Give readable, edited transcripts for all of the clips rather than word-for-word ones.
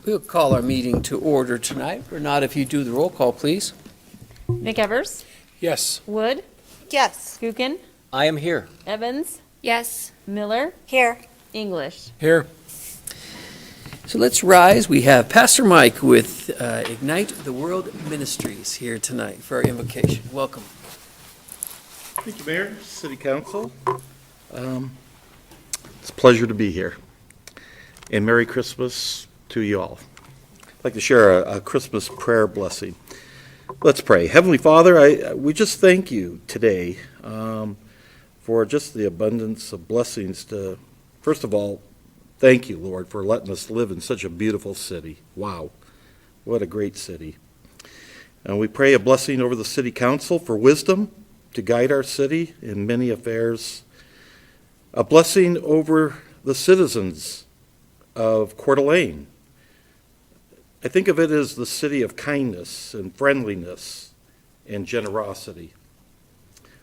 We'll call our meeting to order tonight. Or not, if you do the roll call, please. McEvers, Yes. Wood, Yes. Gookin, I am here. Evans, Yes. Miller, Here. English. Here. So let's rise. We have Pastor Mike with Ignite the World Ministries here tonight for our invocation. Welcome. Thank you, Mayor, City Council. It's a pleasure to be here. And Merry Christmas to you all. I'd like to share a Christmas prayer blessing. Let's pray. Heavenly Father, we just thank you today for just the abundance of blessings to, first of all, thank you, Lord, for letting us live in such a beautiful city. Wow, what a great city. And we pray a blessing over the City Council for wisdom to guide our city in many affairs. A blessing over the citizens of Coeur d'Alene. I think of it as the city of kindness and friendliness and generosity.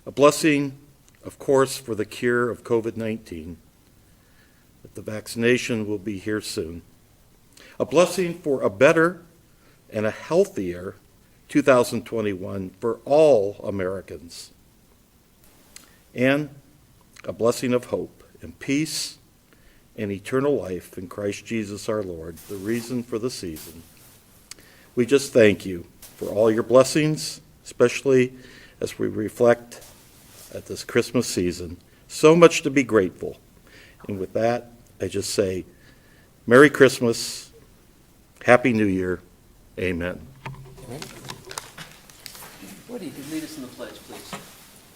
A blessing, of course, for the cure of COVID-19. That the vaccination will be here soon. A blessing for a better and a healthier 2021 for all Americans. And a blessing of hope and peace and eternal life in Christ Jesus our Lord, the reason for the season. We just thank you for all your blessings, especially as we reflect at this Christmas season. So much to be grateful. And with that, I just say, Merry Christmas, Happy New Year, Amen. Woody, could you lead us in the pledge, please?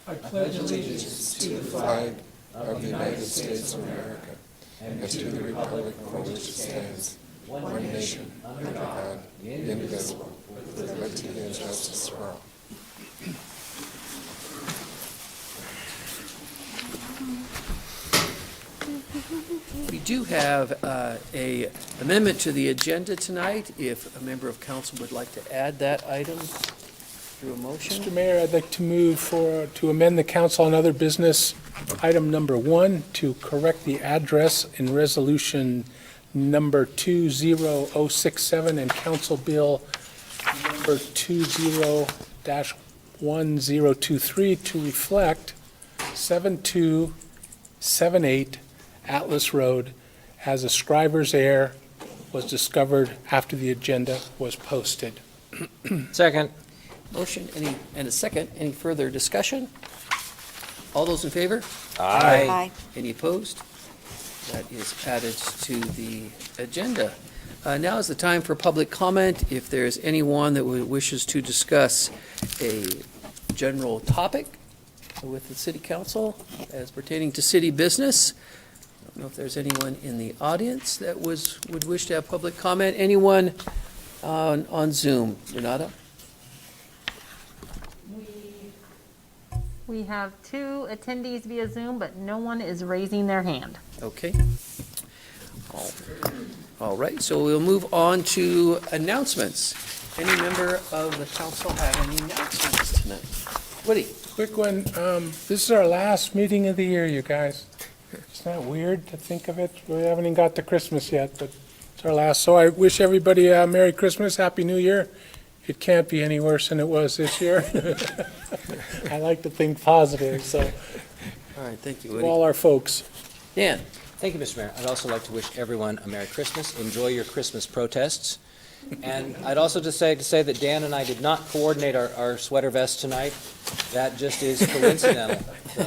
I pledge allegiance to the flag of the United States of America and to the republic for which it stands, one nation, under God, indivisible, with liberty and justice for all. We do have a amendment to the agenda tonight. If a member of council would like to add that item through a motion. Mr. Mayor, I'd like to move to amend the council on other business, item number 1, to correct the address in resolution number 20067 and council bill number 20-1023 to reflect 7278 Atlas Road as a scrivener's error was discovered after the agenda was posted. Second. Motion and a second. Any further discussion? All those in favor? Aye. Any opposed? That is added to the agenda. Now is the time for public comment. If there's anyone that wishes to discuss a general topic with the city council as pertaining to city business. I don't know if there's anyone in the audience that would wish to have public comment. Anyone on Zoom? Renata? We have 2 attendees via Zoom, but no one is raising their hand. Okay. All right, so we'll move on to announcements. Any member of the council have any announcements tonight? Woody? Quick one, this is our last meeting of the year, you guys. Isn't that weird to think of it? We haven't even got to Christmas yet, but it's our last. So I wish everybody a Merry Christmas, Happy New Year. It can't be any worse than it was this year. I like to think positive, so All right, thank you, to Woody. all our folks. Dan? Thank you, Mr. Mayor. I'd also like to wish everyone a Merry Christmas. Enjoy your Christmas protests. And I'd also just say that Dan and I did not coordinate our sweater vests tonight. That just is coincidental. So,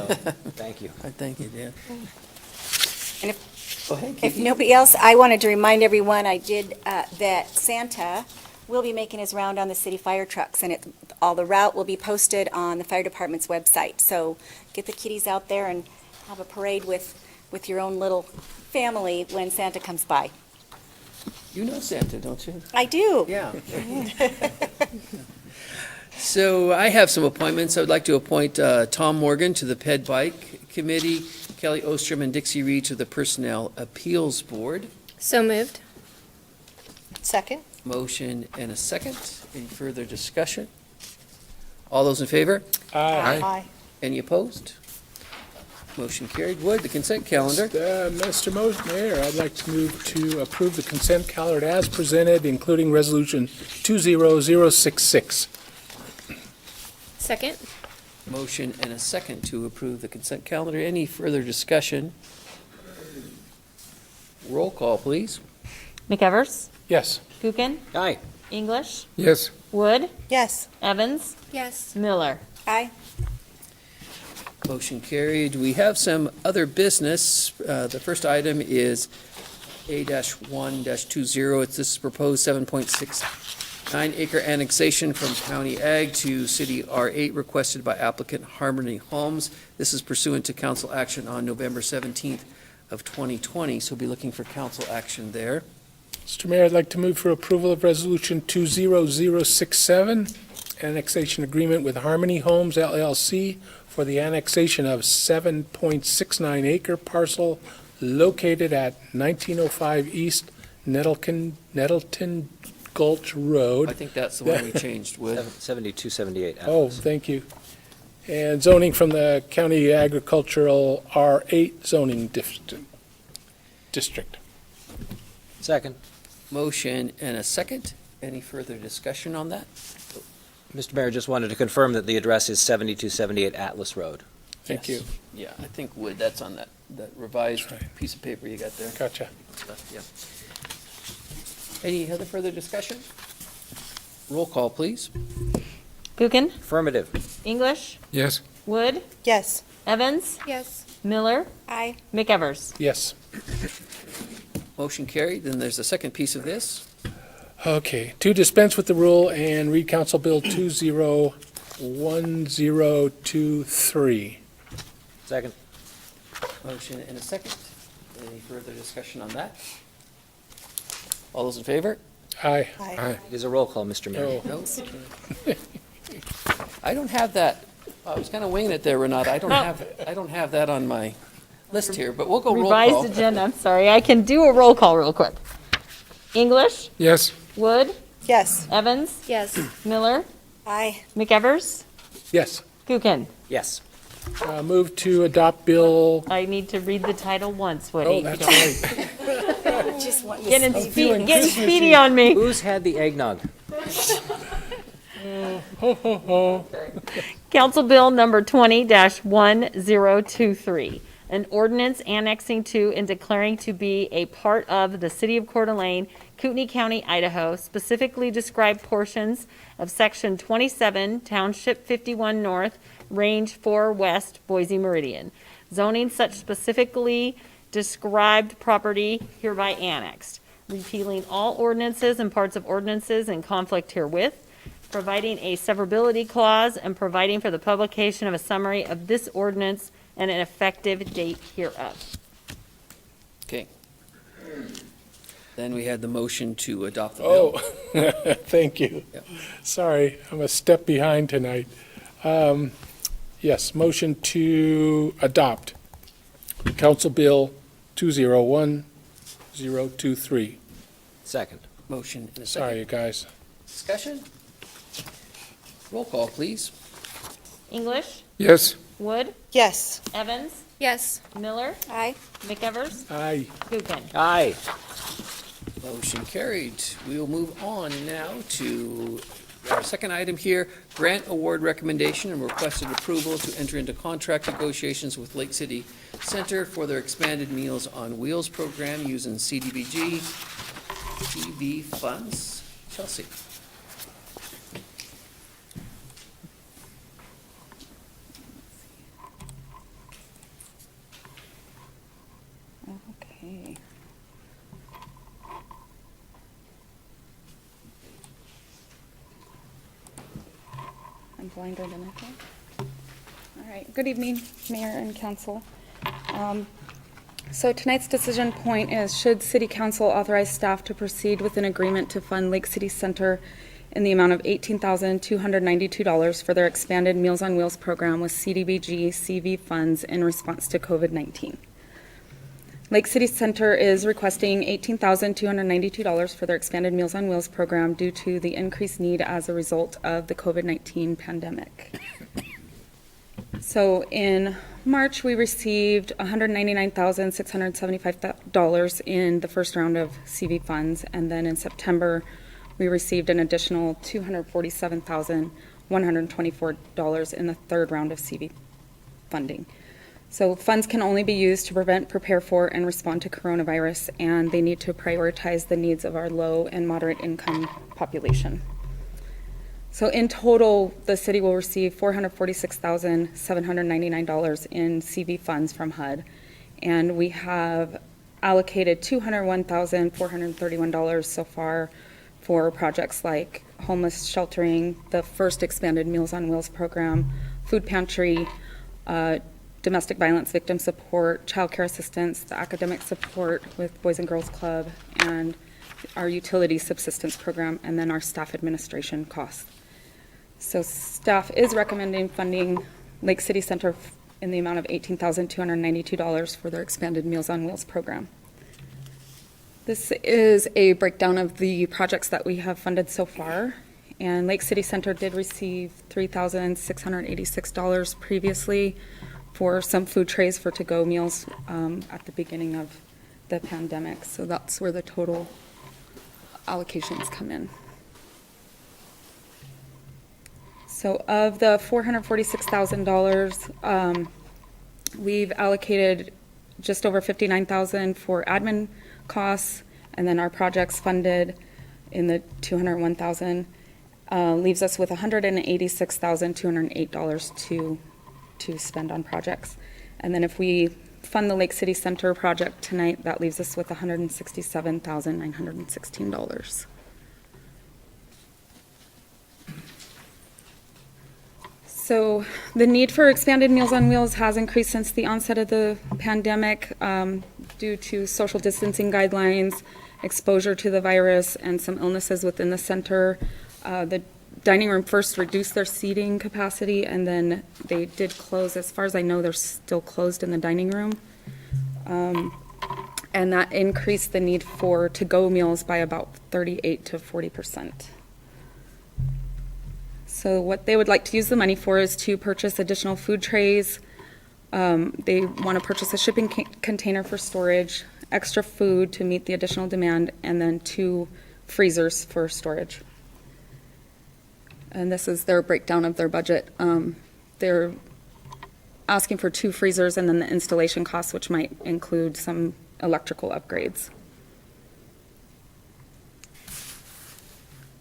thank you. All right, thank you, Dan. And Go ahead, If Kiki. nobody else, I wanted to remind everyone, that Santa will be making his round on the city fire trucks, and all the route will be posted on the fire department's website. So get the kiddies out there and have a parade with your own little family when Santa comes by. You know Santa, don't you? I do. Yeah. So I have some appointments. I would like to appoint Tom Morgan to the Ped Bike Committee, Kelly Ostrom and Dixie Reed to the Personnel Appeals Board. So moved. Second. Motion and a second. Any further discussion? All those in favor? Aye. Any opposed? Motion carried. Wood, the consent calendar. Mr. Mayor, I'd like to move to approve the consent calendar as presented, including Resolution 20066. Second? Motion and a second to approve the consent calendar. Any further discussion? Roll call, please. McEvers, Yes. Gookin, Aye. English, Yes. Wood, Yes. Evans, Yes. Miller. Aye. Motion carried. We have some other business. The first item is A-1-20. This is proposed 7.69 acre annexation from County Ag to City R8 requested by applicant Harmony Homes. This is pursuant to council action on November 17th of 2020, so we'll be looking for council action there. Mr. Mayor, I'd like to move for approval of Resolution 20067, annexation agreement with Harmony Homes LLC for the annexation of 7.69 acre parcel located at 1905 East Nettleton Gulch I Road. think that's the one we changed, Wood. 7278. Oh, thank you. And zoning from the County Agricultural R8 zoning district. Second. Motion and a second. Any further discussion on that? Mr. Mayor, just wanted to confirm that the address is 7278 Atlas Road. Thank you. Yes. Yeah, I think Wood, that's on that revised That's right. piece of paper you got there. Gotcha. Yeah. Any other further discussion? Roll call, please. Gookin, Affirmative. English, Yes. Wood, Yes. Evans, Yes. Miller, Aye. McEvers. Yes. Motion carried. Then there's the second piece of this. Okay, to dispense with the rule and read Council Bill 201023. Second. Motion and a second. Any further discussion on that? All those in favor? Aye. Aye. It is a roll call, Mr. Mayor. Oh, No? I don't have that. I was kind of winging it there, Renata. I don't have that on my list here, but we'll go roll Revised call. agenda, I'm sorry. I can do a roll call real quick. English, yes. Wood, Yes. Evans, Yes. Miller, Aye. McEvers, Yes. Gookin. Yes. Move to adopt Bill. I need to read the title once, Woody. Oh, if you that's don't- right. Just want Getting I'm feeling getting Christmassy. speedy on me. Who's had the eggnog? Ho, ho, ho. Council Bill number 20-1023, an ordinance annexing to and declaring to be a part of the City of Coeur d'Alene, Kootenai County, Idaho, specifically described portions of Section 27, Township 51 North, Range 4 West, Boise Meridian. Zoning such specifically described property hereby annexed, repealing all ordinances and parts of ordinances in conflict herewith, providing a severability clause, and providing for the publication of a summary of this ordinance and an effective date hereof. Okay. Then we had the motion to adopt the bill. Oh, thank you. Yep. Sorry, I'm a step behind tonight. Yes, motion to adopt Council Bill 201023. Second. Motion and a Sorry, second. you guys. Discussion? Roll call, please. English, Yes. Wood, Yes. Evans, Yes. Miller, Aye. McEvers, Aye. Gookin. Aye. Motion carried. We will move on now to our second item here, grant award recommendation and requested approval to enter into contract negotiations with Lake City Center for their expanded Meals on Wheels program using CDBG-CV funds. Chelsea. Okay. I'm blinder than I think. All right, good evening, Mayor and Council. So tonight's decision point is, should City Council authorize staff to proceed with an agreement to fund Lake City Center in the amount of $18,292 for their expanded Meals on Wheels program with CDBG-CV funds in response to COVID-19. Lake City Center is requesting $18,292 for their expanded Meals on Wheels program due to the increased need as a result of the COVID-19 pandemic. So in March, we received $199,675 in the first round of CV funds, and then in September, we received an additional $247,124 in the third round of CV funding. So funds can only be used to prevent, prepare for, and respond to coronavirus, and they need to prioritize the needs of our low and moderate income population. So in total, the city will receive $446,799 in CV funds from HUD, and we have allocated $201,431 so far for projects like homeless sheltering, the first expanded Meals on Wheels program, food pantry, domestic violence victim support, child care assistance, the academic support with Boys and Girls Club, and our utility subsistence program, and then our staff administration costs. So staff is recommending funding Lake City Center in the amount of $18,292 for their expanded Meals on Wheels program. This is a breakdown of the projects that we have funded so far. And Lake City Center did receive $3,686 previously for some food trays for to-go meals at the beginning of the pandemic. So that's where the total allocations come in. So of the $446,000, we've allocated just over $59,000 for admin costs, and then our projects funded in the $201,000 leaves us with $186,208 to spend on projects. And then if we fund the Lake City Center project tonight, that leaves us with $167,916. So the need for expanded Meals on Wheels has increased since the onset of the pandemic due to social distancing guidelines, exposure to the virus, and some illnesses within the center. The dining room first reduced their seating capacity, and then they did close. As far as I know, they're still closed in the dining room. And that increased the need for to-go meals by about 38 to 40%. So what they would like to use the money for is to purchase additional food trays. They want to purchase a shipping container for storage, extra food to meet the additional demand, and then 2 freezers for storage. And this is their breakdown of their budget. They're asking for 2 freezers and then the installation costs, which might include some electrical upgrades.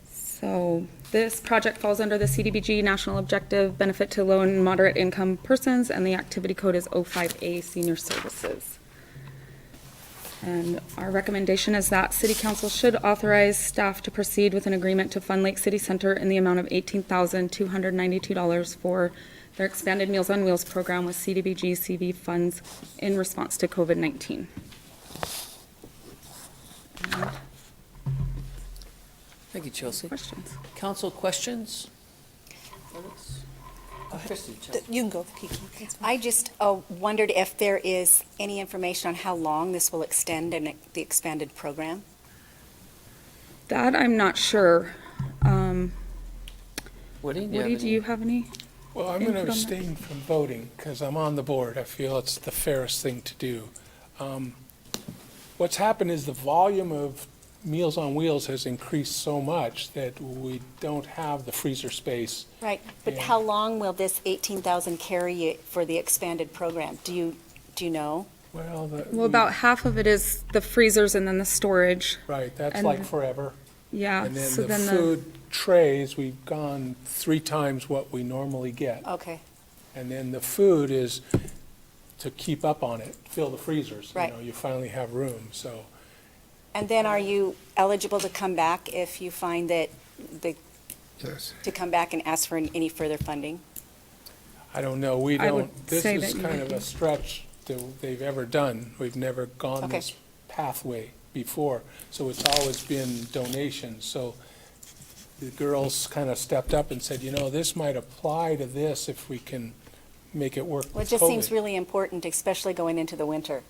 So this project falls under the CDBG National Objective Benefit to Low and Moderate Income Persons, and the activity code is 05A Senior Services. And our recommendation is that City Council should authorize staff to proceed with an agreement to fund Lake City Center in the amount of $18,292 for their expanded Meals on Wheels program with CDBG-CV funds in response to COVID-19. Thank you, Chelsea. Questions? Council questions? Christie, Chelsea. You can go, Kiki. That's fine. I just wondered if there is any information on how long this will extend in the expanded program? That I'm not sure. Woody, Woody, do you have any? Well, I'm going to Input on that? abstain from voting because I'm on the board. I feel it's the fairest thing to do. What's happened is the volume of Meals on Wheels has increased so much that we don't have the freezer space. Right, but Yeah. how long will this 18,000 carry you for the expanded program? Do you know? Well, Well, about half of it is the freezers and then the storage. right, that's and- like forever. Yeah. And then so the then food trays, we've gone 3 times what we normally get. Okay, And then the food is to keep up on it, fill the freezers. Right. You know, you finally have room, so. and then are you eligible to come back if you find that Yes. to come back and ask for any further funding? I don't know, we I would don't, this say is that you kind would of a stretch that they've ever done. We've never gone Okay. this pathway before, so it's always been donations. So the girls kind of stepped up and said, you know, this might apply to this if we can make it work Well, with it just seems COVID. really important, especially going into the winter.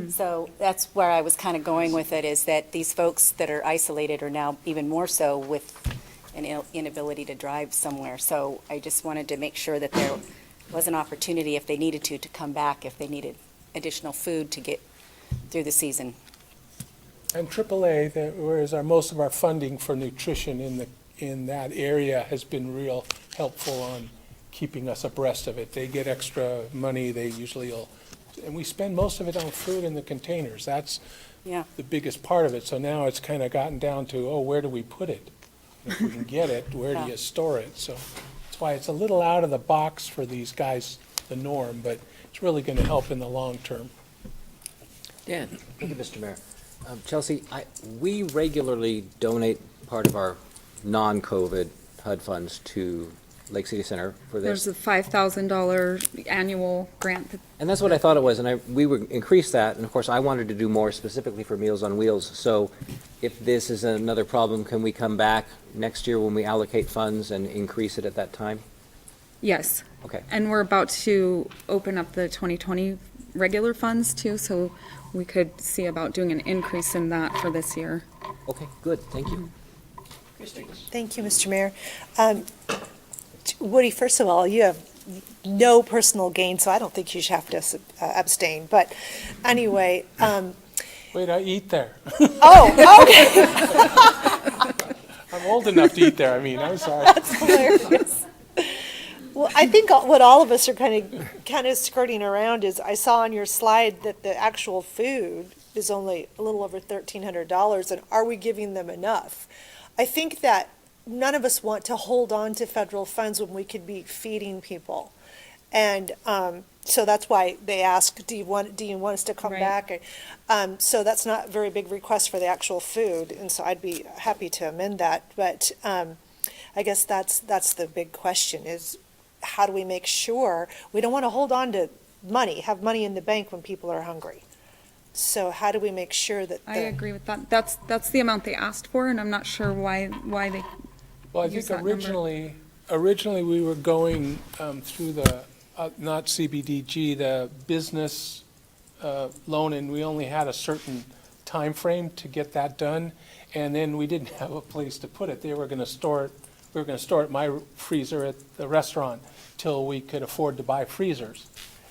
So that's where I was kind of going with it, is that these folks that are isolated are now even more so with an inability to drive somewhere. So I just wanted to make sure that was an opportunity if they needed to come back if they needed additional food to get through the season. And AAA, whereas most of our funding for nutrition in that area has been real helpful on keeping us abreast of it. They get extra money, they usually will, and we spend most of it on food in the containers. That's Yeah. the biggest part of it. So now it's kind of gotten down to, where do we put it? If we can get it, where do Yeah. you store it? So that's why it's a little out of the box for these guys, the norm, but it's really going to help in the long term. Dan? Thank you, Mr. Mayor. Chelsea, we regularly donate part of our non-COVID HUD funds to Lake City Center for this. There's a $5,000 annual grant. And that's what I thought it was, and we would increase that, and of course, I wanted to do more specifically for Meals on Wheels. So if this is another problem, can we come back next year when we allocate funds and increase it at that time? Yes. Okay. And we're about to open up the 2020 regular funds too, so we could see about doing an increase in that for this year. Okay, good, thank you. Thank you, Mr. Mayor. Woody, first of all, you have no personal gain, so I don't think you should have to abstain. But anyway, Wait, I eat there. okay. I'm old enough to eat there, I'm sorry. That's hilarious. Well, I think what all of us are kind of skirting around is, I saw on your slide that the actual food is only a little over $1,300, and are we giving them enough? I think that none of us want to hold on to federal funds when we could be feeding people. And so that's why they ask, do you want us to come Right. back? So that's not a very big request for the actual food, and so I'd be happy to amend that. But I guess that's the big question is, how do we make sure we don't want to hold on to money, have money in the bank when people are hungry? So how do we make sure that I agree with that. That's the amount they asked for, and I'm not sure why they, Well, I Use think that number. originally we were going through the, not CBDG, the business loan, and we only had a certain time frame to get that done, and then we didn't have a place to put it. We were going to store it in my freezer at the restaurant till we could afford to buy freezers.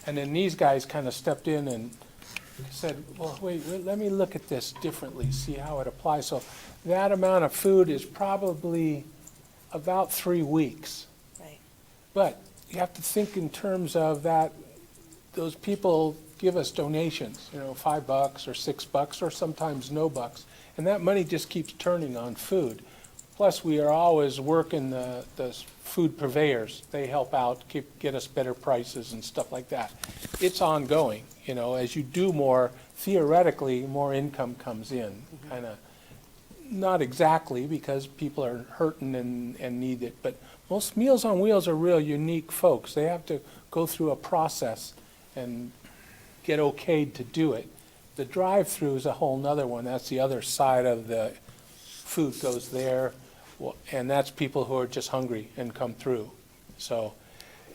And then these guys kind of stepped in and said, well, wait, let me look at this differently, see how it applies. So that amount of food is probably about 3 weeks. Right. But you have to think in terms of that, those people give us donations, $5 or $6 or sometimes no bucks. And that money just keeps turning on food. Plus, we are always working the food purveyors. They help out, get us better prices and stuff like that. It's ongoing, as you do more, theoretically, more income comes in, kind of. Not exactly, because people are hurting and need it, but most Meals on Wheels are real unique folks. They have to go through a process and get okayed to do it. The drive-through is a whole nother one. That's the other side of the food goes there, and that's people who are just hungry and come through. So,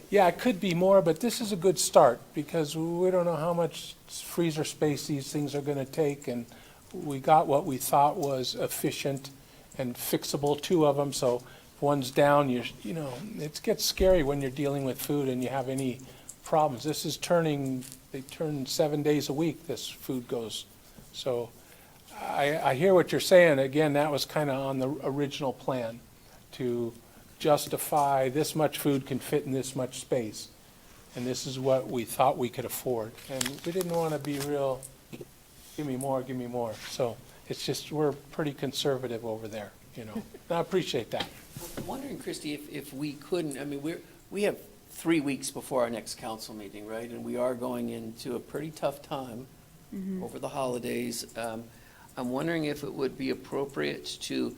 yeah, it could be more, but this is a good start, because we don't know how much freezer space these things are going to take, and we got what we thought was efficient and fixable, 2 of them, so if one's down, it gets scary when you're dealing with food and you have any problems. This is they turn 7 days a week, this food goes. So I hear what you're saying. Again, that was kind of on the original plan, to justify this much food can fit in this much space, and this is what we thought we could afford. And we didn't want to be real, give me more, give me more. So it's just, we're pretty conservative over there, And I appreciate that. I'm wondering, Christie, if we couldn't, we have 3 weeks before our next council meeting, right? And we are going into a pretty tough time over the holidays. I'm wondering if it would be appropriate to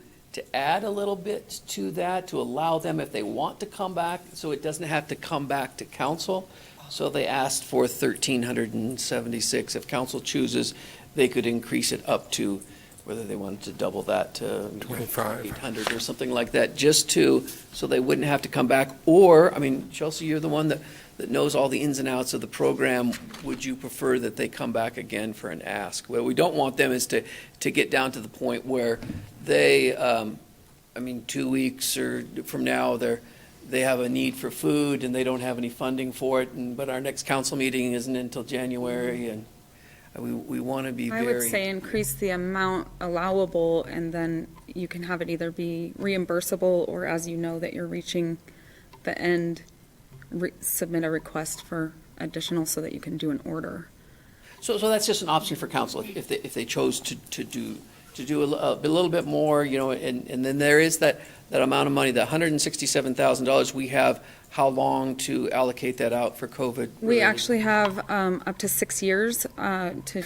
add a little bit to that, to allow them, if they want to come back, so it doesn't have to come back to council. So they asked for $1,376. If council chooses, they could increase it up to, whether they wanted to double that to 800 or something like that, so they wouldn't have to come back. Or, Chelsea, you're the one that knows all the ins and outs of the program. Would you prefer that they come back again for an ask? What we don't want them is to get down to the point where they, 2 weeks or from now, they have a need for food and they don't have any funding for it, but our next council meeting isn't until January, and we want to be I very. would say increase the amount allowable, and then you can have it either be reimbursable, or as you know that you're reaching the end, submit a request for additional so that you can do an order. So that's just an option for council if they chose to do a little bit more, and then there is that amount of money, the $167,000 we have. How long to allocate that out for COVID? We actually have up to 6 years to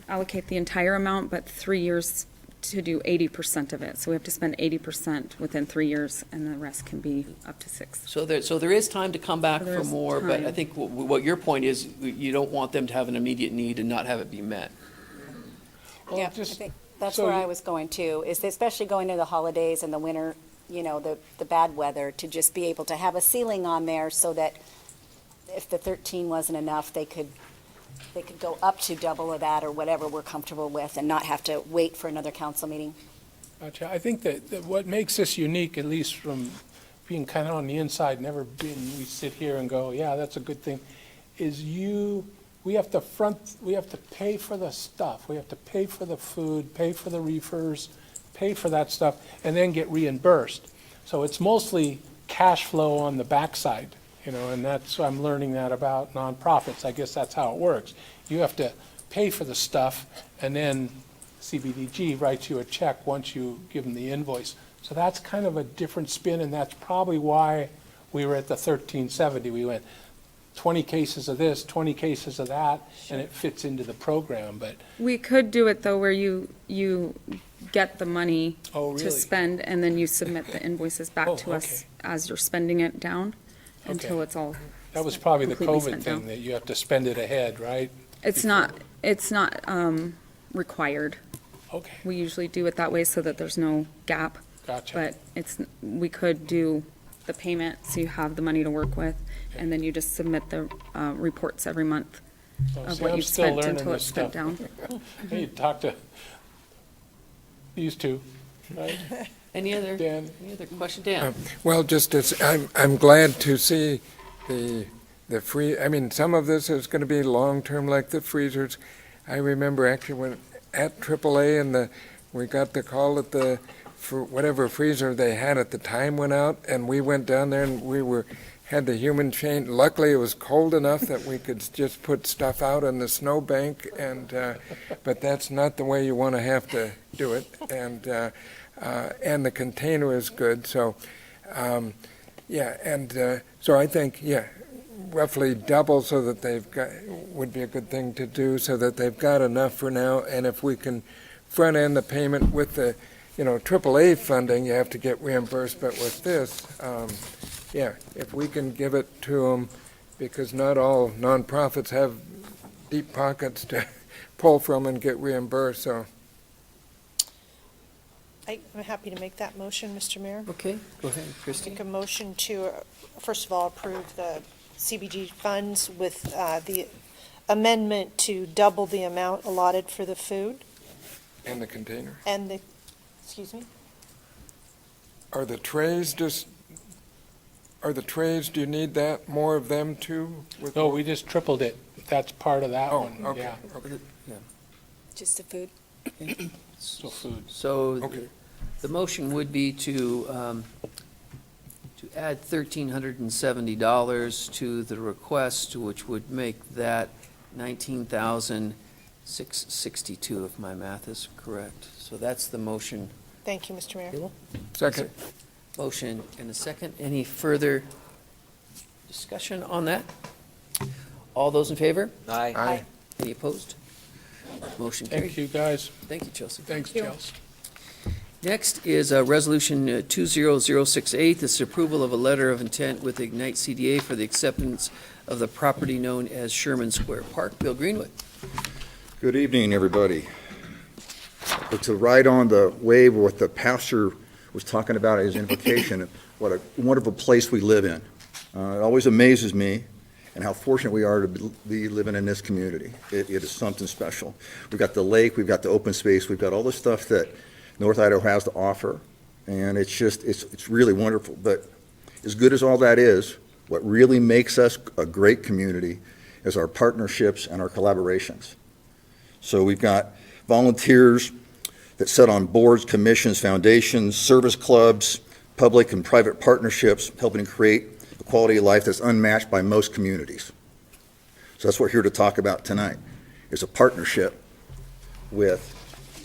allocate the entire amount, but 3 years to do 80% of it. So we have to spend 80% within 3 years, and the rest can be up to 6. So there is time to come back for There's more, but I time. think what your point is, you don't want them to have an immediate need and not have it be met. Well, Yeah, I just- think that's so where you- I was going to, is especially going into the holidays and the winter, the bad weather, to just be able to have a ceiling on there so that if the 13 wasn't enough, they could go up to double of that or whatever we're comfortable with and not have to wait for another council meeting. Gotcha. I think that what makes this unique, at least from being kind of on the inside, never being, we sit here and go, yeah, that's a good thing, is we have to pay for the stuff. We have to pay for the food, pay for the reefers, pay for that stuff, and then get reimbursed. So it's mostly cash flow on the backside, and I'm learning that about nonprofits. I guess that's how it works. You have to pay for the stuff, and then CBDG writes you a check once you give them the invoice. So that's kind of a different spin, and that's probably why we were at the 1370. We went 20 cases of this, 20 cases of that, and it fits into the program, but, We could do it, though, where you get the money oh, really? to spend, and then you submit the invoices back Oh, to us okay. as you're spending it down until Okay. it's all, That was probably the completely COVID spent thing, down. that you have to spend it ahead, right? it's not required. Okay, We usually do it that way so that there's no gap, gotcha. but we could do the payment, so you have the money to work with, and then you just submit the reports every month Oh, of see, what I'm you've still spent learning until this it's spent stuff. down. Hey, talk to these two, right? Any other question, Dan? Well, just as, I'm glad to see the free, some of this is going to be long-term, like the freezers. I remember actually when at AAA and we got the call that for whatever freezer they had at the time went out, and we went down there and had the human chain. Luckily, it was cold enough that we could just put stuff out on the snowbank, but that's not the way you want to have to do it. And the container is good, so, so I think, roughly double so that would be a good thing to do, so that they've got enough for now, and if we can front-end the payment with the, AAA funding, you have to get reimbursed, but with this, if we can give it to them, because not all nonprofits have deep pockets to pull from and get reimbursed, so. I'm happy to make that motion, Mr. Mayor. Okay, go ahead, Christie. Make a motion to, first of all, approve the CBG funds with the amendment to double the amount allotted for the food And the container. and the, excuse me? Are the trays, do you need that, more of them too? with- No, we just tripled it. That's part of that Oh, one, okay, yeah. okay. Just the food. So food. So Okay. the motion would be to add $1,370 to the request, which would make that $19,662, if my math is correct. So that's the motion. Thank you, Mr. Mayor. Second. Motion and a second. Any further discussion on that? All those in favor? Aye. Aye. Any opposed? Motion carried. Thank you, guys. Thank you, Chelsea. Thanks, Chelsea. Next is Resolution 20068. This is approval of a letter of intent with Ignite CDA for the acceptance of the property known as Sherman Square Park. Bill Greenwood. Good evening, everybody. To ride on the wave of what the pastor was talking about as invocation, what a wonderful place we live in. It always amazes me and how fortunate we are to be living in this community. It is something special. We've got the lake, we've got the open space, we've got all the stuff that North Idaho has to offer, and it's really wonderful. But As good as all that is, what really makes us a great community is our partnerships and our collaborations. So we've got volunteers that sit on boards, commissions, foundations, service clubs, public and private partnerships, helping to create a quality of life that's unmatched by most communities. So that's what we're here to talk about tonight, is a partnership with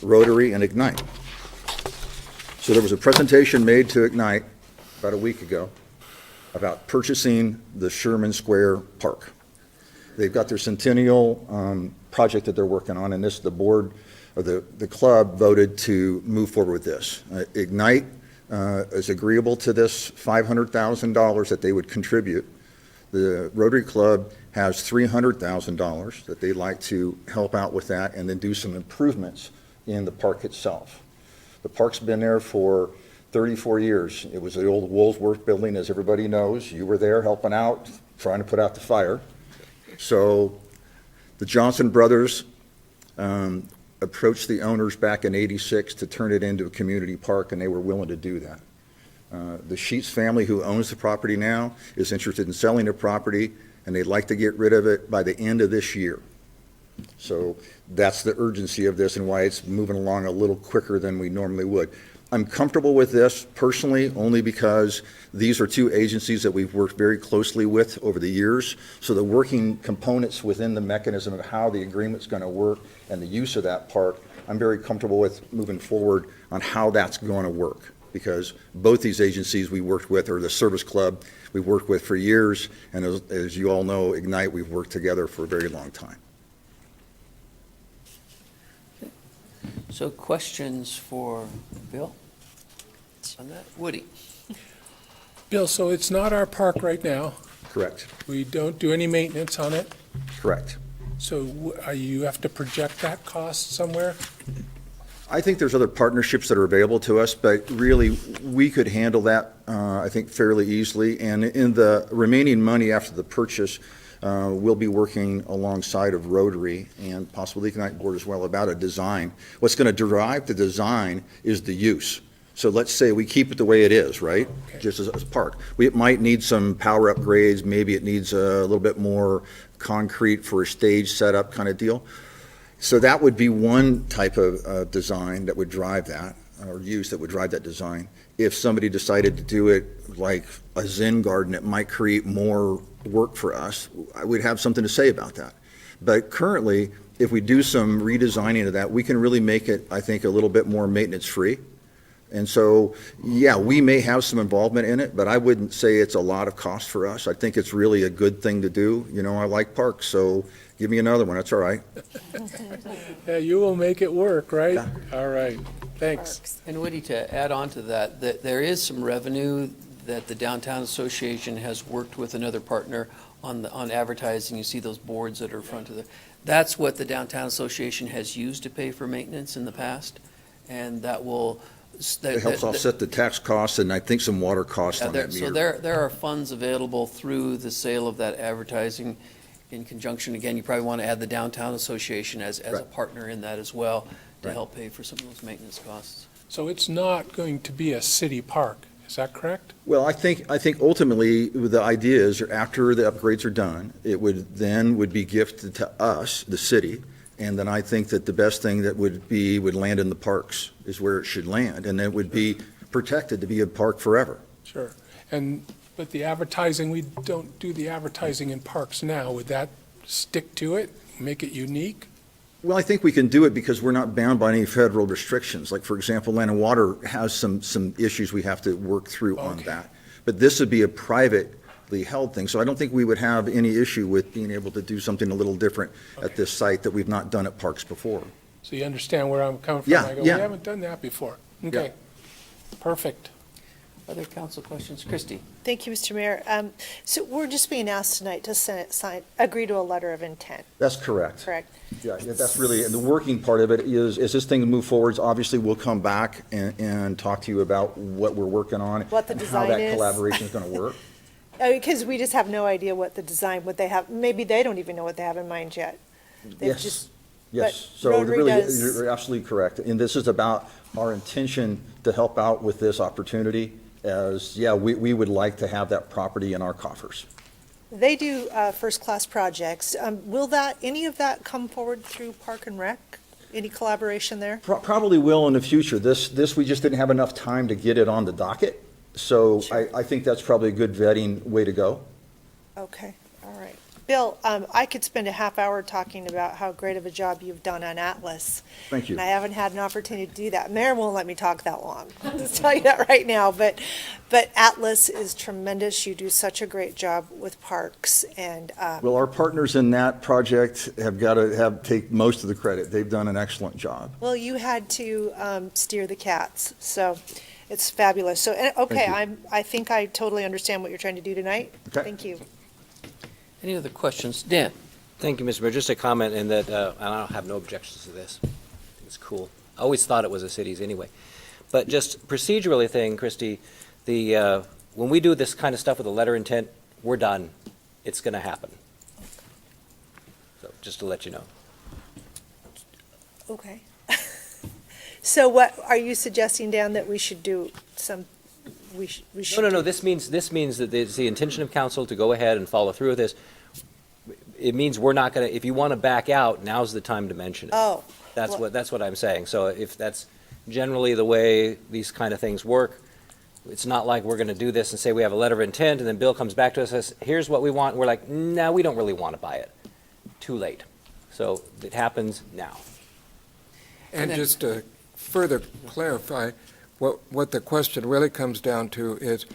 Rotary and Ignite. So there was a presentation made to Ignite about a week ago about purchasing the Sherman Square Park. They've got their centennial project that they're working on, and the board, or the club voted to move forward with this. Ignite is agreeable to this $500,000 that they would contribute. The Rotary Club has $300,000 that they'd like to help out with that and then do some improvements in the park itself. The park's been there for 34 years. It was the old Woolsworth building, as everybody knows. You were there helping out, trying to put out the fire. So the Johnson brothers approached the owners back in '86 to turn it into a community park, and they were willing to do that. The Sheets family, who owns the property now, is interested in selling the property, and they'd like to get rid of it by the end of this year. So that's the urgency of this and why it's moving along a little quicker than we normally would. I'm comfortable with this personally only because these are two agencies that we've worked very closely with over the years. So the working components within the mechanism of how the agreement's going to work and the use of that park, I'm very comfortable with moving forward on how that's going to work, because both these agencies we worked with, or the service club we've worked with for years, and as you all know, Ignite, we've worked together for a very long time. So questions for Bill on that? Woody? Bill, so it's not our park right now. Correct. We don't do any maintenance on it. Correct. So you have to project that cost somewhere? I think there's other partnerships that are available to us, but really, we could handle that, I think, fairly easily. And in the remaining money after the purchase, we'll be working alongside of Rotary and possibly the Ignite Board as well about a design. What's going to drive the design is the use. So let's say we keep it the way it is, right? Okay. Just as a park. It might need some power upgrades. Maybe it needs a little bit more concrete for a stage setup kind of deal. So that would be one type of design that would drive that, or use that would drive that design. If somebody decided to do it like a Zen garden, it might create more work for us. I would have something to say about that. But currently, if we do some redesigning of that, we can really make it, I think, a little bit more maintenance-free. And so, yeah, we may have some involvement in it, but I wouldn't say it's a lot of cost for us. I think it's really a good thing to do. You know, I like parks, so give me another one. That's all right. Yeah, you will make it work, right? Yeah. All right, thanks. And Woody, to add on to that, that there is some revenue that the Downtown Association has worked with another partner on advertising. You see those boards that are in front of that's what the Downtown Association has used to pay for maintenance in the past, and that will. It helps offset the tax costs and I think some water costs on that meter. So there are funds available through the sale of that advertising in conjunction. Again, you probably want to add the Downtown Association as a Right. partner in that as well to Right. help pay for some of those maintenance costs. So it's not going to be a city park, is that correct? Well, I think ultimately, the idea is after the upgrades are done, it would be gifted to us, the city, and then I think that the best thing that would land in the parks is where it should land, and it would be protected to be a park forever. Sure. But the advertising, we don't do the advertising in parks now. Would that stick to it, make it unique? Well, I think we can do it because we're not bound by any federal restrictions. Like, for example, Land and Water has some issues we have to work through on Okay. that. But this would be a privately held thing, so I don't think we would have any issue with being able to do something a little different at this site that we've not done at parks before. So you understand where I'm coming from? Yeah, I go, yeah. we haven't done that before. Okay, perfect. Other council questions? Christie? Thank you, Mr. Mayor. So we're just being asked tonight to agree to a letter of intent, That's correct. correct? Yeah, that's really, and the working part of it is, as this thing moves forwards, obviously, we'll come back and talk to you about what we're working on. What the and design how that is. collaboration is going to work. Because we just have no idea what the design, what they have, maybe they don't even know what they have in mind yet. They've Yes, just- yes. but So Rotary really, does- you're absolutely correct. And this is about our intention to help out with this opportunity as, yeah, we would like to have that property in our coffers. They do first-class projects. Will any of that come forward through Park and Rec? Any collaboration there? Probably will in the future. This, we just didn't have enough time to get it on the docket. So Sure. I think that's probably a good vetting way to go. Okay, all right. Bill, I could spend a half hour talking about how great of a job you've done on Atlas. Thank you. And I haven't had an opportunity to do that. Mayor won't let me talk that long. I'll just tell you that right now. But Atlas is tremendous. You do such a great job with parks and, Well, our partners in that project have got to take most of the credit. They've done an excellent job. well, you had to steer the cats, so it's fabulous. So, okay, Thank I think I totally understand what you're trying to do tonight. Okay. Thank you. Any other questions? Dan? Thank you, Mr. Mayor. Just a comment in that, and I don't have no objections to this. I think it's cool. I always thought it was a city's anyway. But just procedurally thing, Christie, when we do this kind of stuff with a letter of intent, we're done. It's going to happen. So just to let you know. Okay. So what, are you suggesting, Dan, that we should do we should? No. do- This means that it's the intention of council to go ahead and follow through with this. It means we're not going to, if you want to back out, now's the time to mention it. Oh. That's well- what I'm saying. So if that's generally the way these kind of things work, it's not like we're going to do this and say we have a letter of intent, and then Bill comes back to us and says, here's what we want. And we're like, no, we don't really want to buy it. Too late. So it happens now. And then- just to further clarify, what the question really comes down to is,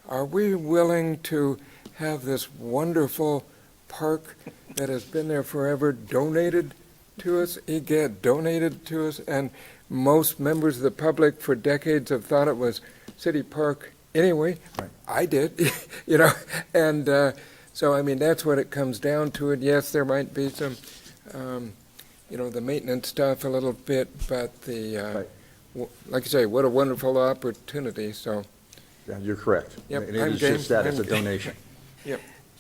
are we willing to have this wonderful park that has been there forever donated to us, EGAD donated to us, and most members of the public for decades have thought it was city park anyway? Right. I did, and so, I mean, that's what it comes down to. And yes, there might be some, the maintenance stuff a little bit, but Right. like I say, what a wonderful opportunity, so. Yeah, you're correct. Yep, And it I'm is just game. that, it's a I'm game. donation.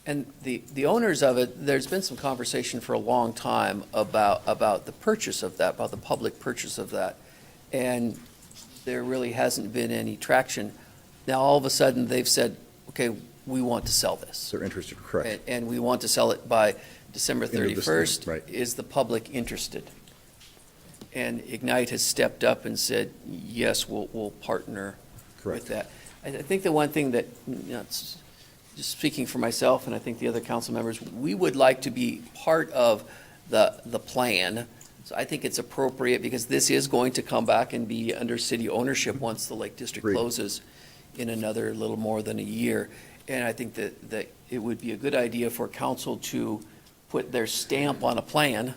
And the owners of it, there's been some conversation for a long time about the purchase of that, about the public purchase of that. And there really hasn't been any traction. Now, all of a sudden, they've said, okay, we want to sell this. They're interested, correct. And we want to sell it by December End of this 31st. thing, right. Is the public interested? And Ignite has stepped up and said, yes, we'll partner with Correct. that. I think the one thing that, it's just speaking for myself, and I think the other council members, we would like to be part of the plan. So I think it's appropriate, because this is going to come back and be under city ownership once the Lake District Agreed. closes in another little more than a year. And I think that it would be a good idea for council to put their stamp on a plan.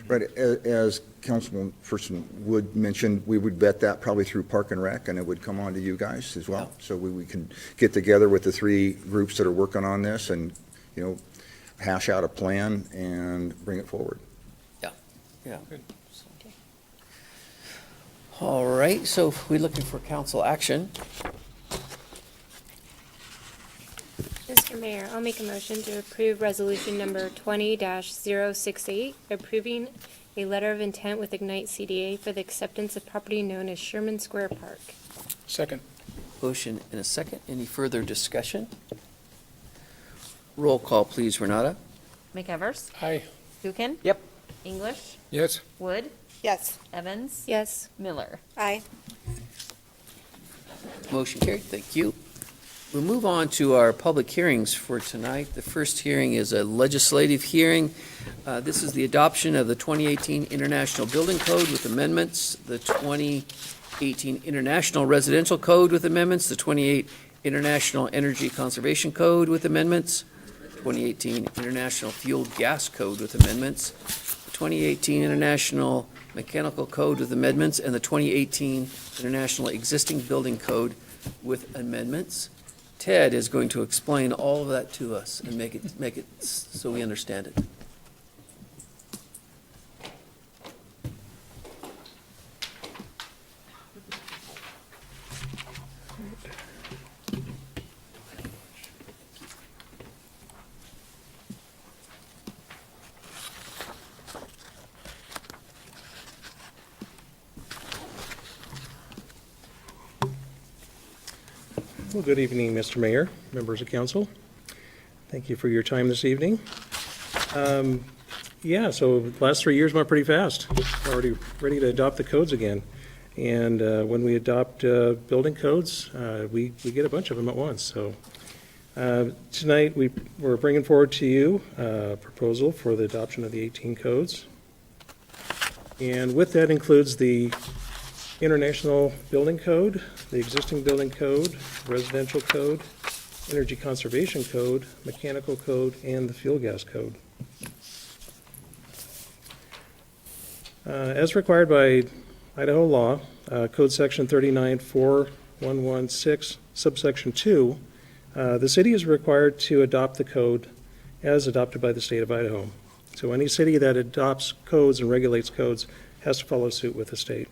Right, as Councilperson Wood mentioned, we would vet that probably through Park and Rec, and it would come on to you guys as well. So we can get together with the three groups that are working on this and, hash out a plan and bring it forward. Yeah. All right, so we're looking for council action. Mr. Mayor, I'll make a motion to approve resolution number 20-068, approving a letter of intent with Ignite CDA for the acceptance of property known as Sherman Square Park. Second. Motion and a second. Any further discussion? Roll call, please, Renata. McEvers? Aye. Gookin? Yep. English? Yes, Wood? Yes. Evans? Yes. Miller? Aye. Motion carried. Thank you. We'll move on to our public hearings for tonight. The first hearing is a legislative hearing. This is the adoption of the 2018 International Building Code with amendments, the 2018 International Residential Code with amendments, the 2018 International Energy Conservation Code with amendments, 2018 International Fuel Gas Code with amendments, the 2018 International Mechanical Code with amendments, and the 2018 International Existing Building Code with amendments. Ted is going to explain all of that to us and make it so we understand it. Well, good evening, Mr. Mayor, members of council. Thank you for your time this evening. Yeah, so the last 3 years went pretty fast. We're already ready to adopt the codes again. And when we adopt building codes, we get a bunch of them at once. So tonight, we're bringing forward to you a proposal for the adoption of the 18 codes. And with that includes the International Building Code, the Existing Building Code, Residential Code, Energy Conservation Code, Mechanical Code, and the Fuel Gas Code. As required by Idaho law, Code Section 394116, subsection 2, the city is required to adopt the code as adopted by the state of Idaho. So any city that adopts codes and regulates codes has to follow suit with the state.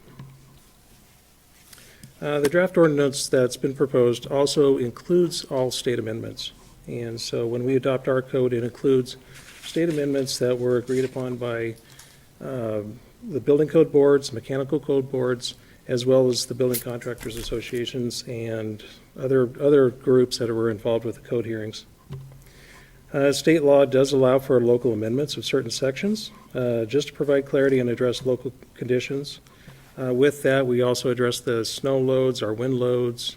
The draft ordinance that's been proposed also includes all state amendments. And so when we adopt our code, it includes state amendments that were agreed upon by the building code boards, mechanical code boards, as well as the building contractors associations and other groups that were involved with the code hearings. State law does allow for local amendments of certain sections, just to provide clarity and address local conditions. With that, we also address the snow loads, our wind loads,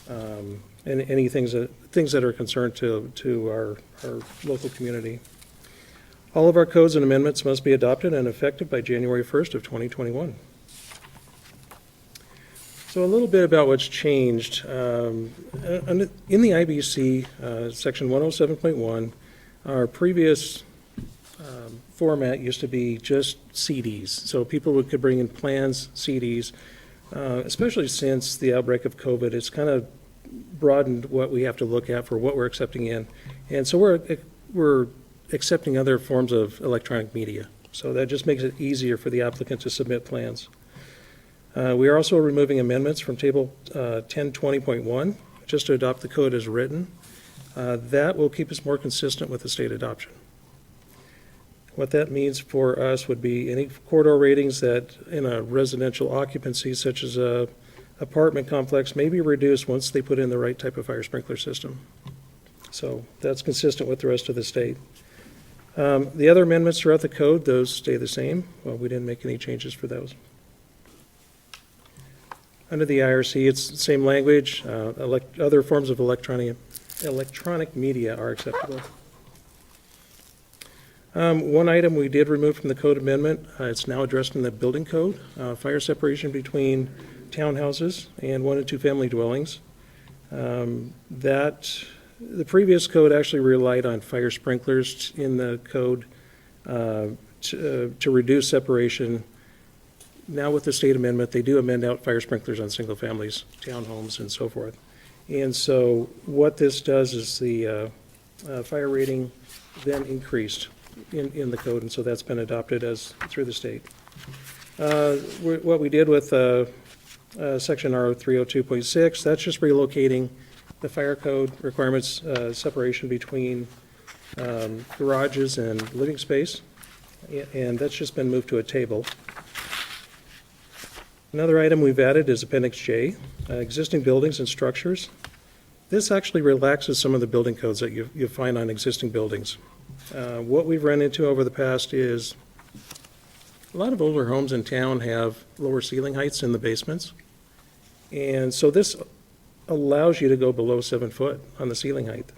and any things that are concerned to our local community. All of our codes and amendments must be adopted and effective by January 1st of 2021. So a little bit about what's changed. In the IBC, section 107.1, our previous format used to be just CDs. So people could bring in plans, CDs, especially since the outbreak of COVID. It's kind of broadened what we have to look at for what we're accepting in. And so we're accepting other forms of electronic media. So that just makes it easier for the applicant to submit plans. We are also removing amendments from Table 1020.1, just to adopt the code as written. That will keep us more consistent with the state adoption. What that means for us would be any corridor ratings that in a residential occupancy, such as a apartment complex, may be reduced once they put in the right type of fire sprinkler system. So that's consistent with the rest of the state. The other amendments throughout the code, those stay the same. Well, we didn't make any changes for those. Under the IRC, it's the same language. Other forms of electronic media are acceptable. One item we did remove from the code amendment, it's now addressed in the building code, fire separation between townhouses and 1 and 2 family dwellings. The previous code actually relied on fire sprinklers in the code to reduce separation. Now with the state amendment, they do amend out fire sprinklers on single families, townhomes, and so forth. And so what this does is the fire rating then increased in the code, and so that's been adopted as through the state. What we did with section R302.6, that's just relocating the fire code requirements, separation between garages and living space, and that's just been moved to a table. Another item we've added is Appendix J, existing buildings and structures. This actually relaxes some of the building codes that you find on existing buildings. What we've run into over the past is a lot of older homes in town have lower ceiling heights in the basements. And so this allows you to go below 7 foot on the ceiling height.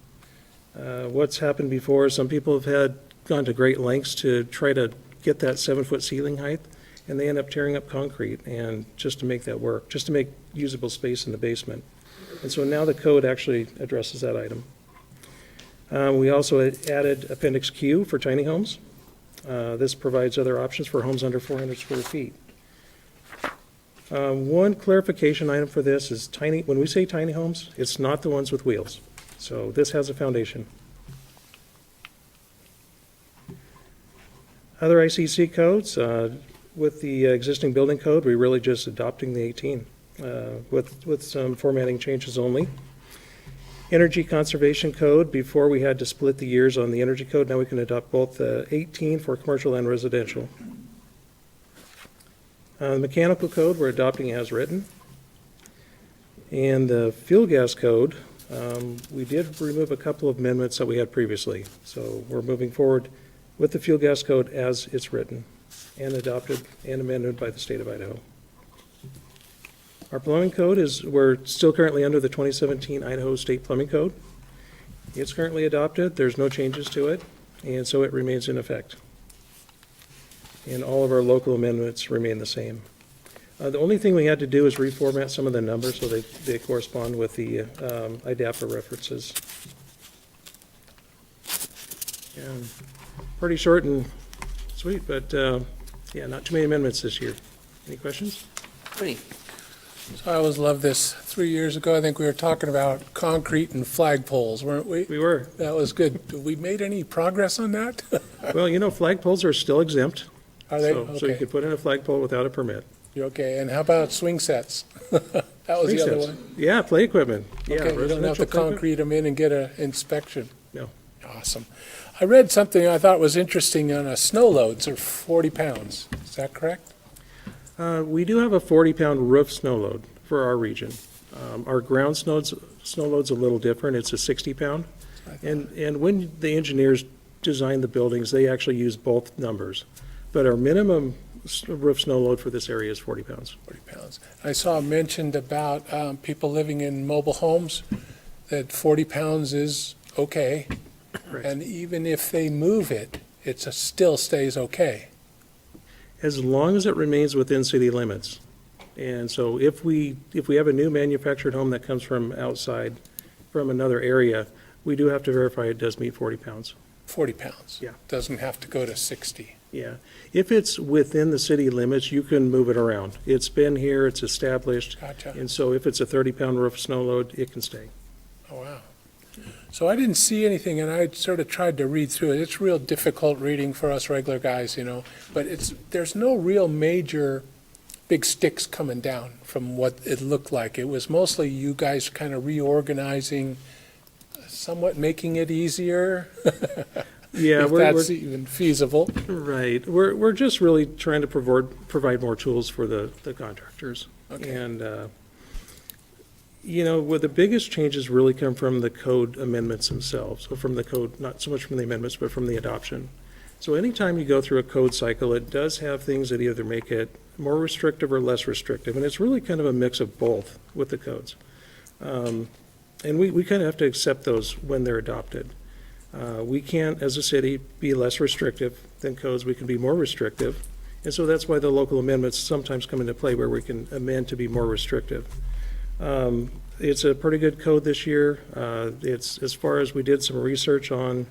What's happened before is some people have gone to great lengths to try to get that 7 foot ceiling height, and they end up tearing up concrete and just to make that work, just to make usable space in the basement. And so now the code actually addresses that item. We also added Appendix Q for tiny homes. This provides other options for homes under 400 square feet. One clarification item for this is when we say tiny homes, it's not the ones with wheels. So this has a foundation. Other ICC codes, with the existing building code, we're really just adopting the 18 with some formatting changes only. Energy Conservation Code, before we had to split the years on the energy code, now we can adopt both 18 for commercial and residential. The Mechanical Code we're adopting as written. And the fuel gas code, we did remove a couple of amendments that we had previously. So we're moving forward with the fuel gas code as it's written and adopted and amended by the state of Idaho. Our plumbing code we're still currently under the 2017 Idaho State Plumbing Code. It's currently adopted, there's no changes to it, and so it remains in effect. And all of our local amendments remain the same. The only thing we had to do is reformat some of the numbers so they correspond with the IDAPA references. And pretty short and sweet, but yeah, not too many amendments this year. Any questions? Woody? So I always loved this. 3 years ago, I think we were talking about concrete and flagpoles, weren't we? We were. That was good. Have we made any progress on that? Well, flagpoles are still exempt. Are they? So you Okay. could put in a flagpole without a permit. You're okay. And how about swing sets? That was the other one. Yeah, play equipment. Yeah, Okay, you don't have residential to play equipment. concrete them in and get an inspection. No. Awesome. I read something I thought was interesting on snow loads are 40 pounds. Is that correct? We do have a 40-pound roof snow load for our region. Our ground snow load's a little different. It's a 60-pound. And when the engineers design the buildings, they actually use both numbers. But our minimum roof snow load for this area is 40 pounds. 40 pounds. I saw mentioned about people living in mobile homes, that 40 pounds is okay. Correct. And even if they move it, it still stays okay. As long as it remains within city limits. And so if we have a new manufactured home that comes from outside, from another area, we do have to verify it does meet 40 pounds. 40 pounds. Yeah. Doesn't have to go to 60. Yeah. If it's within the city limits, you can move it around. It's been here, it's established. Gotcha. And so if it's a 30-pound roof snow load, it can stay. Oh, wow. So I didn't see anything, and I sort of tried to read through it. It's real difficult reading for us regular guys, but there's no real major big sticks coming down from what it looked like. It was mostly you guys kind of reorganizing, somewhat making it easier. Yeah, If we're that's even feasible. right. We're just really trying to provide more tools for the contractors. Okay. And, where the biggest changes really come from the code amendments themselves, or from the code, not so much from the amendments, but from the adoption. So anytime you go through a code cycle, it does have things that either make it more restrictive or less restrictive, and it's really kind of a mix of both with the codes. And we kind of have to accept those when they're adopted. We can't, as a city, be less restrictive than codes. We can be more restrictive. And so that's why the local amendments sometimes come into play where we can amend to be more restrictive. It's a pretty good code this year. It's, as far as we did some research on,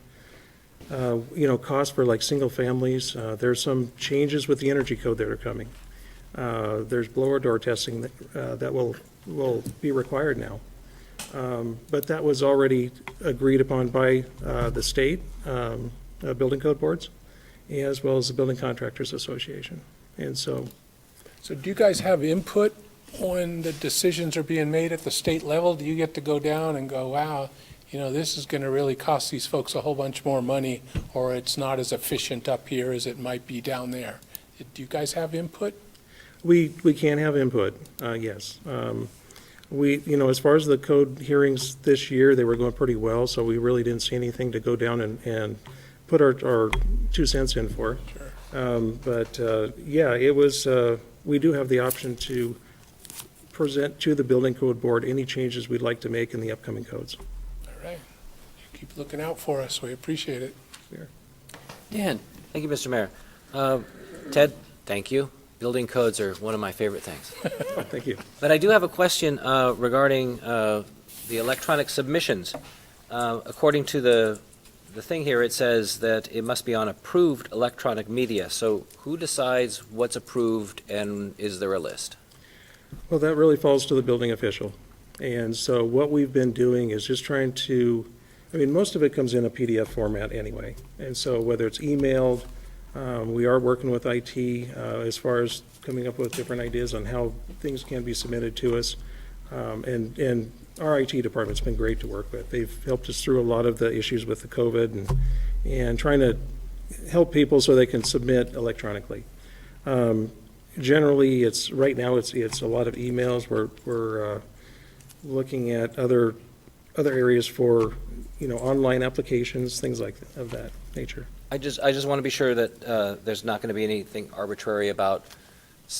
cost for like single families. There's some changes with the energy code that are coming. There's blower door testing that will be required now. But that was already agreed upon by the state building code boards, as well as the Building Contractors Association. And so Do you guys have input when the decisions are being made at the state level? Do you get to go down and go, wow, this is going to really cost these folks a whole bunch more money, or it's not as efficient up here as it might be down there? Do you guys have input? we can have input, yes. As far as the code hearings this year, they were going pretty well, so we really didn't see anything to go down and put our 2 cents in for. Sure. It was, we do have the option to present to the Building Code Board any changes we'd like to make in the upcoming codes. All right. You keep looking out for us. We appreciate it. Dan? Thank you, Mr. Mayor. Ted, thank you. Building codes are one of my favorite things. Thank you. But I do have a question regarding the electronic submissions. According to the thing here, it says that it must be on approved electronic media. So who decides what's approved, and is there a list? Well, that really falls to the building official. And so what we've been doing is just trying to, most of it comes in a PDF format anyway. And so whether it's emailed, we are working with IT as far as coming up with different ideas on how things can be submitted to us. And our IT department's been great to work with. They've helped us through a lot of the issues with the COVID and trying to help people so they can submit electronically. Generally, right now it's a lot of emails. We're looking at other areas for, online applications, things of that nature. I just want to be sure that there's not going to be anything arbitrary about,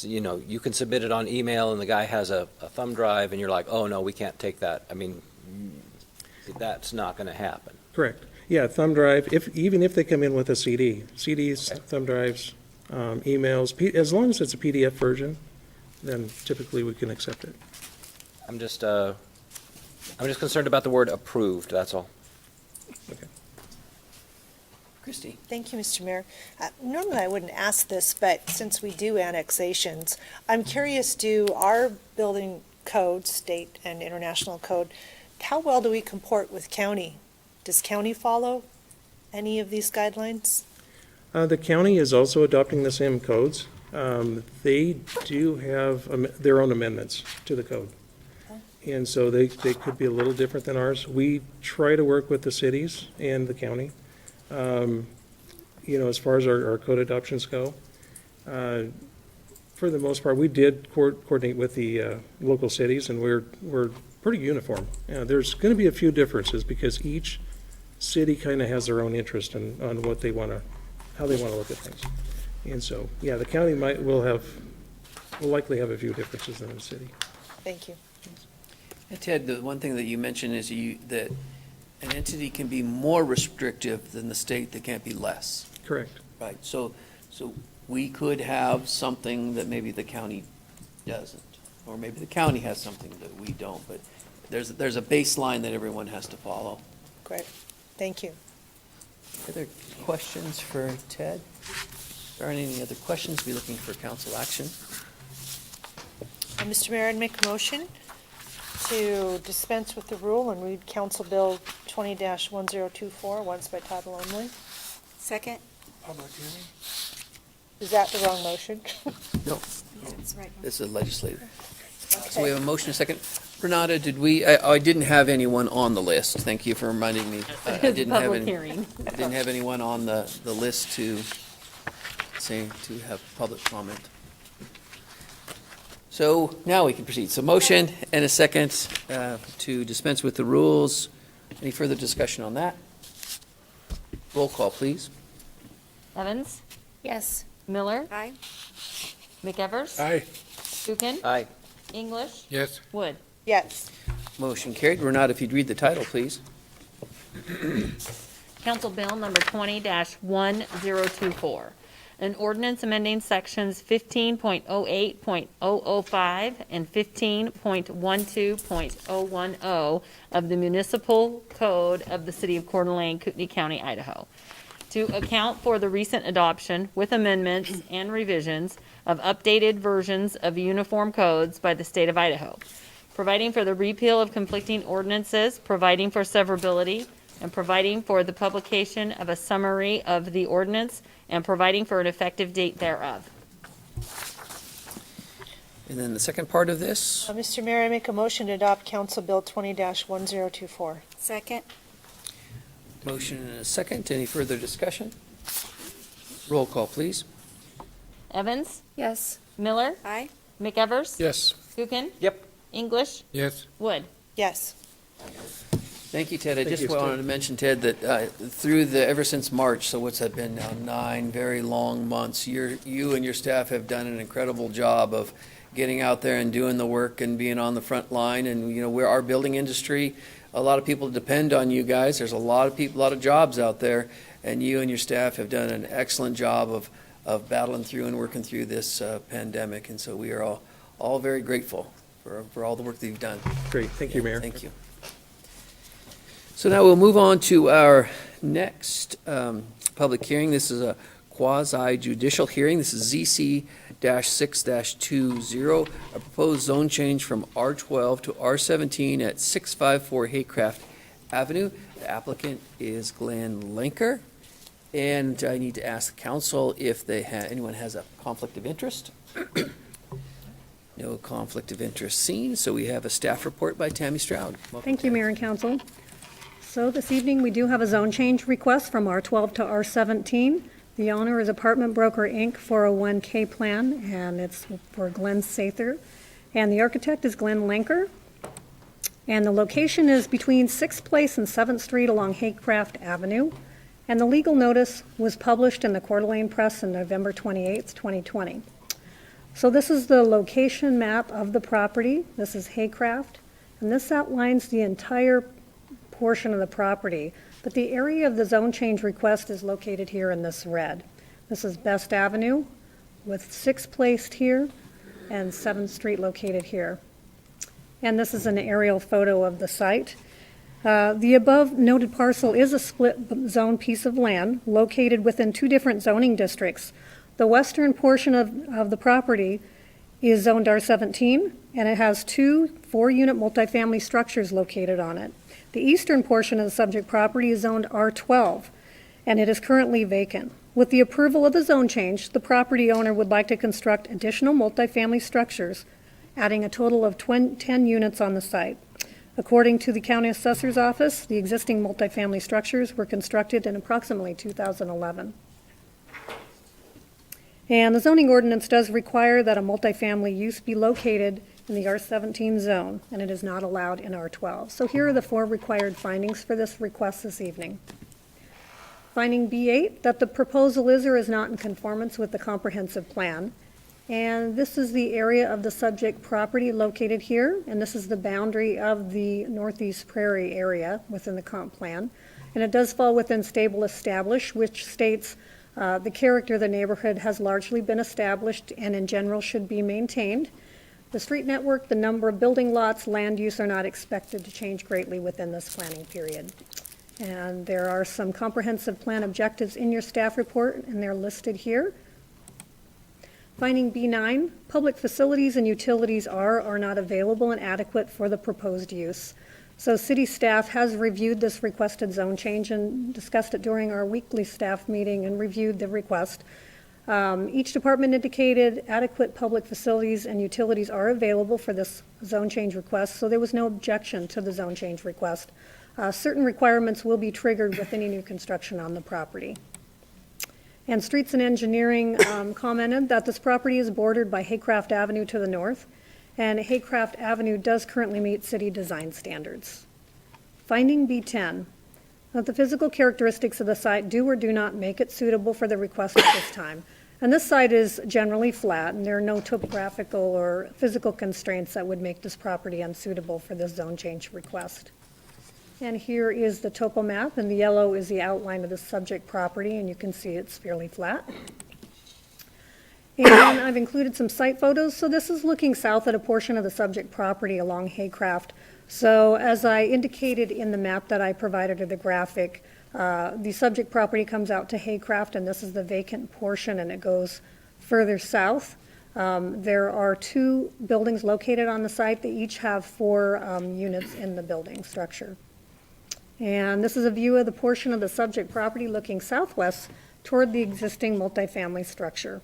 you can submit it on email and the guy has a thumb drive and you're like, oh, no, we can't take that. I mean, that's not going to happen. Correct. Yeah, thumb drive, even if they come in with a CD, CDs, thumb drives, emails, as long as it's a PDF version, then typically we can accept it. I'm just concerned about the word approved, that's all. Okay. Christie? Thank you, Mr. Mayor. Normally, I wouldn't ask this, but since we do annexations, I'm curious, do our building code, state and international code, how well do we comport with county? Does county follow any of these guidelines? The county is also adopting the same codes. They do have their own amendments to the code. And so they could be a little different than ours. We try to work with the cities and the county, as far as our code adoptions go. For the most part, we did coordinate with the local cities, and we're pretty uniform. There's going to be a few differences because each city kind of has their own interest on how they want to look at things. And so, yeah, the county will likely have a few differences than the city. Thank you. And Ted, the one thing that you mentioned is that an entity can be more restrictive than the state, that can't be less. Correct. Right, so we could have something that maybe the county doesn't, or maybe the county has something that we don't, but there's a baseline that everyone has to follow. Great. Thank you. Other questions for Ted? If there aren't any other questions, be looking for council action. Mr. Mayor, I'd make a motion to dispense with the rule and read Council Bill 20-1024 once by title only. Second? Public hearing? Is that the wrong motion? No, That's right. this is legislative. So we have a motion, a second. Renata, I didn't have anyone on the list. Thank you for reminding me. I It's a didn't have public any- hearing. I didn't have anyone on the list to have public comment. So now we can proceed. So motion and a second to dispense with the rules. Any further discussion on that? Roll call, please. Evans? Yes. Miller? Aye. McEvers? Aye. Buchan? Aye. English? Yes. Wood? Yes. Motion carried. Renata, if you'd read the title, please. Council Bill number 20-1024. An ordinance amending sections 15.08.005 and 15.12.010 of the Municipal Code of the City of Coeur d'Alene, Kootenai County, Idaho, to account for the recent adoption with amendments and revisions of updated versions of uniform codes by the state of Idaho, providing for the repeal of conflicting ordinances, providing for severability, and providing for the publication of a summary of the ordinance, and providing for an effective date thereof. And then the second part of this. Mr. Mayor, I make a motion to adopt Council Bill 20-1024. Second? Motion and a second. Any further discussion? Roll call, please. Evans? Yes. Miller? Aye. McEvers? Yes. Buchan? Yep. English? Yes. Wood? Yes. Thank you, Ted. I Thank just you, Ted. wanted to mention, Ted, that ever since March, so what's that been now, 9 very long months, you and your staff have done an incredible job of getting out there and doing the work and being on the front line. And, we're our building industry, a lot of people depend on you guys. There's a lot of people, a lot of jobs out there, and you and your staff have done an excellent job of battling through and working through this pandemic. And so we are all very grateful for all the work that you've done. Great. Thank you, Mayor. Thank you. So now we'll move on to our next public hearing. This is a quasi-judicial hearing. This is ZC-6-20, a proposed zone change from R12 to R17 at 654 Haycraft Avenue. The applicant is Glenn Lenker. And I need to ask the council if anyone has a conflict of interest. No conflict of interest seen, so we have a staff report by Tammy Stroud. Welcome, Thank you, Tammy. Mayor and Council. So this evening, we do have a zone change request from R12 to R17. The owner is Apartment Broker, Inc., 401K plan, and it's for Glenn Sather. And the architect is Glenn Lenker. And the location is between 6th Place and 7th Street along Haycraft Avenue. And the legal notice was published in the Coeur d'Alene Press on November 28th, 2020. So this is the location map of the property. This is Haycraft, and this outlines the entire portion of the property. But the area of the zone change request is located here in this red. This is Best Avenue with 6th Place here and 7th Street located here. And this is an aerial photo of the site. The above noted parcel is a split zone piece of land located within two different zoning districts. The western portion of the property is zoned R17, and it has two 4-unit multifamily structures located on it. The eastern portion of the subject property is zoned R12, and it is currently vacant. With the approval of the zone change, the property owner would like to construct additional multifamily structures, adding a total of 10 units on the site. According to the County Assessor's Office, the existing multifamily structures were constructed in approximately 2011. And the zoning ordinance does require that a multifamily use be located in the R17 zone, and it is not allowed in R12. So here are the 4 required findings for this request this evening. Finding B8, that the proposal is or is not in conformance with the comprehensive plan. And this is the area of the subject property located here, and this is the boundary of the Northeast Prairie area within the comp plan. And it does fall within stable established, which states the character of the neighborhood has largely been established and in general should be maintained. The street network, the number of building lots, land use are not expected to change greatly within this planning period. And there are some comprehensive plan objectives in your staff report, and they're listed here. Finding B9, public facilities and utilities are or not available and adequate for the proposed use. So city staff has reviewed this requested zone change and discussed it during our weekly staff meeting and reviewed the request. Each department indicated adequate public facilities and utilities are available for this zone change request, so there was no objection to the zone change request. Certain requirements will be triggered with any new construction on the property. And Streets and Engineering commented that this property is bordered by Haycraft Avenue to the north, and Haycraft Avenue does currently meet city design standards. Finding B10, that the physical characteristics of the site do or do not make it suitable for the request at this time. And this site is generally flat, and there are no topographical or physical constraints that would make this property unsuitable for this zone change request. And here is the topo map, and the yellow is the outline of the subject property, and you can see it's fairly flat. And I've included some site photos. So this is looking south at a portion of the subject property along Haycraft. So as I indicated in the map that I provided to the graphic, the subject property comes out to Haycraft, and this is the vacant portion, and it goes further south. There are 2 buildings located on the site. They each have 4 units in the building structure. And this is a view of the portion of the subject property looking southwest toward the existing multifamily structure.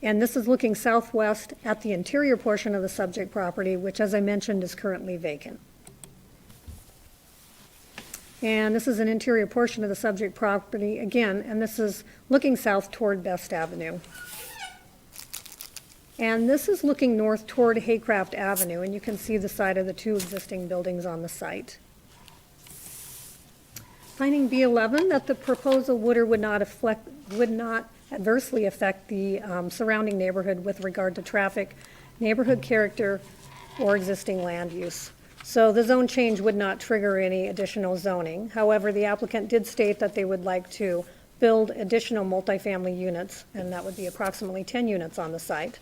And this is looking southwest at the interior portion of the subject property, which, as I mentioned, is currently vacant. And this is an interior portion of the subject property again, and this is looking south toward Best Avenue. And this is looking north toward Haycraft Avenue, and you can see the side of the 2 existing buildings on the site. Finding B11, that the proposal would or would not adversely affect the surrounding neighborhood with regard to traffic, neighborhood character, or existing land use. So the zone change would not trigger any additional zoning. However, the applicant did state that they would like to build additional multifamily units, and that would be approximately 10 units on the site.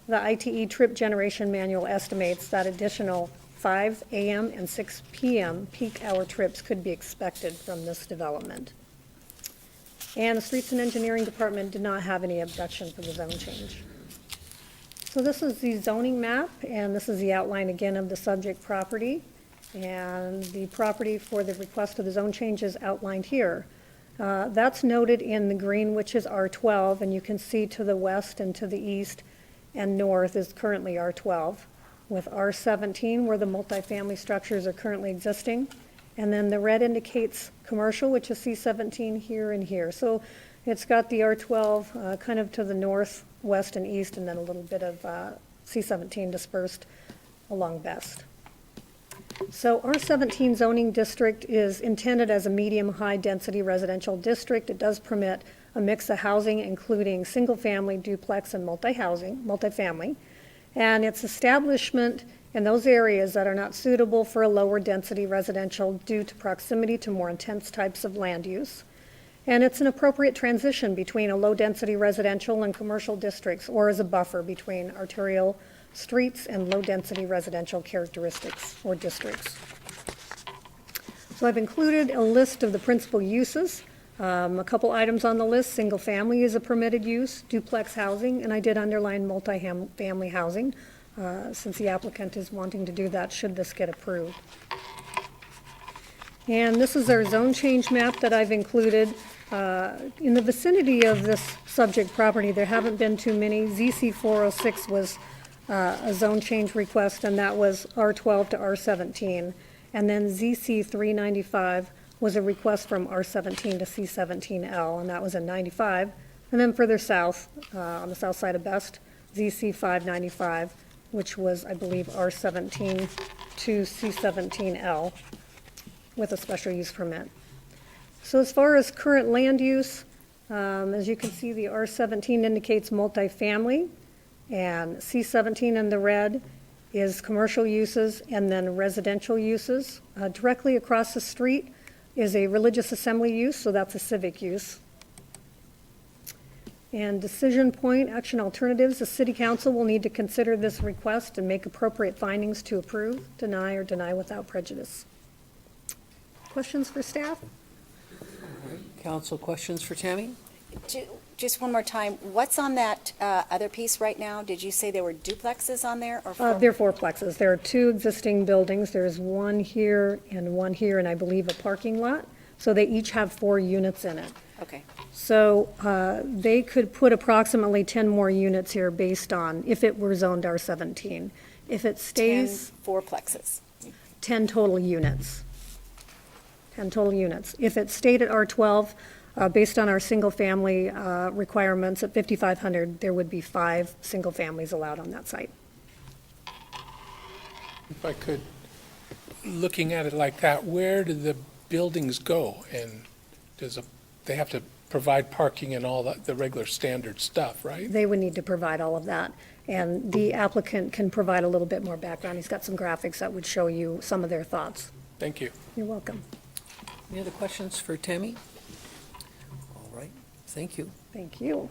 The ITE trip generation manual estimates that additional 5 a.m. and 6 p.m. peak hour trips could be expected from this development. And the Streets and Engineering Department did not have any objection for the zone change. So this is the zoning map, and this is the outline again of the subject property. And the property for the request of the zone change is outlined here. That's noted in the green, which is R12, and you can see to the west and to the east and north is currently R12, with R17 where the multifamily structures are currently existing. And then the red indicates commercial, which is C17 here and here. So it's got the R12 kind of to the north, west, and east, and then a little bit of C17 dispersed along Best. So our 17 zoning district is intended as a medium-high density residential district. It does permit a mix of housing, including single-family, duplex, and multifamily. And its establishment in those areas that are not suitable for a lower density residential due to proximity to more intense types of land use. And it's an appropriate transition between a low-density residential and commercial districts, or as a buffer between arterial streets and low-density residential characteristics or districts. So I've included a list of the principal uses. A couple items on the list: single family is a permitted use, duplex housing, and I did underline multi-family housing, since the applicant is wanting to do that should this get approved. And this is our zone change map that I've included. In the vicinity of this subject property, there haven't been too many. ZC 406 was a zone change request, and that was R12 to R17. And then ZC 395 was a request from R17 to C17L, and that was in 95. And then further south, on the south side of Best, ZC 595, which was, I believe, R17 to C17L with a special use permit. So as far as current land use, as you can see, the R17 indicates multifamily, and C17 in the red is commercial uses and then residential uses. Directly across the street is a religious assembly use, so that's a civic use. And decision point, action alternatives, the city council will need to consider this request and make appropriate findings to approve, deny, or deny without prejudice. Questions for staff? Council, questions for Tammy? Just one more time, what's on that other piece right now? Did you say there were duplexes on there, or four? There are fourplexes. There are two existing buildings. There's one here, and I believe a parking lot. So they each have 4 units in it. Okay. So they could put approximately 10 more units here based on, if it were zoned R17. If it stays. 10 fourplexes. 10 total units. 10 total units. If it stayed at R12, based on our single-family requirements at 5,500, there would be 5 single families allowed on that site. If I could, looking at it like that, where do the buildings go? And they have to provide parking and all the regular standard stuff, right? They would need to provide all of that. And the applicant can provide a little bit more background. He's got some graphics that would show you some of their thoughts. Thank you. You're welcome. Any other questions for Tammy? All right, thank you. Thank you.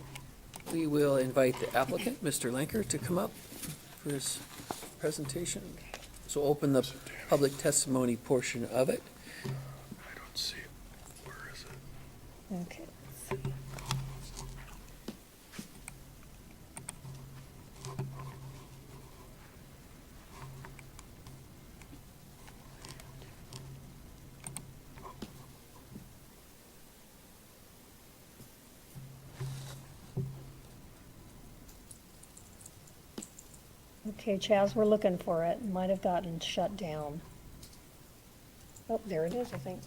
We will invite the applicant, Mr. Lenker, to come up for his presentation. So open the public testimony portion of it. I don't see it. Where is it? Okay. Okay, Chaz, we're looking for it. Might have gotten shut down. Oh, there it is, I think.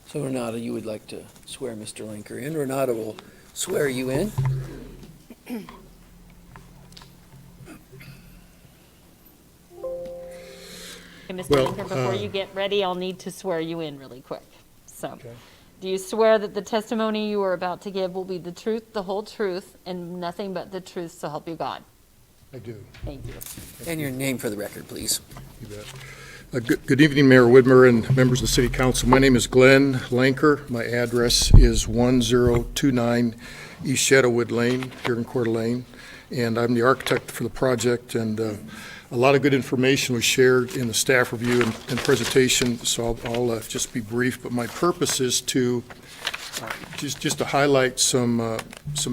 So Renata, you would like to swear Mr. Lenker in. Renata will swear you in. Okay, Mr. Well, Linker, before you get ready, I'll need to swear you in really quick. So, Okay. do you swear that the testimony you are about to give will be the truth, the whole truth, and nothing but the truth, so help you God? I do. Thank you. And your name for the record, please. You bet. Good evening, Mayor Widmer and members of the City Council. My name is Glenn Lanker. My address is 1029 East Shadowwood Lane here in Coeur d'Alene, and I'm the architect for the project. And a lot of good information was shared in the staff review and presentation, so I'll just be brief. But my purpose is to just to highlight some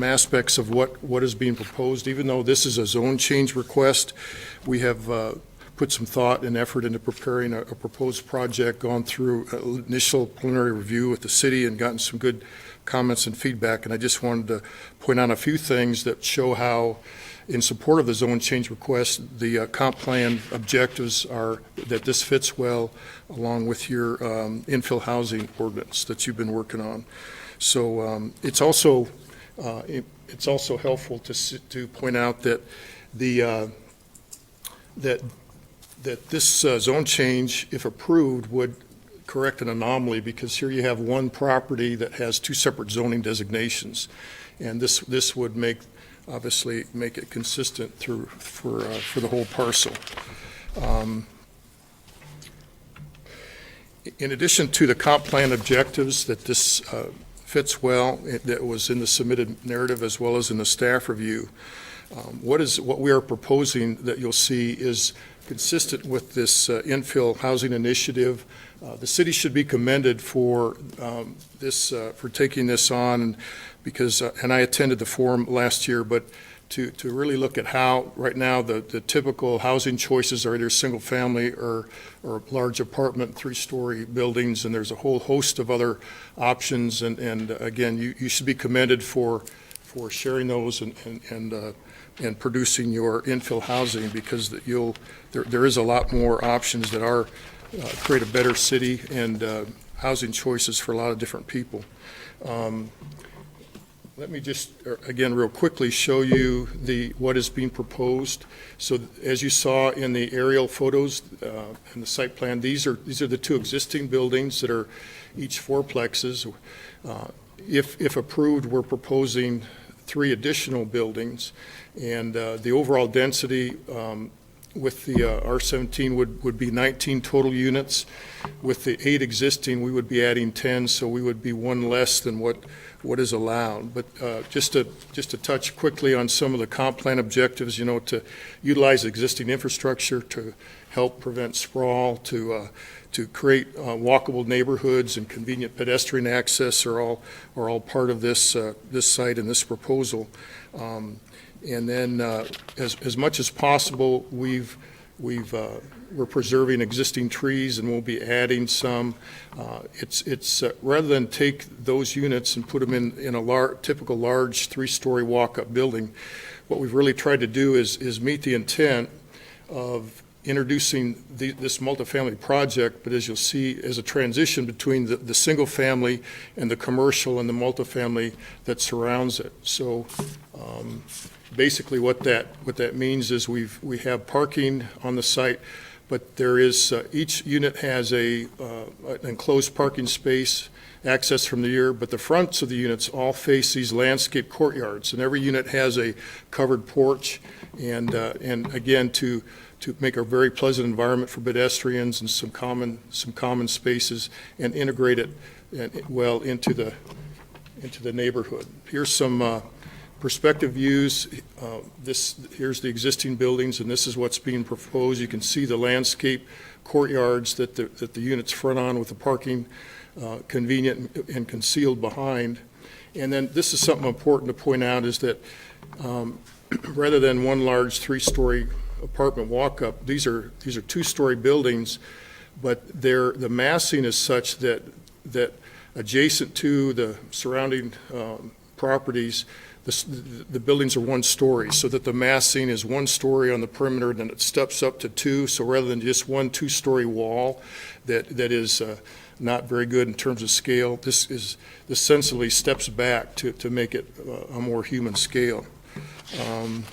aspects of what is being proposed. Even though this is a zone change request, we have put some thought and effort into preparing a proposed project, gone through an initial preliminary review with the city and gotten some good comments and feedback. And I just wanted to point out a few things that show how, in support of the zone change request, the comp plan objectives are that this fits well along with your infill housing ordinance that you've been working on. So it's also It's also helpful to point out that that this zone change, if approved, would correct an anomaly, because here you have one property that has two separate zoning designations, and this would obviously make it consistent for the whole parcel. In addition to the comp plan objectives that this fits well, that was in the submitted narrative as well as in the staff review, what we are proposing that you'll see is consistent with this infill housing initiative. The city should be commended for for taking this on, because, and I attended the forum last year, but to really look at how right now the typical housing choices are either single family or large apartment 3-story buildings, and there's a whole host of other options, and again, you should be commended for sharing those and producing your infill housing, because there is a lot more options that are create a better city and housing choices for a lot of different people. Let me just, again, real quickly show you what is being proposed. So as you saw in the aerial photos in the site plan, these are the two existing buildings that are each fourplexes. If approved, we're proposing 3 additional buildings, and the overall density with the R17 would be 19 total units. With the 8 existing, we would be adding 10, so we would be 1 less than what is allowed. But just to touch quickly on some of the comp plan objectives, to utilize existing infrastructure to help prevent sprawl, to create walkable neighborhoods and convenient pedestrian access are all part of this site and this proposal. And then, as much as possible, we're preserving existing trees, and we'll be adding some. It's rather than take those units and put them in a typical large 3-story walk-up building, what we've really tried to do is meet the intent of introducing this multifamily project, but as you'll see, as a transition between the single family and the commercial and the multifamily that surrounds it. So basically what that means is we have parking on the site, but there is each unit has an enclosed parking space access from the rear, but the fronts of the units all face these landscape courtyards, and every unit has a covered porch, and again to make a very pleasant environment for pedestrians and some common spaces, and integrate it well into the neighborhood. Here's some perspective views. Here's the existing buildings, and this is what's being proposed. You can see the landscape courtyards that the units front on, with the parking convenient and concealed behind. And then this is something important to point out, is that rather than one large 3-story apartment walk-up, these are 2-story buildings, but the massing is such that adjacent to the surrounding properties, the buildings are 1 story, so that the massing is 1 story on the perimeter, and then it steps up to 2. So rather than just 1 2-story wall that is not very good in terms of scale, this sensibly steps back to make it a more human scale. And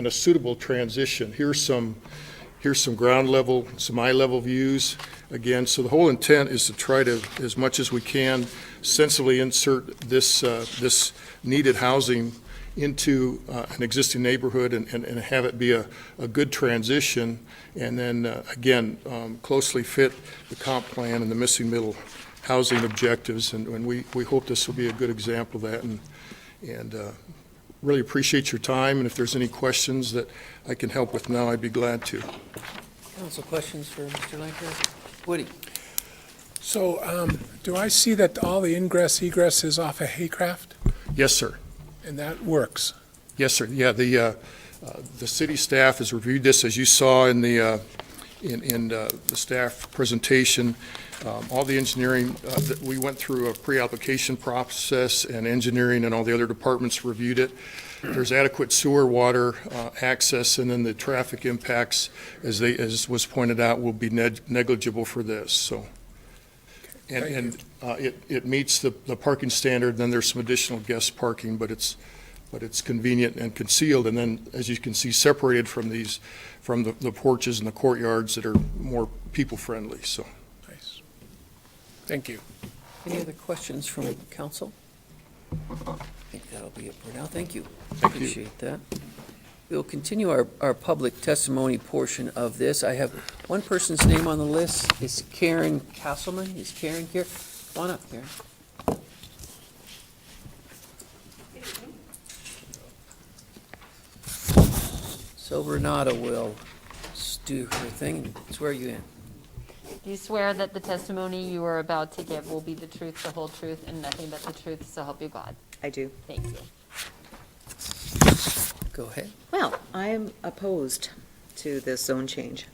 a suitable transition. Here's some ground level, some eye level views. Again, so the whole intent is to try to, as much as we can, sensibly insert this needed housing into an existing neighborhood and have it be a good transition, and then again closely fit the comp plan and the missing middle housing objectives, and we hope this will be a good example of that, and really appreciate your time, and if there's any questions that I can help with now, I'd be glad to. Council questions for Mr. Lanker? Woody? So do I see that all the ingress egress is off of Haycraft? Yes, sir. And that works? Yes, sir. Yeah, the city staff has reviewed this, as you saw in the staff presentation. All the engineering, we went through a pre-application process, and engineering and all the other departments reviewed it. There's adequate sewer, water access, and then the traffic impacts, as was pointed out, will be negligible for this. So, And it meets the parking standard, then there's some additional guest parking, but it's convenient and concealed, and then, as you can see, separated from the porches and the courtyards that are more people-friendly, so. Nice. Thank you. Any other questions from council? I think that'll be it for now. Thank you. Thank you. Appreciate that. We'll continue our public testimony portion of this. I have one person's name on the list. It's Karen Castleman. Is Karen here? Come on up, Karen. So Renata will do her thing and swear you in. Do you swear that the testimony you are about to give will be the truth, the whole truth, and nothing but the truth, so help you God? I do. Thank you. Go ahead. Well, I'm opposed to this zone change.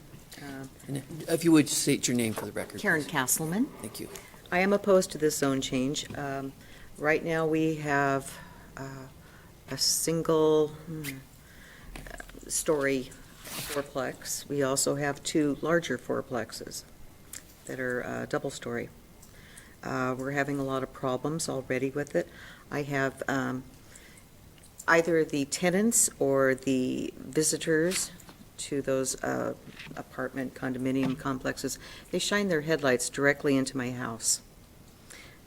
And if you would state your name for the record. Karen please. Castleman. Thank you. I am opposed to this zone change. Right now, we have a single story fourplex. We also have two larger fourplexes that are double-story. We're having a lot of problems already with it. I have either the tenants or the visitors to those apartment condominium complexes, they shine their headlights directly into my house.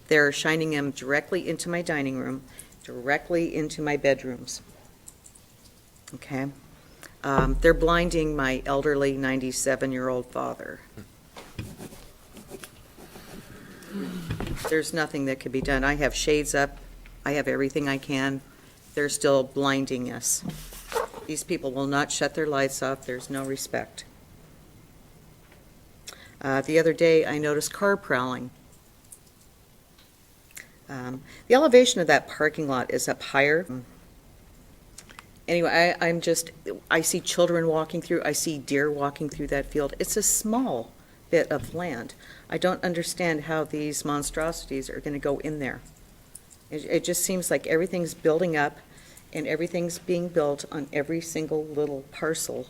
They're shining them directly into my dining room, directly into my bedrooms. Okay? They're blinding my elderly 97-year-old father. There's nothing that could be done. I have shades up. I have everything I can. They're still blinding us. These people will not shut their lights off. There's no respect. The other day, I noticed car prowling. The elevation of that parking lot is up higher. Anyway, I see children walking through. I see deer walking through that field. It's a small bit of land. I don't understand how these monstrosities are going to go in there. It just seems like everything's building up and everything's being built on every single little parcel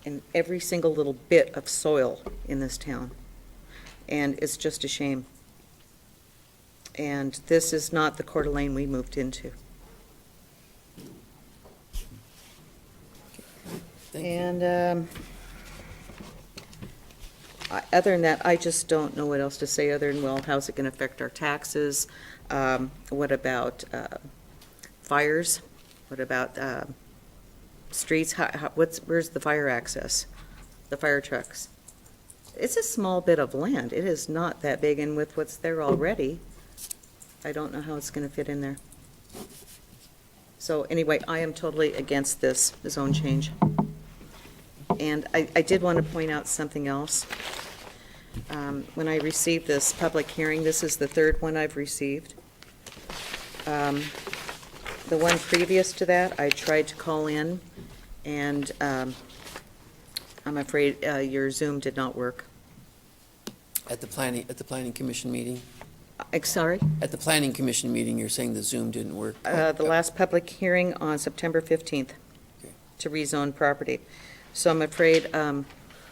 and every single little bit of soil in this town. And it's just a shame. And this is not the Coeur d'Alene we moved into. Thank you. And other than that, I just don't know what else to say other than, well, how's it going to affect our taxes? What about fires? What about streets? Where's the fire access? The fire trucks? It's a small bit of land. It is not that big, and with what's there already, I don't know how it's going to fit in there. So anyway, I am totally against this zone change. And I did want to point out something else. When I received this public hearing, this is the third one I've received. The one previous to that, I tried to call in, and I'm afraid your Zoom did not work. At the planning commission meeting? Sorry? At the planning commission meeting, you're saying the Zoom didn't work? The last public hearing on September 15th to rezone property. So I'm afraid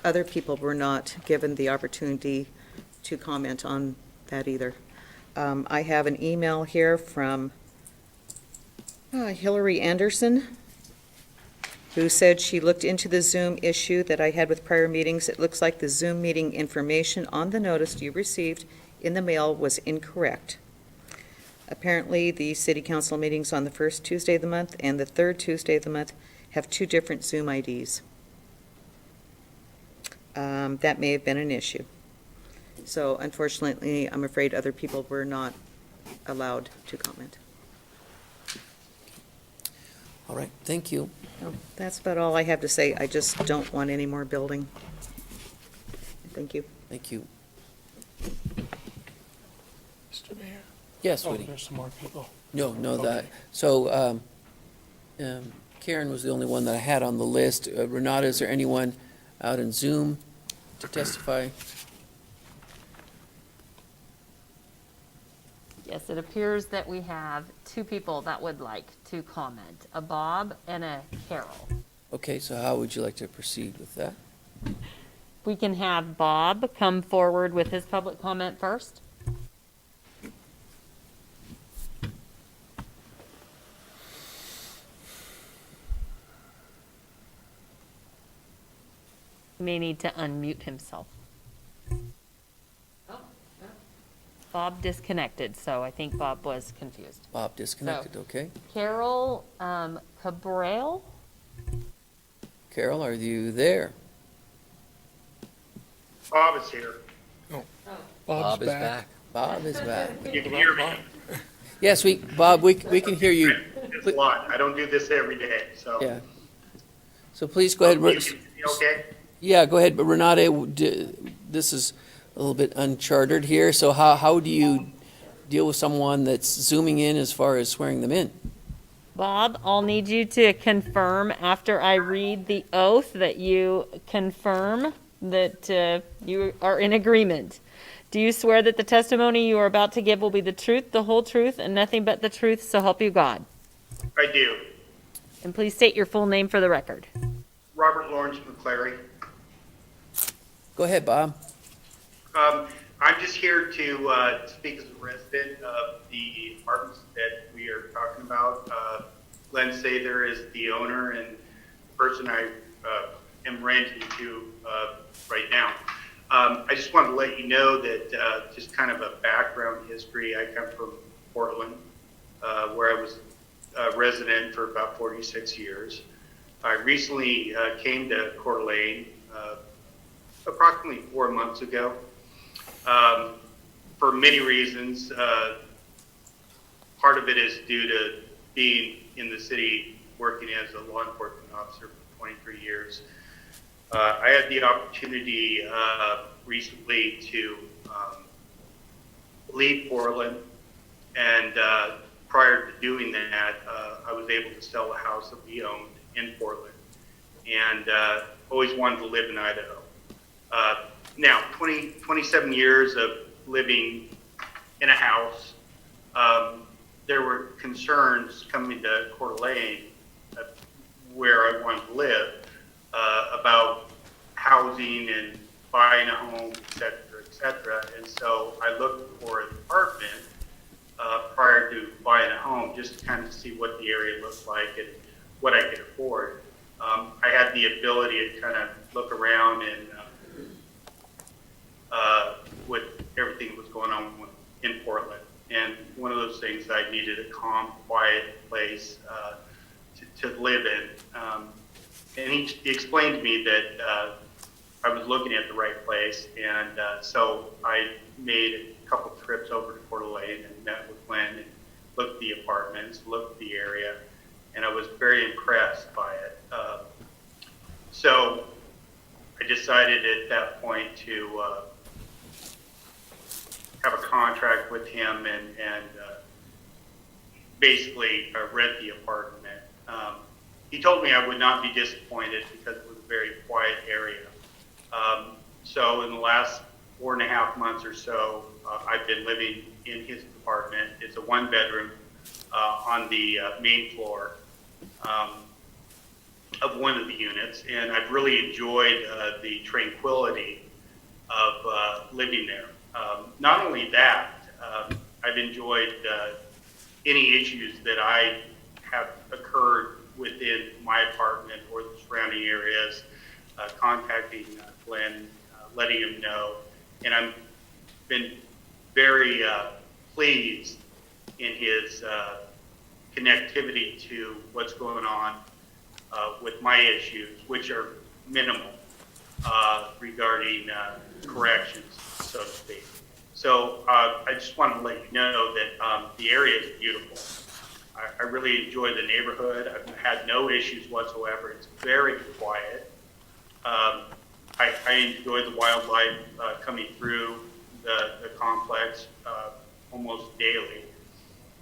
other people were not given the opportunity to comment on that either. I have an email here from Hillary Anderson, who said she looked into the Zoom issue that I had with prior meetings. It looks like the Zoom meeting information on the notice you received in the mail was incorrect. Apparently, the city council meetings on the first Tuesday of the month and the third Tuesday of the month have two different Zoom IDs. That may have been an issue. So unfortunately, I'm afraid other people were not allowed to comment. All right, thank you. So that's about all I have to say. I just don't want any more building. Thank you. Thank you. Mr. Mayor? Yes, Oh, Woody? there's some more people. No, Okay. that, so Karen was the only one that I had on the list. Renata, is there anyone out in Zoom to testify? Yes, it appears that we have two people that would like to comment, a Bob and a Carol. Okay, so how would you like to proceed with that? We can have Bob come forward with his public comment first. He may need to unmute himself. Bob disconnected, so I think Bob was confused. Bob disconnected, okay. Carol Cabral? Carol, are you there? Bob is here. Bob is back. Bob is back. You can hear me. Yes, Bob, we can hear you. It's a lot. I don't do this every day, so. Yeah. So please go ahead. You can see me okay? Yeah, go ahead, but Renata, this is a little bit uncharted here, so how do you deal with someone that's zooming in as far as swearing them in? Bob, I'll need you to confirm after I read the oath that you confirm that you are in agreement. Do you swear that the testimony you are about to give will be the truth, the whole truth, and nothing but the truth, so help you God? I do. And please state your full name for the record. Robert Lawrence McClary. Go ahead, Bob. I'm just here to speak as a resident of the apartments that we are talking about. Glenn Sather is the owner and the person I am renting to right now. I just wanted to let you know that just kind of a background history. I come from Portland, where I was a resident for about 46 years. I recently came to Coeur d'Alene approximately 4 months ago for many reasons. Part of it is due to being in the city working as a law enforcement officer for 23 years. I had the opportunity recently to leave Portland, and prior to doing that, I was able to sell a house that we owned in Portland, and always wanted to live in Idaho. Now, 27 years of living in a house, there were concerns coming to Coeur d'Alene, where I wanted to live, about housing and buying a home, et cetera, et cetera. And so I looked for an apartment prior to buying a home, just to kind of see what the area looked like and what I could afford. I had the ability to kind of look around and with everything that was going on in Portland. And one of those things, I needed a calm, quiet place to live in. And he explained to me that I was looking at the right place. And so I made a couple trips over to Coeur d'Alene and met with Glenn and looked at the apartments, looked at the area, and I was very impressed by it. So I decided at that point to have a contract with him and basically rent the apartment. He told me I would not be disappointed because it was a very quiet area. So in the last 4.5 months or so, I've been living in his apartment. It's a 1-bedroom on the main floor of one of the units, and I've really enjoyed the tranquility of living there. Not only that, I've enjoyed any issues that I have occurred within my apartment or the surrounding areas, contacting Glenn, letting him know, and I've been very pleased in his connectivity to what's going on with my issues, which are minimal regarding corrections, so to speak. So I just wanted to let you know that the area is beautiful. I really enjoy the neighborhood. I've had no issues whatsoever. It's very quiet. I enjoy the wildlife coming through the complex almost daily.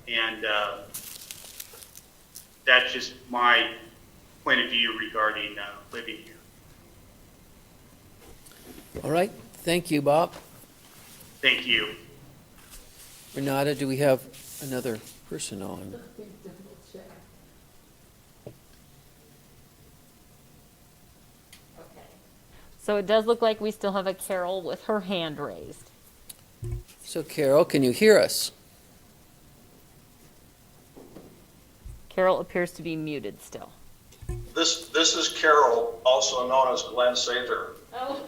And that's just my point of view regarding living here. All right, thank you, Bob. Thank you. Renata, do we have another person on? So it does look like we still have a Carol with her hand raised. So Carol, can you hear us? Carol appears to be muted still. This is Carol, also known as Glenn Sather. I've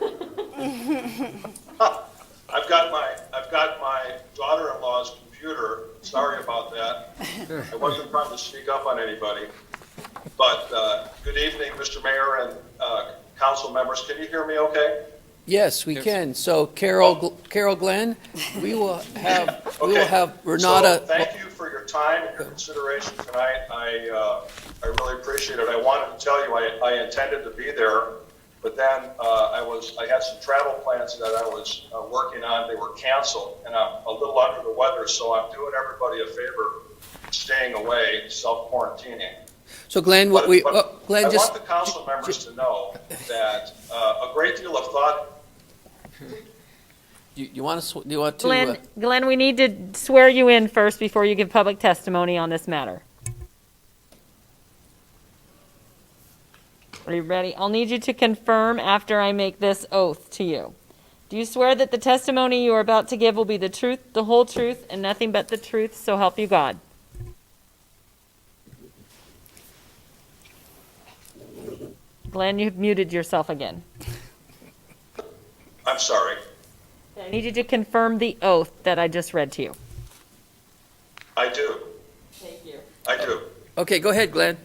got my daughter-in-law's computer. Sorry about that. I wasn't trying to speak up on anybody. But good evening, Mr. Mayor and council members. Can you hear me okay? Yes, we can. So Carol Glenn, we will have Renata. So thank you for your time and your consideration tonight. I really appreciate it. I wanted to tell you I intended to be there, but then I had some travel plans that I was working on. They were canceled, and I'm a little under the weather, so I'm doing everybody a favor, staying away, self-quarantining. So Glenn, Glenn, I just want the council members to know that a great deal of thought. you want to Glenn, we need to swear you in first before you give public testimony on this matter. Are you ready? I'll need you to confirm after I make this oath to you. Do you swear that the testimony you are about to give will be the truth, the whole truth, and nothing but the truth, so help you God? Glenn, you've muted yourself again. I'm sorry. I need you to confirm the oath that I just read to you. I do. Thank you. I do. Okay, go ahead, Glenn.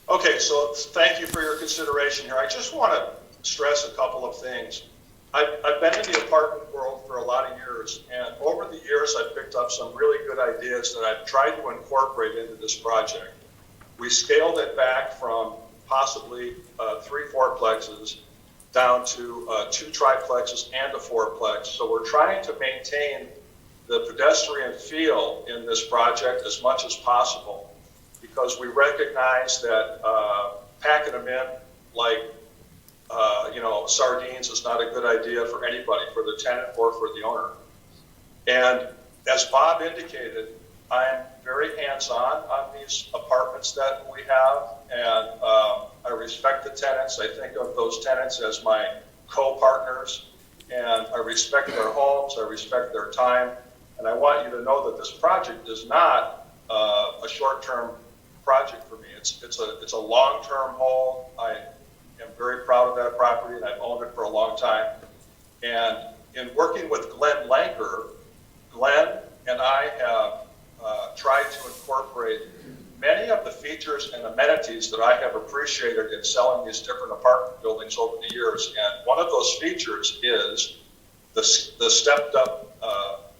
Okay, so thank you for your consideration here. I just want to stress a couple of things. I've been in the apartment world for a lot of years, and over the years I've picked up some really good ideas that I've tried to incorporate into this project. We scaled it back from possibly 3 fourplexes down to 2 triplexes and a fourplex. So we're trying to maintain the pedestrian feel in this project as much as possible, because we recognize that packing them in like sardines is not a good idea for anybody, for the tenant or for the owner. And as Bob indicated, I'm very hands-on on these apartments that we have, and I respect the tenants. I think of those tenants as my co-partners, and I respect their homes, I respect their time, and I want you to know that this project is not a short-term project for me. It's a long-term hold. I am very proud of that property, and I've owned it for a long time. And in working with Glenn Lanker, Glenn and I have tried to incorporate many of the features and amenities that I have appreciated in selling these different apartment buildings over the years. And one of those features is the stepped up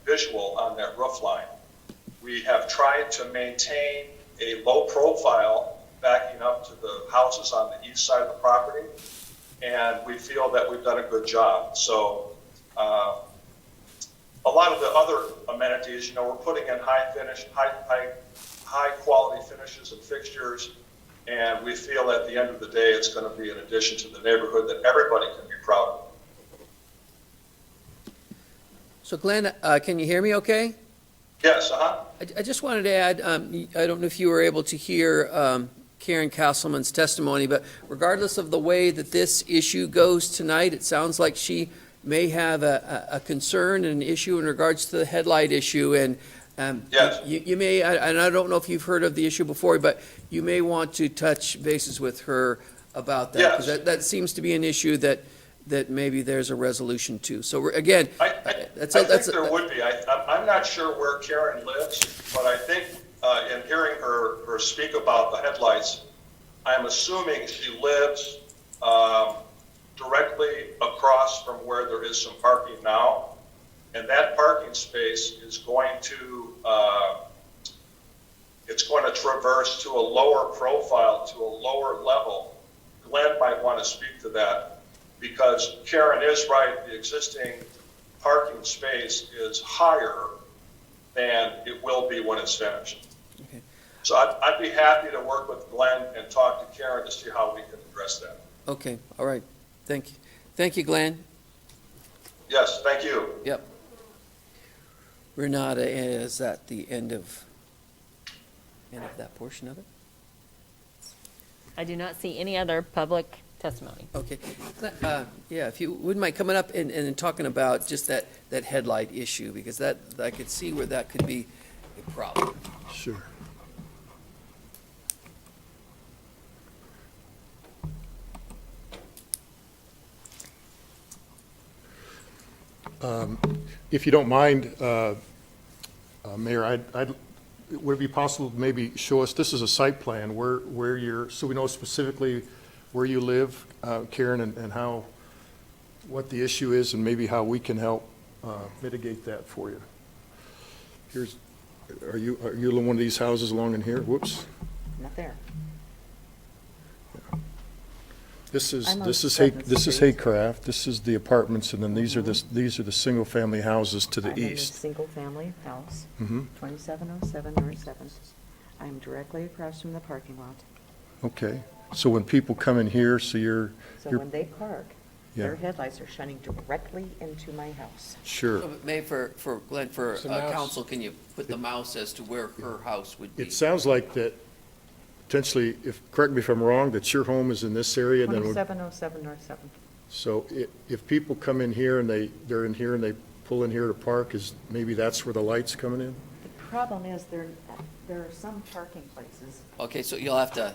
visual on that roof line. We have tried to maintain a low profile backing up to the houses on the east side of the property, and we feel that we've done a good job. So a lot of the other amenities, we're putting in high quality finishes and fixtures, and we feel at the end of the day it's going to be an addition to the neighborhood that everybody can be proud of. So Glenn, can you hear me okay? Yes, I just wanted to add, I don't know if you were able to hear Karen Castleman's testimony, but regardless of the way that this issue goes tonight, it sounds like she may have a concern and an issue in regards to the headlight issue. And yes. you may, and I don't know if you've heard of the issue before, but you may want to touch bases with her about that. Yes. Because that seems to be an issue that maybe there's a resolution to. So again, I think there would be. I'm not sure where Karen lives, but I think in hearing her speak about the headlights, I'm assuming she lives directly across from where there is some parking now. And that parking space is going to traverse to a lower profile, to a lower level. Glenn might want to speak to that, because Karen is right, the existing parking space is higher than it will be when it's finished. Okay. So I'd be happy to work with Glenn and talk to Karen to see how we can address that. Okay, all right. Thank you. Thank you, Glenn. Yes, thank you. Yep. Renata, is that the end of that portion of it? I do not see any other public testimony. Okay. Yeah, if you wouldn't mind coming up and talking about just that headlight issue, because that I could see where that could be a problem. Sure. If you don't mind, Mayor, would it be possible to maybe show us, this is a site plan, where you're, so we know specifically where you live, Karen, and how, what the issue is, and maybe how we can help mitigate that for you. Here's, are you in one of these houses along in here? Whoops. Not there. This is I'm on this is 7th Street. Haycraft. This is the apartments, and then these are the single family houses to the I'm in a east. single-family house, Mm-hmm. 2707 North 7th. I'm directly across from the parking lot. Okay. So when people come in here, so So you're when they park, Yeah. their headlights are shining directly into my house. sure. Maybe for Glenn, for It's a mouse. council, can you put the mouse as to where her house would be? It sounds like that potentially, correct me if I'm wrong, that your home is in this area, then 2707 North 7th. so if people come in here and they're in here and they pull in here to park, maybe that's where the light's coming in? The problem is there are some parking places. Okay, so you'll have to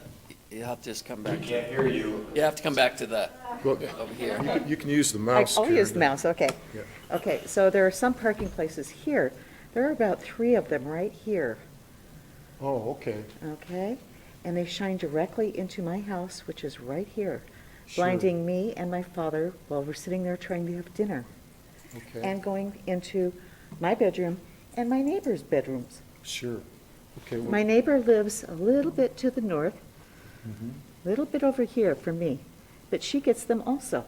just come back. Can't hear you. You have to come back to the, Well, over here. you can use the mouse. I'll use the Karen. mouse, okay. Yeah. Okay, so there are some parking places here. There are about 3 of them right here, Oh, okay. okay? And they shine directly into my house, which is right here, Sure. blinding me and my father while we're sitting there trying to have dinner, Okay. and going into my bedroom and my neighbor's bedrooms. Sure. Okay. Well, My neighbor lives a little bit to the north, mhm, a little bit over here from me, but she gets them also.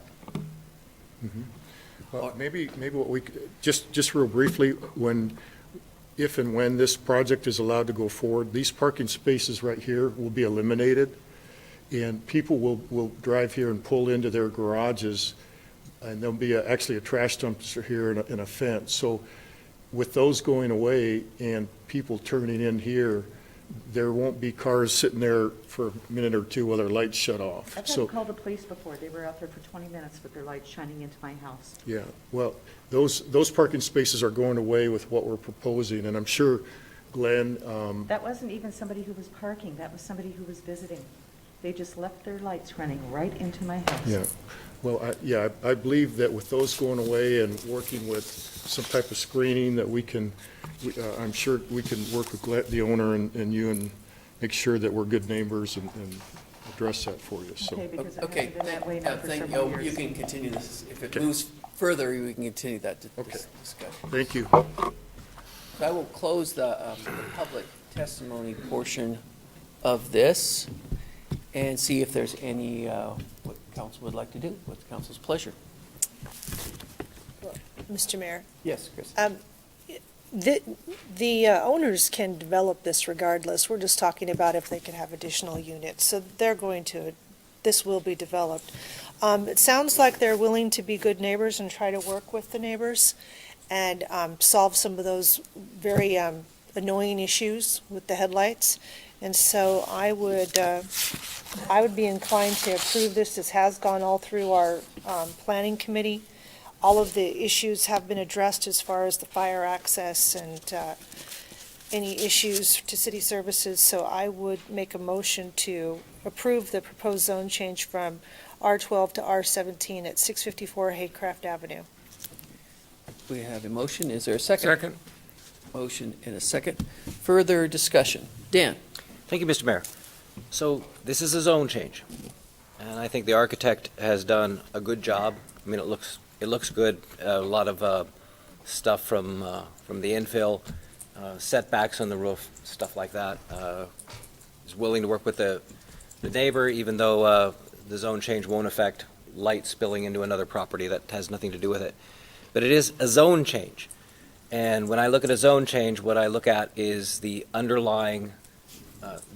mhm. Well, maybe what we, just real briefly, if and when this project is allowed to go forward, these parking spaces right here will be eliminated, and people will drive here and pull into their garages, and there'll be actually a trash dumpster here and a fence. So with those going away and people turning in here, there won't be cars sitting there for a minute or two while their lights shut off. I've had So, to call the police before. They were out there for 20 minutes with their lights shining into my house. yeah, well, those parking spaces are going away with what we're proposing, and I'm sure Glenn, That wasn't even somebody who was parking. That was somebody who was visiting. They just left their lights running right into my house. yeah, well, I believe that with those going away and working with some type of screening that I'm sure we can work with the owner and you and make sure that we're good neighbors and address that for you, so. Okay, because it Okay, hasn't been that way now for thank several you. You years. can continue this. If it Okay. moves further, we can continue that Okay. discussion. Thank you. I will close the public testimony portion of this and see if there's any, what council would like to do, what's council's pleasure. Mr. Mayor, Yes, Chris. the owners can develop this regardless. We're just talking about if they could have additional units. So this will be developed. It sounds like they're willing to be good neighbors and try to work with the neighbors and solve some of those very annoying issues with the headlights. And so I would be inclined to approve this. This has gone all through our planning committee. All of the issues have been addressed as far as the fire access and any issues to city services. So I would make a motion to approve the proposed zone change from R12 to R17 at 654 Haycraft Avenue. We have a motion. Is there a second? Second. Motion and a second. Further discussion. Dan? Thank you, Mr. Mayor. So this is a zone change, and I think the architect has done a good job. I mean, it looks good. A lot of stuff from the infill, setbacks on the roof, stuff like that. Is willing to work with the neighbor, even though the zone change won't affect light spilling into another property. That has nothing to do with it. But it is a zone change. And when I look at a zone change, what I look at is the underlying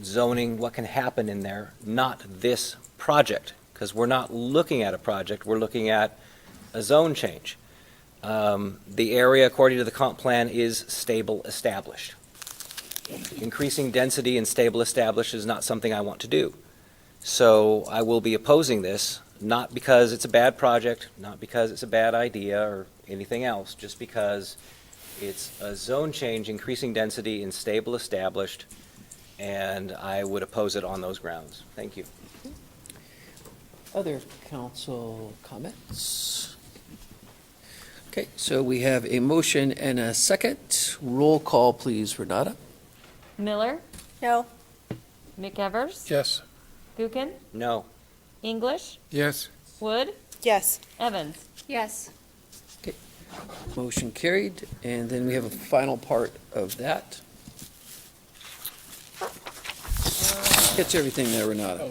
zoning, what can happen in there, not this project. Because we're not looking at a project, we're looking at a zone change. The area, according to the comp plan, is stable established. Increasing density in stable established is not something I want to do. So I will be opposing this, not because it's a bad project, not because it's a bad idea or anything else, just because it's a zone change, increasing density in stable established, and I would oppose it on those grounds. Thank you. Other council comments? Okay, so we have a motion and a second. Roll call, please, Renata. Miller, No. McEvers, Yes. Gookin, No. English, Yes. Wood, Yes. Evans. Yes. Motion carried, and then we have a final part of that. Gets everything there, Renata.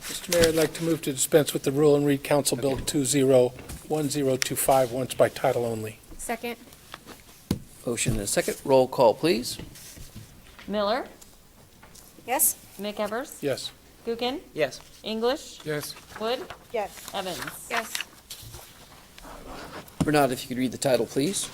Mr. Mayor, I'd like to move to dispense with the rule and read Council Bill 201025 once by title only. Second. Motion and a second. Roll call, please. Miller, Yes? McEvers, Yes. Gookin, Yes. English, Yes. Wood, Yes. Evans. Yes. Renata, if you could read the title, please.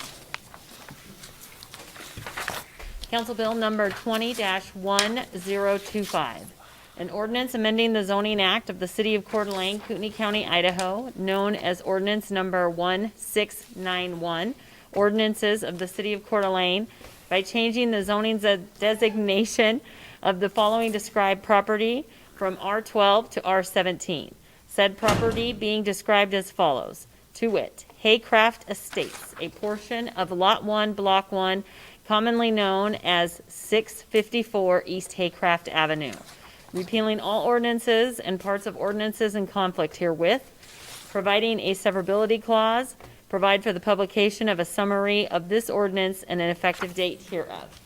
Council Bill number 20-1025. An ordinance amending the zoning act of the city of Coeur d'Alene, Kootenai County, Idaho, known as ordinance number 1691, ordinances of the city of Coeur d'Alene, by changing the zoning designation of the following described property from R12 to R17. Said property being described as follows, to wit, Haycraft Estates, a portion of Lot 1, Block 1, commonly known as 654 East Haycraft Avenue, repealing all ordinances and parts of ordinances in conflict herewith, providing a severability clause, provide for the publication of a summary of this ordinance and an effective date hereof.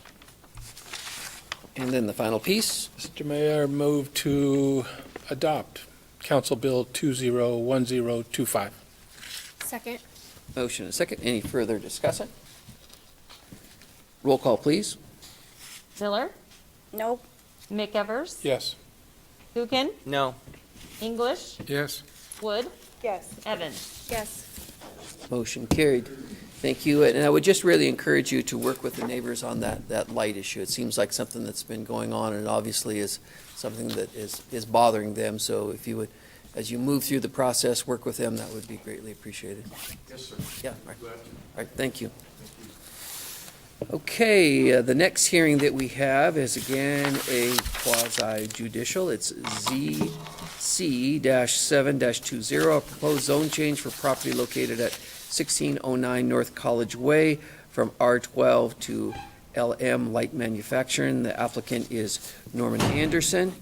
And then the final piece. Mr. Mayor, move to adopt Council Bill 201025. Second. Motion and a second. Any further discussion? Roll call, please. Miller, No. McEvers, Yes. Gookin, No. English, Yes. Wood, Yes. Evans. Yes. Motion carried. Thank you. And I would just really encourage you to work with the neighbors on that light issue. It seems like something that's been going on and obviously is something that is bothering them. So if you would, as you move through the process, work with them, that would be greatly appreciated. Yes, sir. Yeah, all right. All right, thank you. Okay, the next hearing that we have is again a quasi judicial. It's ZC-7-20, a proposed zone change for property located at 1609 North College Way from R12 to LM Light Manufacturing. The applicant is Norman Anderson.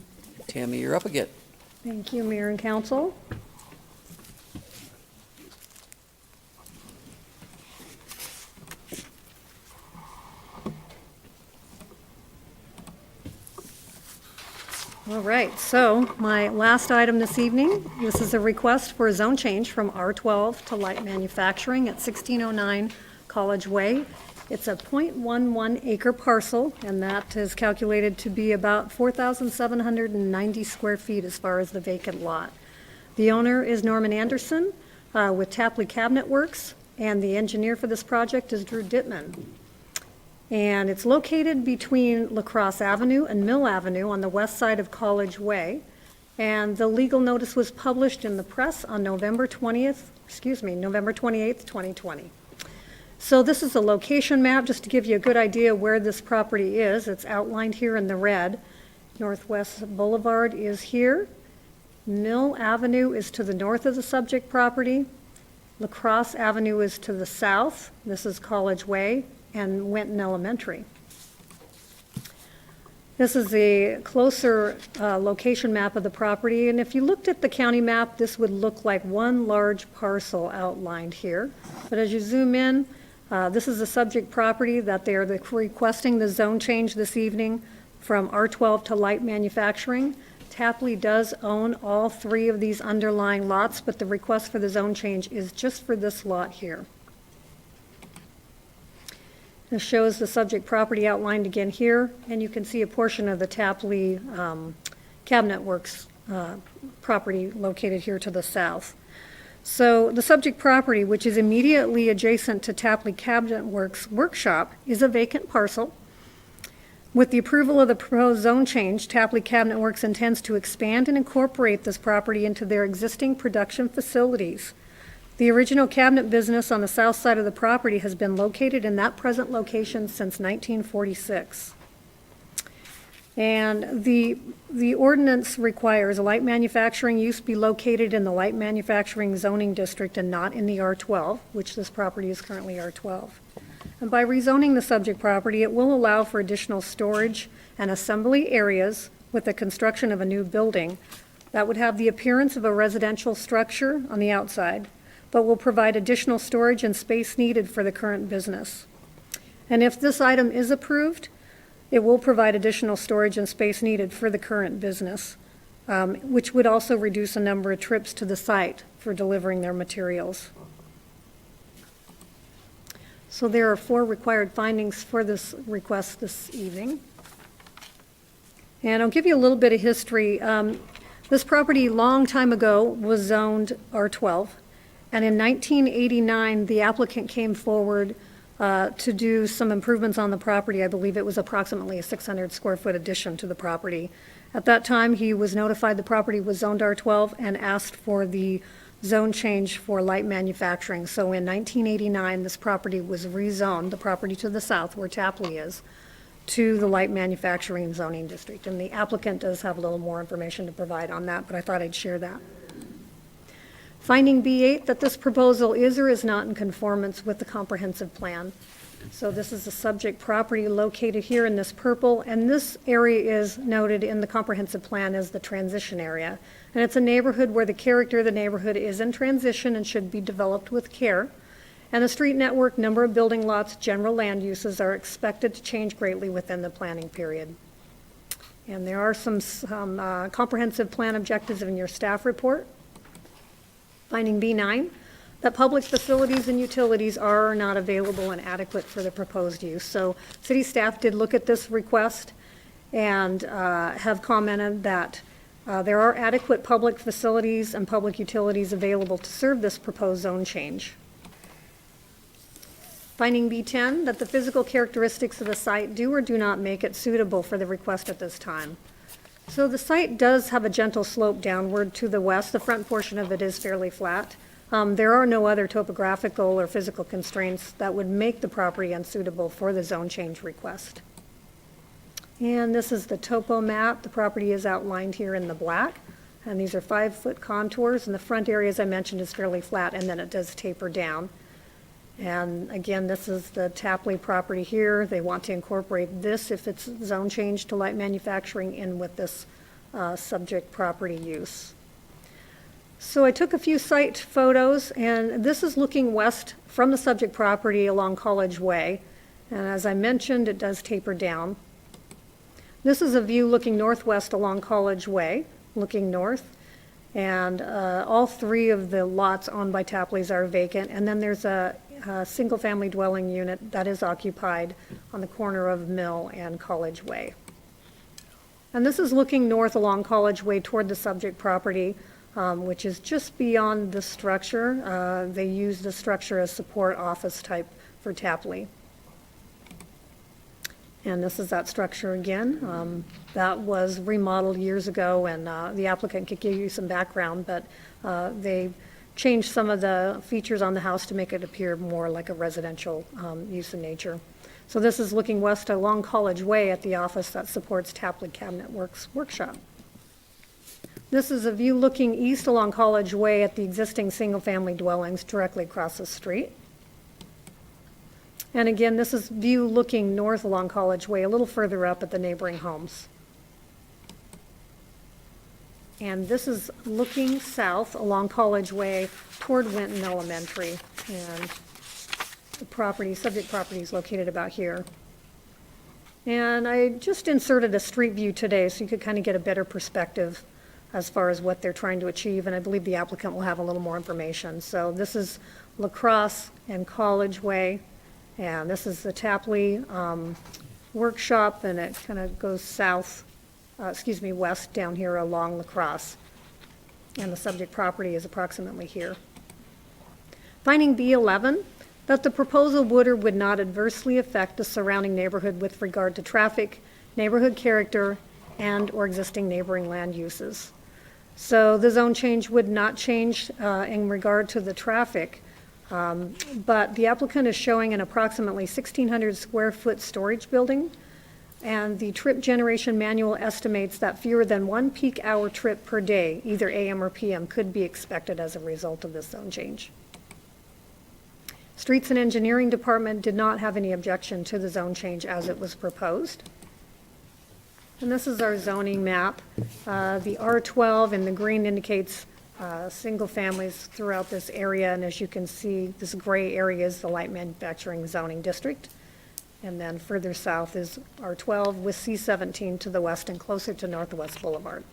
Tammy, you're up again. Thank you, Mayor and Council. All right, so my last item this evening, this is a request for a zone change from R12 to light manufacturing at 1609 College Way. It's a .11 acre parcel, and that is calculated to be about 4,790 square feet as far as the vacant lot. The owner is Norman Anderson with Tapley Cabinet Works, and the engineer for this project is Drew Dittman. And it's located between La Crosse Avenue and Mill Avenue on the west side of College Way. And the legal notice was published in the press on November 28th, 2020. So this is a location map, just to give you a good idea where this property is. It's outlined here in the red. Northwest Boulevard is here. Mill Avenue is to the north of the subject property. La Crosse Avenue is to the south. This is College Way and Winton Elementary. This is a closer location map of the property, and if you looked at the county map, this would look like one large parcel outlined here. But as you zoom in, this is the subject property that they are requesting the zone change this evening from R12 to light manufacturing. Tapley does own all three of these underlying lots, but the request for the zone change is just for this lot here. This shows the subject property outlined again here, and you can see a portion of the Tapley Cabinet Works property located here to the south. So the subject property, which is immediately adjacent to Tapley Cabinet Works workshop, is a vacant parcel. With the approval of the proposed zone change, Tapley Cabinet Works intends to expand and incorporate this property into their existing production facilities. The original cabinet business on the south side of the property has been located in that present location since 1946. And the ordinance requires a light manufacturing use be located in the light manufacturing zoning district and not in the R12, which this property is currently R12. And by rezoning the subject property, it will allow for additional storage and assembly areas with the construction of a new building that would have the appearance of a residential structure on the outside, but will provide additional storage and space needed for the current business. And if this item is approved, it will provide additional storage and space needed for the current business, which would also reduce the number of trips to the site for delivering their materials. So there are 4 required findings for this request this evening. And I'll give you a little bit of history. This property, long time ago, was zoned R12. And in 1989, the applicant came forward to do some improvements on the property. I believe it was approximately a 600 square foot addition to the property. At that time, he was notified the property was zoned R12 and asked for the zone change for light manufacturing. So in 1989, this property was rezoned, the property to the south where Tapley is, to the light manufacturing zoning district. And the applicant does have a little more information to provide on that, but I thought I'd share that. Finding B8, that this proposal is or is not in conformance with the comprehensive plan. So this is the subject property located here in this purple, and this area is noted in the comprehensive plan as the transition area. And it's a neighborhood where the character of the neighborhood is in transition and should be developed with care. And the street network, number of building lots, general land uses are expected to change greatly within the planning period. And there are some comprehensive plan objectives in your staff report. Finding B9, that public facilities and utilities are not available and adequate for the proposed use. So city staff did look at this request and have commented that there are adequate public facilities and public utilities available to serve this proposed zone change. Finding B10, that the physical characteristics of the site do or do not make it suitable for the request at this time. So the site does have a gentle slope downward to the west. The front portion of it is fairly flat. There are no other topographical or physical constraints that would make the property unsuitable for the zone change request. And this is the topo map. The property is outlined here in the black. And these are 5-foot contours. And the front area, as I mentioned, is fairly flat, and then it does taper down. And again, this is the Tapley property here. They want to incorporate this, if it's zone change to light manufacturing, in with this subject property use. So I took a few site photos, and this is looking west from the subject property along College Way. And as I mentioned, it does taper down. This is a view looking northwest along College Way, looking north. And all 3 of the lots owned by Tapley's are vacant. And then there's a single-family dwelling unit that is occupied on the corner of Mill and College Way. And this is looking north along College Way toward the subject property, which is just beyond the structure. They use the structure as support office type for Tapley. And this is that structure again. That was remodeled years ago, and the applicant could give you some background, but they changed some of the features on the house to make it appear more like a residential use in nature. So this is looking west along College Way at the office that supports Tapley Cabinet Works Workshop. This is a view looking east along College Way at the existing single-family dwellings directly across the street. And again, this is view looking north along College Way, a little further up at the neighboring homes. And this is looking south along College Way toward Winton Elementary. And the property, subject property, is located about here. And I just inserted a street view today so you could kind of get a better perspective as far as what they're trying to achieve. And I believe the applicant will have a little more information. So this is La Crosse and College Way. And this is the Tapley workshop, and it kind of goes south, west down here along La Crosse. And the subject property is approximately here. Finding B11, that the proposal would or would not adversely affect the surrounding neighborhood with regard to traffic, neighborhood character, and or existing neighboring land uses. So the zone change would not change in regard to the traffic, but the applicant is showing an approximately 1,600 square foot storage building And the trip generation manual estimates that fewer than one peak hour trip per day, either AM or PM, could be expected as a result of this zone change. Streets and Engineering Department did not have any objection to the zone change as it was proposed. And this is our zoning map. The R12 in the green indicates single families throughout this area, and as you can see, this gray area is the light manufacturing zoning district. And then further south is R12 with C17 to the west and closer to Northwest Boulevard.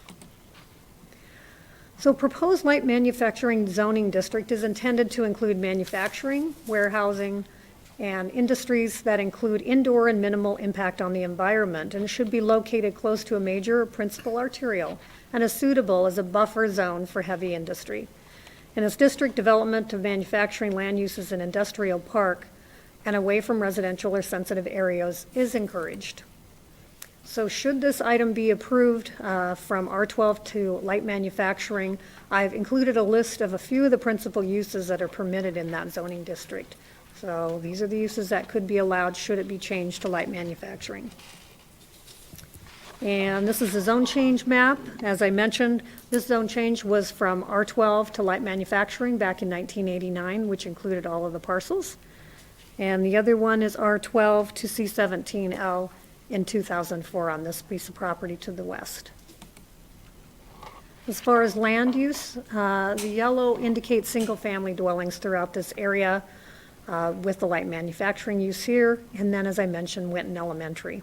So proposed light manufacturing zoning district is intended to include manufacturing, warehousing, and industries that include indoor and minimal impact on the environment, and should be located close to a major or principal arterial and is suitable as a buffer zone for heavy industry. In this district, development of manufacturing land uses in industrial park and away from residential or sensitive areas is encouraged. So should this item be approved from R12 to light manufacturing, I've included a list of a few of the principal uses that are permitted in that zoning district. So these are the uses that could be allowed should it be changed to light manufacturing. And this is a zone change map. As I mentioned, this zone change was from R12 to light manufacturing back in 1989, which included all of the parcels. And the other one is R12 to C17L in 2004 on this piece of property to the west. As far as land use, the yellow indicates single-family dwellings throughout this area with the light manufacturing use here, and then, as I mentioned, Winton Elementary.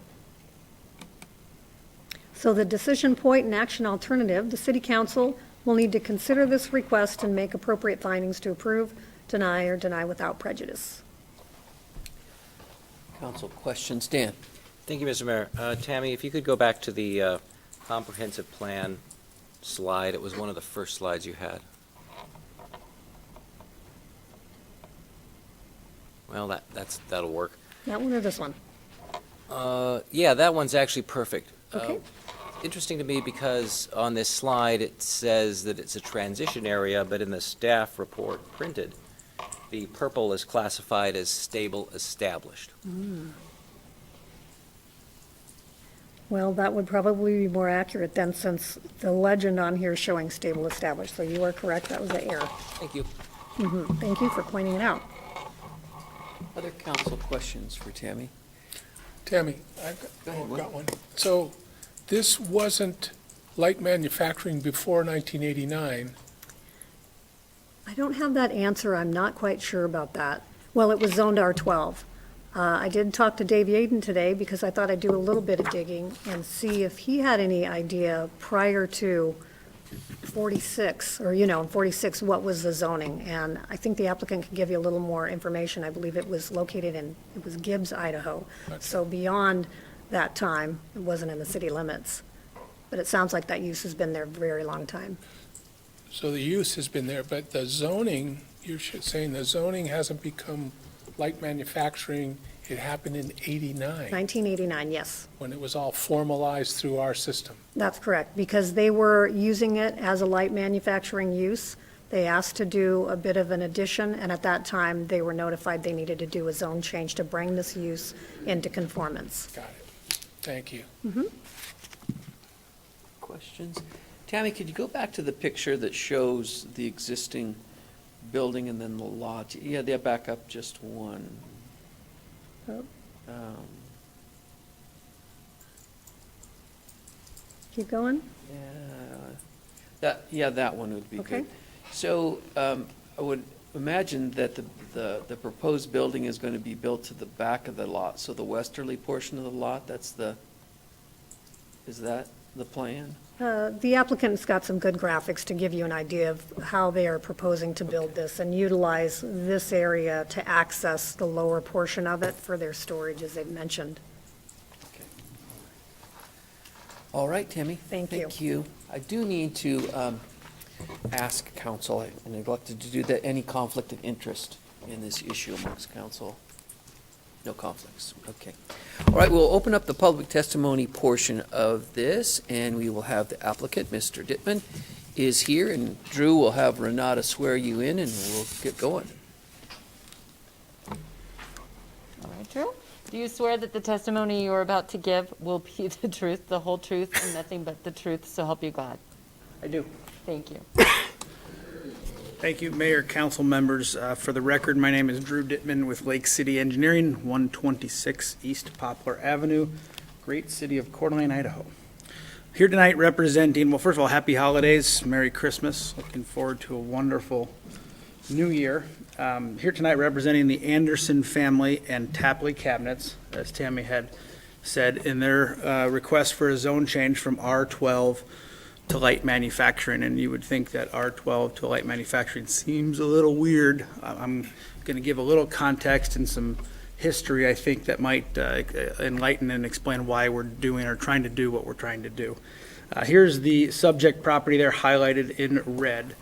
So the decision point and action alternative, the City Council will need to consider this request and make appropriate findings to approve, deny, or deny without prejudice. Council questions? Dan? Thank you, Mr. Mayor. Tammy, if you could go back to the comprehensive plan slide. It was one of the first slides you had. Well, that'll work. That one or this one? Yeah, that one's actually perfect. Okay. Interesting to me because on this slide it says that it's a transition area, but in the staff report printed, the purple is classified as stable established. Well, that would probably be more accurate then, since the legend on here is showing stable established. So you are correct, that was an error. Thank you. Thank you for pointing it out. Other council questions for Tammy? Tammy, I've got one. So this wasn't light manufacturing before 1989. I don't have that answer. I'm not quite sure about that. Well, it was zoned R12. I did talk to Dave Yaden today because I thought I'd do a little bit of digging and see if he had any idea prior to 46, or, in 46, what was the zoning. And I think the applicant can give you a little more information. I believe it was located it was Gibbs, Idaho. Okay. So beyond that time, it wasn't in the city limits. But it sounds like that use has been there a very long time. So the use has been there, but the zoning, you're saying the zoning hasn't become light manufacturing. It happened in 89, 1989, yes. when it was all formalized through our system. That's correct, because they were using it as a light manufacturing use. They asked to do a bit of an addition, and at that time, they were notified they needed to do a zone change to bring this use into conformance. Got it. Thank you. Questions? Tammy, could you go back to the picture that shows the existing building and then the lot? Yeah, they back up just one. Oh. Keep going? That one would be Okay. good. So I would imagine that the proposed building is going to be built to the back of the lot, so the westerly portion of the lot, is that the plan? The applicant's got some good graphics to give you an idea of how they are proposing to build this and utilize this area to access the lower portion of it for their storage, as they've mentioned. Okay. All right, Tammy. Thank you. Thank you. I do need to ask council, I neglected to do that, any conflict of interest in this issue amongst council? No conflicts, okay. All right, we'll open up the public testimony portion of this, and we will have the applicant, Mr. Dittman, is here, and Drew will have Renata swear you in, and we'll get going. All right, Drew? Do you swear that the testimony you are about to give will be the truth, the whole truth, and nothing but the truth, so help you God? I do. Thank you. Thank you, Mayor, council members. For the record, my name is Drew Dittman with Lake City Engineering, 126 East Poplar Avenue, great city of Coeur d'Alene, Idaho. Here tonight representing, well, first of all, happy holidays, Merry Christmas. Looking forward to a wonderful new year. Here tonight representing the Anderson family and Tapley Cabinets, as Tammy had said, in their request for a zone change from R12 to light manufacturing. And you would think that R12 to light manufacturing seems a little weird. I'm going to give a little context and some history, I think, that might enlighten and explain why we're doing or trying to do what we're trying to do. Here's the subject property there highlighted in red.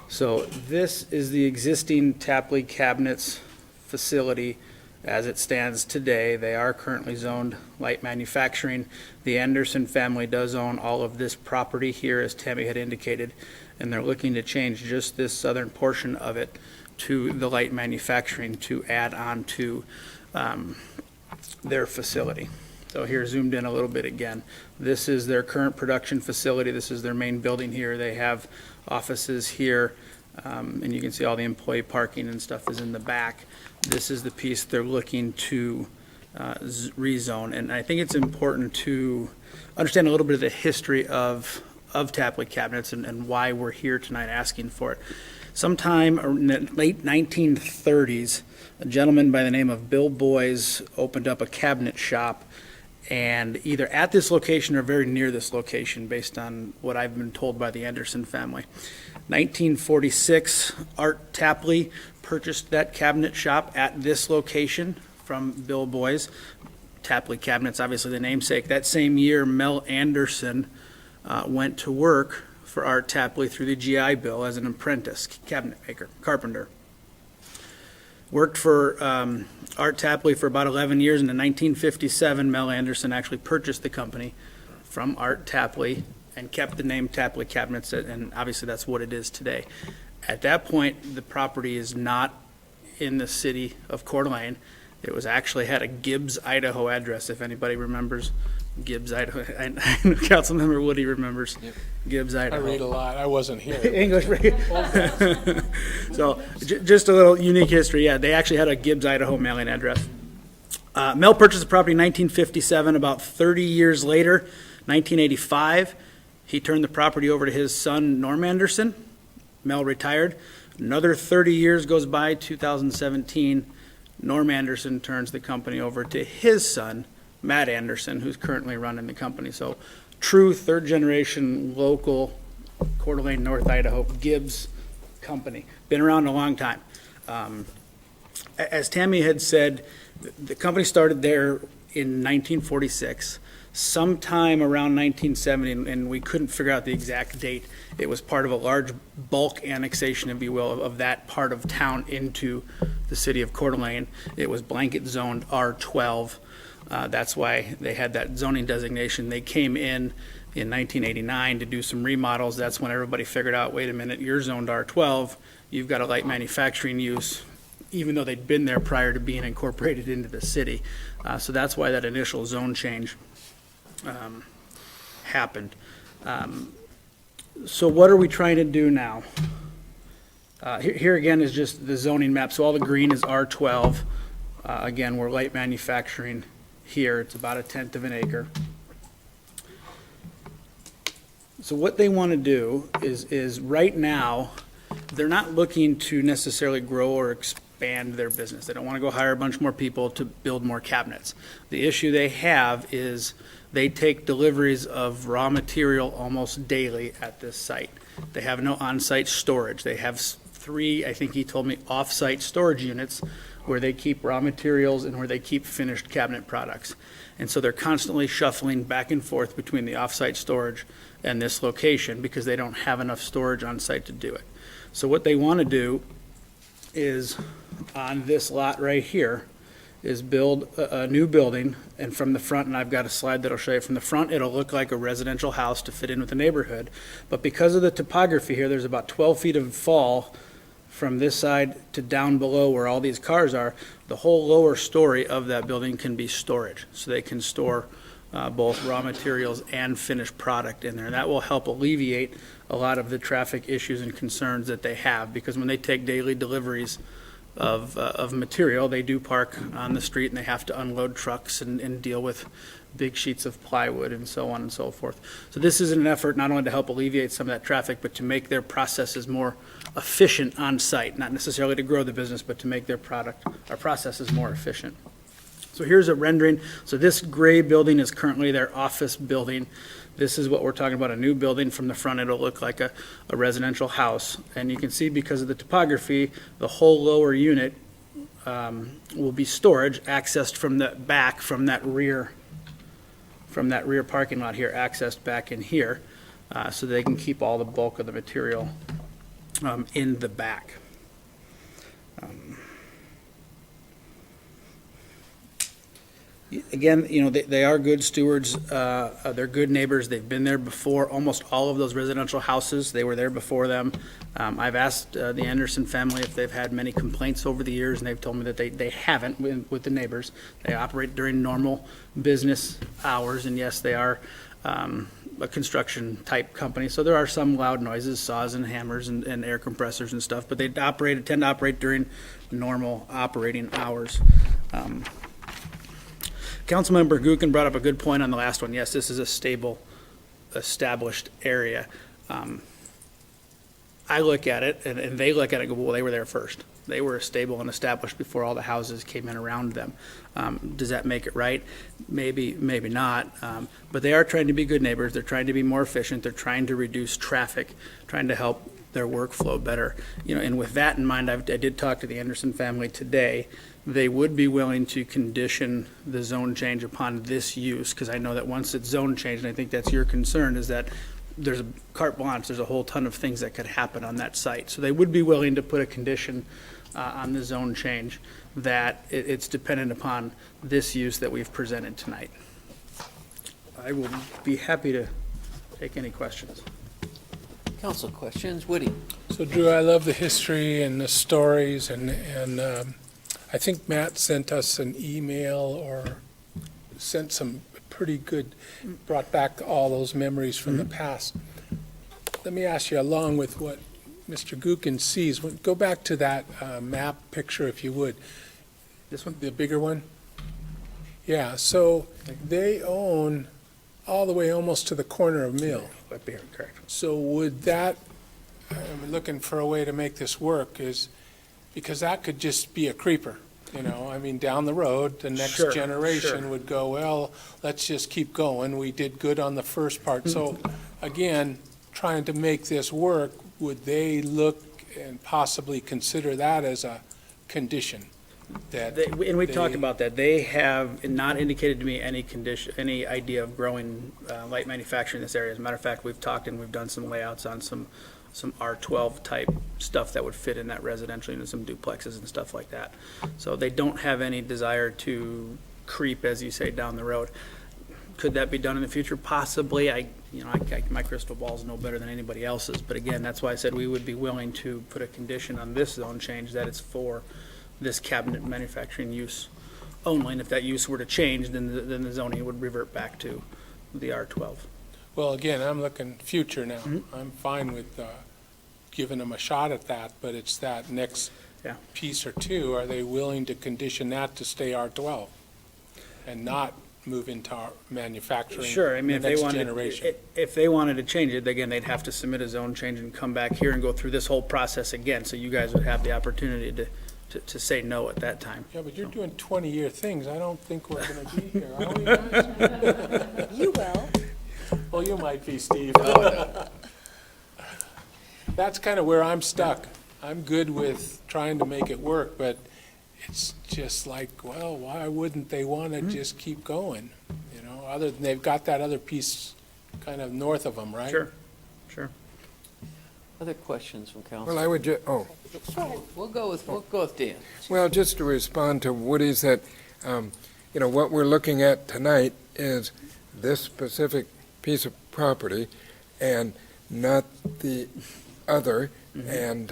So this is the existing Tapley Cabinets facility as it stands today. They are currently zoned light manufacturing. The Anderson family does own all of this property here, as Tammy had indicated, and they're looking to change just this southern portion of it to the light manufacturing to add on to their facility. So here, zoomed in a little bit again. This is their current production facility. This is their main building here. They have offices here, and you can see all the employee parking and stuff is in the back. This is the piece they're looking to rezone, and I think it's important to understand a little bit of the history of Tapley Cabinets and why we're here tonight asking for it. Sometime in the late 1930s, a gentleman by the name of Bill Boys opened up a cabinet shop, and either at this location or very near this location, based on what I've been told by the Anderson family. 1946, Art Tapley purchased that cabinet shop at this location from Bill Boys. Tapley Cabinets, obviously the namesake. That same year, Mel Anderson went to work for Art Tapley through the GI Bill as an apprentice cabinet maker, carpenter. Worked for Art Tapley for about 11 years, and in 1957, Mel Anderson actually purchased the company from Art Tapley and kept the name Tapley Cabinets, and obviously that's what it is today. At that point, the property is not in the city of Coeur d'Alene. It was actually had a Gibbs, Idaho address, if anybody remembers Gibbs, Idaho. I know Councilmember Woody remembers Gibbs, Idaho. I read a lot. I wasn't here. English. So just a little unique history. Yeah, they actually had a Gibbs, Idaho mailing address. Mel purchased the property in 1957. About 30 years later, 1985, he turned the property over to his son, Norm Anderson. Mel retired. Another 30 years goes by, 2017. Norm Anderson turns the company over to his son, Matt Anderson, who's currently running the company. So true third generation local Coeur d'Alene, North Idaho, Gibbs company. Been around a long time. As Tammy had said, the company started there in 1946. Sometime around 1970, and we couldn't figure out the exact date, it was part of a large bulk annexation, if you will, of that part of town into the city of Coeur d'Alene. It was blanket zoned R12. That's why they had that zoning designation. They came in 1989 to do some remodels. That's when everybody figured out, wait a minute, you're zoned R12. You've got a light manufacturing use, even though they'd been there prior to being incorporated into the city. So that's why that initial zone change happened. So what are we trying to do now? Here again is just the zoning map. So all the green is R12. Again, we're light manufacturing here. It's about 1/10 of an acre. So what they want to do is right now, they're not looking to necessarily grow or expand their business. They don't want to go hire a bunch more people to build more cabinets. The issue they have is they take deliveries of raw material almost daily at this site. They have no on-site storage. They have 3, I think he told me, off-site storage units where they keep raw materials and where they keep finished cabinet products. And so they're constantly shuffling back and forth between the off-site storage and this location because they don't have enough storage on site to do it. So what they want to do is, on this lot right here, is build a new building, and from the front, and I've got a slide that'll show you, from the front it'll look like a residential house to fit in with the neighborhood, but because of the topography here, there's about 12 feet of fall from this side to down below where all these cars are, the whole lower story of that building can be storage. So they can store both raw materials and finished product in there. And that will help alleviate a lot of the traffic issues and concerns that they have, because when they take daily deliveries of material, they do park on the street and they have to unload trucks and deal with big sheets of plywood and so on and so forth. So this is an effort not only to help alleviate some of that traffic, but to make their processes more efficient on site, not necessarily to grow the business, but to make their processes more efficient. So here's a rendering. So this gray building is currently their office building. This is what we're talking about, a new building. From the front, it'll look like a residential house. And you can see, because of the topography, the whole lower unit will be storage accessed from the back, from that rear parking lot here, accessed back in here, so they can keep all the bulk of the material in the back. Again, you know, they are good stewards, they're good neighbors, they've been there before. Almost all of those residential houses, they were there before them. I've asked the Anderson family if they've had many complaints over the years, and they've told me that they haven't with the neighbors. They operate during normal business hours, and yes, they are a construction type company, so there are some loud noises, saws and hammers and air compressors and stuff, but they tend to operate during normal operating hours. Councilmember Gookin brought up a good point on the last one. Yes, this is a stable, established area. I look at it, and they look at it and go, well, they were there first. They were stable and established before all the houses came in around them. Does that make it right? Maybe, maybe not. But they are trying to be good neighbors. They're trying to be more efficient. They're trying to reduce traffic, trying to help their workflow better. You know, and with that in mind, I did talk to the Anderson family today. They would be willing to condition the zone change upon this use, because I know that once it's zone changed, and I think that's your concern, is that there's a carte blanche, there's a whole ton of things that could happen on that site. So they would be willing to put a condition on the zone change that it's dependent upon this use that we've presented tonight. I will be happy to take any questions. Council questions, Woody? So Drew, I love the history and the stories, and I think Matt sent us an email or sent some pretty good, brought back all those memories from the past. Let me ask you, along with what Mr. Gookin sees, go back to that map picture, if you would. This one? The bigger one? Yeah, so they own all the way almost to the corner of Mill. Up here, correct. So would that, I'm looking for a way to make this work, is because that could just be a creeper, you know? I mean, down the road, the next Sure, generation sure. would go, well, let's just keep going. We did good on the first part. So again, trying to make this work, would they look and possibly consider that as a condition? And we talked about that. They have not indicated to me any condition, any idea of growing light manufacturing in this area. As a matter of fact, we've talked and we've done some layouts on some R12 type stuff that would fit in that residential, you know, some duplexes and stuff like that. So they don't have any desire to creep, as you say, down the road. Could that be done in the future? Possibly. My crystal ball is no better than anybody else's. But again, that's why I said we would be willing to put a condition on this zone change that it's for this cabinet manufacturing use only. And if that use were to change, then the zoning would revert back to the R12. Well, again, I'm looking future now. I'm fine with giving them a shot at that, but it's that next piece or two. Are they willing to condition that to stay R12 and not move into our manufacturing? Sure, I mean, the next generation? if they wanted to change it, again, they'd have to submit a zone change and come back here and go through this whole process again. So you guys would have the opportunity to say no at that time. Yeah, but you're doing 20-year things. I don't think we're going to be here, are we, guys? You will. Well, you might be, Steve. That's kind of where I'm stuck. I'm good with trying to make it work, but it's just like, well, why wouldn't they want to just keep going? You know, other than they've got that other piece kind of north of them, right? Sure. Other questions from council? Well, I would We'll go with Dan. Well, just to respond to Woody's, that, what we're looking at tonight is this specific piece of property and not the other, and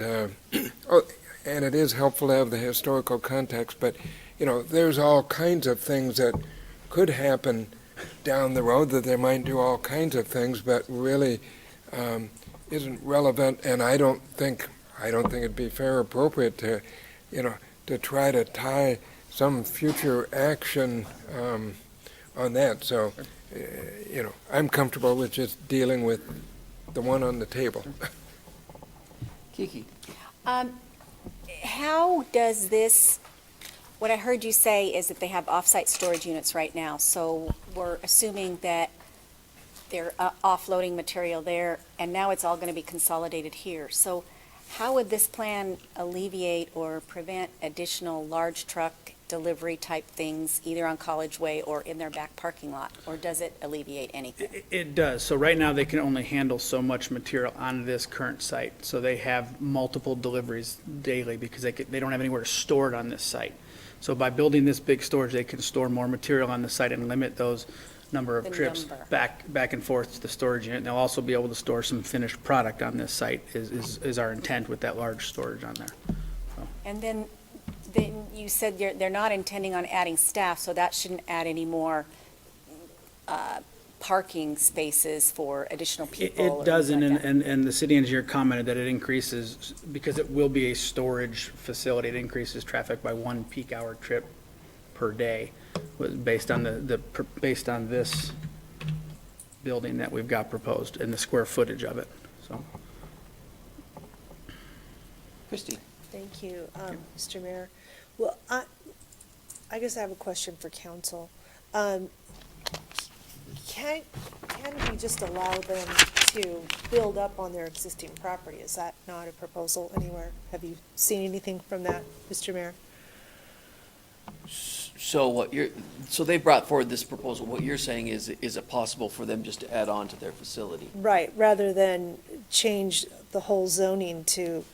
and it is helpful to have the historical context, but, there's all kinds of things that could happen down the road, that they might do all kinds of things, but really isn't relevant, and I don't think it'd be fair or appropriate to, to try to tie some future action on that. So, I'm comfortable with just dealing with the one on the table. Kiki? How does this, what I heard you say is that they have off-site storage units right now, so we're assuming that they're offloading material there, and now it's all going to be consolidated here. So how would this plan alleviate or prevent additional large truck delivery type things, either on College Way or in their back parking lot? Or does it alleviate anything? It does. So right now, they can only handle so much material on this current site. So they have multiple deliveries daily because they don't have anywhere to store it on this site. So by building this big storage, they can store more material on the site and limit those number of trips back and forth to the storage unit. And they'll also be able to store some finished product on this site is our intent with that large storage on there. So. And then you said they're not intending on adding staff, so that shouldn't add any more parking spaces for additional people? It doesn't, and the city engineer commented that it increases, because it will be a storage facility, it increases traffic by 1 peak hour trip per day, based on based on this building that we've got proposed and the square footage of it, so. Christie? Thank you, Mr. Mayor. Well, I guess I have a question for council. Can we just allow them to build up on their existing property? Is that not a proposal anywhere? Have you seen anything from that, Mr. Mayor? So so they brought forward this proposal. What you're saying is it possible for them just to add on to their facility? Right, rather than change the whole zoning to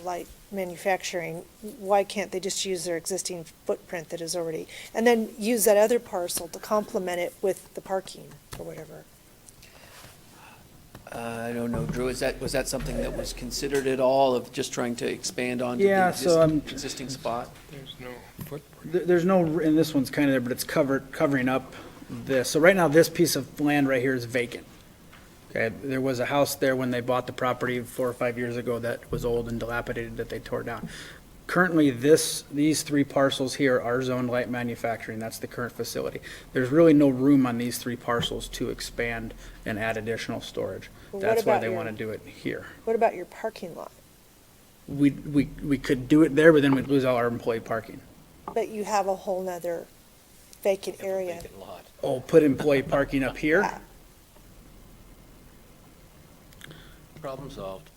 light manufacturing, why can't they just use their existing footprint that is already, and then use that other parcel to complement it with the parking or whatever? I don't know, Drew, was that something that was considered at all, of just trying to expand on to Yeah, the so existing spot? There's no footprint. There's no, and this one's kind of there, but it's covering up this. So right now, this piece of land right here is vacant. Okay, there was a house there when they bought the property 4 or 5 years ago that was old and dilapidated that they tore down. Currently, these 3 parcels here are zoned light manufacturing. That's the current facility. There's really no room on these 3 parcels to expand and add additional storage. Well, That's why they want to do it here. What about your parking lot? We could do it there, but then we'd lose all our employee parking. But you have a whole nother vacant area. Vacant lot. Oh, put employee parking up here? Problem solved.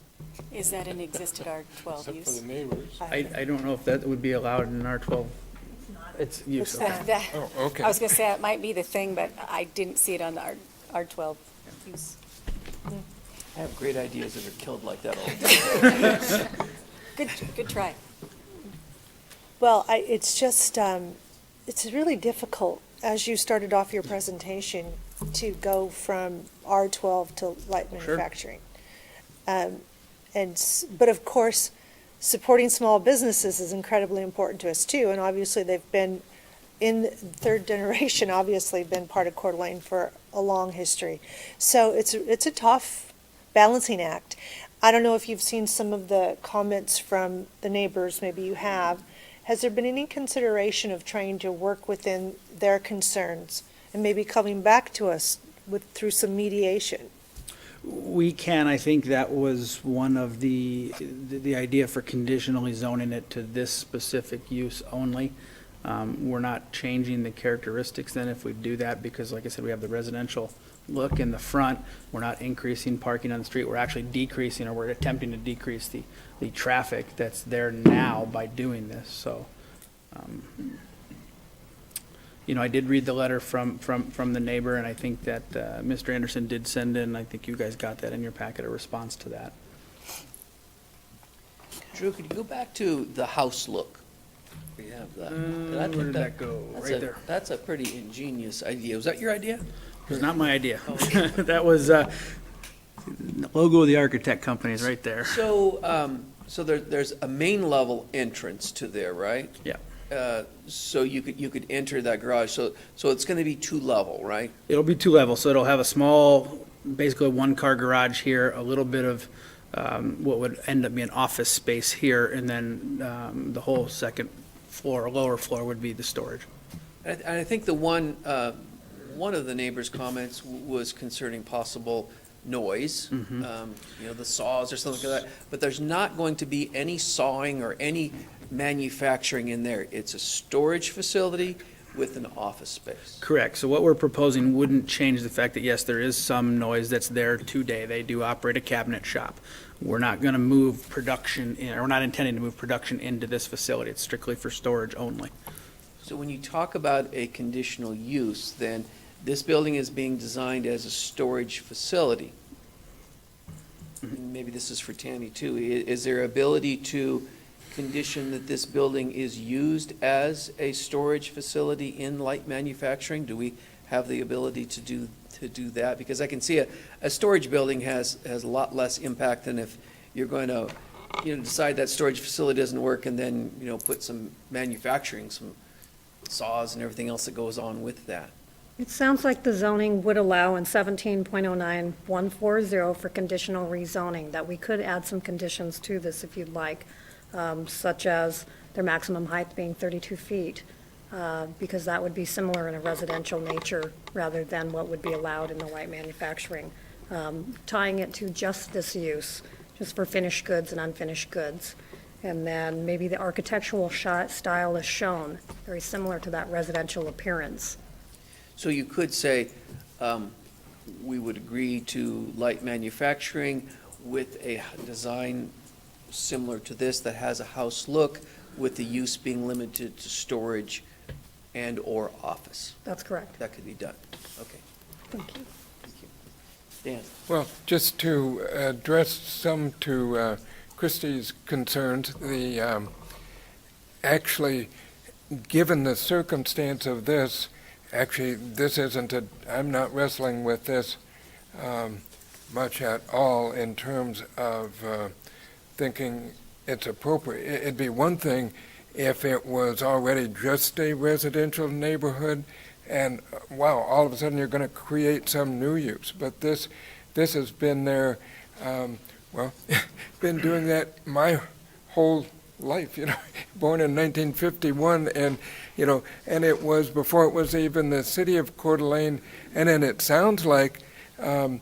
Is that an existed R12 Except use? for the neighbors. I don't know if that would be allowed in R12. It's use. Oh, okay. I was going to say, it might be the thing, but I didn't see it on the R12 use. I have great ideas that are killed like that all the time. Good try. Well, it's just, it's really difficult, as you started off your presentation, to go from R12 to light manufacturing. But of course, supporting small businesses is incredibly important to us too, and obviously they've been, in third generation, obviously been part of Coeur d'Alene for a long history. So it's a tough balancing act. I don't know if you've seen some of the comments from the neighbors, maybe you have. Has there been any consideration of trying to work within their concerns and maybe coming back to us through some mediation? We can. I think that was one of the idea for conditionally zoning it to this specific use only. We're not changing the characteristics then if we do that, because like I said, we have the residential look in the front. We're not increasing parking on the street. We're actually decreasing, or we're attempting to decrease the traffic that's there now by doing this. So, I did read the letter from the neighbor, and I think that Mr. Anderson did send in, I think you guys got that in your packet, a response to that. Drew, could you go back to the house look? We have that. Where did that go? Right there. That's a pretty ingenious idea. Was that your idea? It was not my idea. That was, The logo of the architect company is right there. So, so there's a main level entrance to there, right? Yeah. So you could enter that garage, so it's gonna be 2-level, right? It'll be 2 levels, so it'll have a small, basically 1-car garage here, a little bit of what would end up being office space here, and then the whole second floor, lower floor would be the storage. And I think the one of the neighbors' comments was concerning possible noise, the saws or something like that, but there's not going to be any sawing or any manufacturing in there. It's a storage facility with an office space. Correct. So what we're proposing wouldn't change the fact that, yes, there is some noise that's there today. They do operate a cabinet shop. We're not going to move production in, or we're not intending to move production into this facility. It's strictly for storage only. So when you talk about a conditional use, then this building is being designed as a storage facility. Maybe this is for Tammy too. Is there ability to condition that this building is used as a storage facility in light manufacturing? Do we have the ability to do that? Because I can see a storage building has a lot less impact than if you're going to, decide that storage facility doesn't work and then, put some manufacturing, some saws and everything else that goes on with that. It sounds like the zoning would allow in 17.09140 for conditional rezoning, that we could add some conditions to this if you'd like, such as their maximum height being 32 feet, because that would be similar in a residential nature rather than what would be allowed in the light manufacturing. Tying it to just this use, just for finished goods and unfinished goods. And then maybe the architectural style is shown, very similar to that residential appearance. So you could say, we would agree to light manufacturing with a design similar to this that has a house look, with the use being limited to storage and/or office. That's correct. That could be done. Okay. Thank you. Dan? Well, just to address some to Christie's concerns, actually, given the circumstance of this, this isn't I'm not wrestling with this much at all in terms of thinking it's appropriate. It'd be one thing if it was already just a residential neighborhood and, wow, all of a sudden you're going to create some new use. But this has been there, been doing that my whole life, born in 1951, and it was before it was even the city of Coeur d'Alene. And then it sounds like, in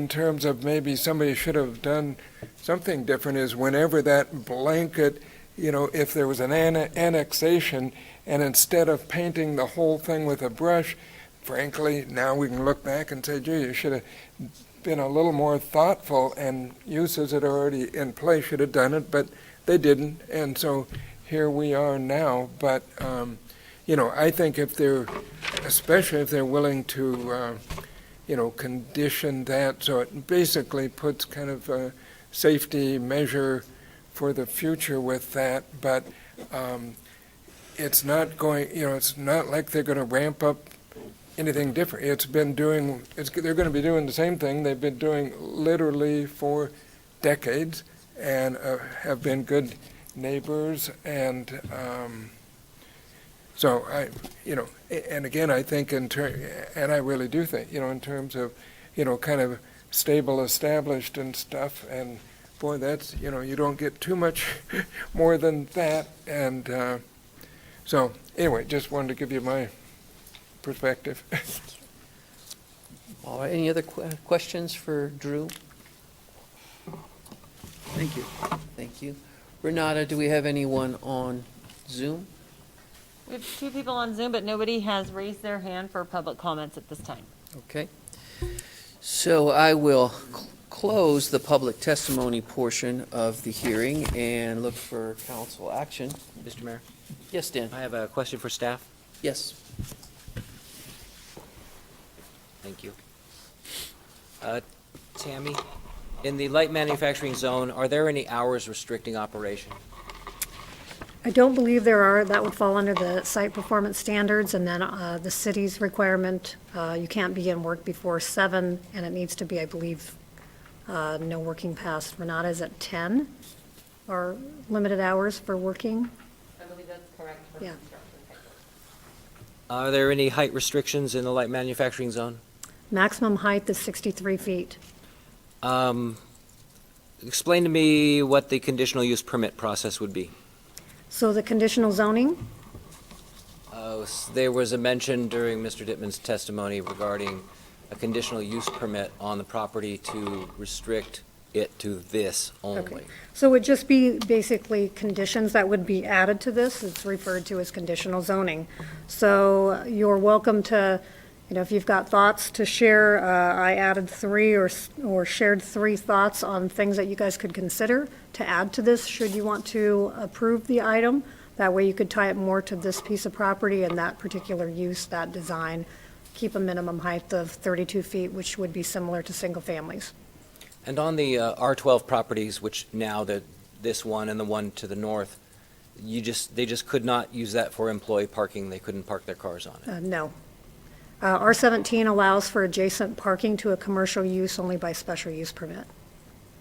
terms of maybe somebody should have done something different, is whenever that blanket, if there was an annexation, and instead of painting the whole thing with a brush, frankly, now we can look back and say, gee, you should have been a little more thoughtful, and uses that are already in place should have done it, but they didn't, and so here we are now. But, I think especially if they're willing to, condition that, so it basically puts kind of a safety measure for the future with that, but it's not going, it's not like they're going to ramp up anything different. They're going to be doing the same thing they've been doing literally for decades, and have been good neighbors, and so and again, I think and I really do think, in terms of, kind of stable, established and stuff, and boy, that's, you don't get too much more than that, and so anyway, just wanted to give you my perspective. All right, any other questions for Drew? Thank you. Thank you. Renata, do we have anyone on Zoom? We have 2 people on Zoom, but nobody has raised their hand for public comments at this time. Okay. So I will close the public testimony portion of the hearing and look for council action. Mr. Mayor? Yes, Dan? I have a question for staff. Yes. Thank you. Tammy, in the light manufacturing zone, are there any hours restricting operation? I don't believe there are. That would fall under the site performance standards, and then the city's requirement, you can't begin work before 7, and it needs to be, I believe, No working past. Renata's at 10, or limited hours for working. I believe that's correct for Yeah. construction. Are there any height restrictions in the light manufacturing zone? Maximum height is 63 feet. Explain to me what the conditional use permit process would be. So the conditional zoning, There was a mention during Mr. Dittman's testimony regarding a conditional use permit on the property to restrict it to this only. so it would just be basically conditions that would be added to this. It's referred to as conditional zoning. So you're welcome to, if you've got thoughts to share, I added 3 or shared 3 thoughts on things that you guys could consider to add to this, should you want to approve the item. That way you could tie it more to this piece of property and that particular use, that design. Keep a minimum height of 32 feet, which would be similar to single families. And on the R12 properties, which now this one and the one to the north, they just could not use that for employee parking. They couldn't park their cars on it. No. R17 allows for adjacent parking to a commercial use only by special use permit.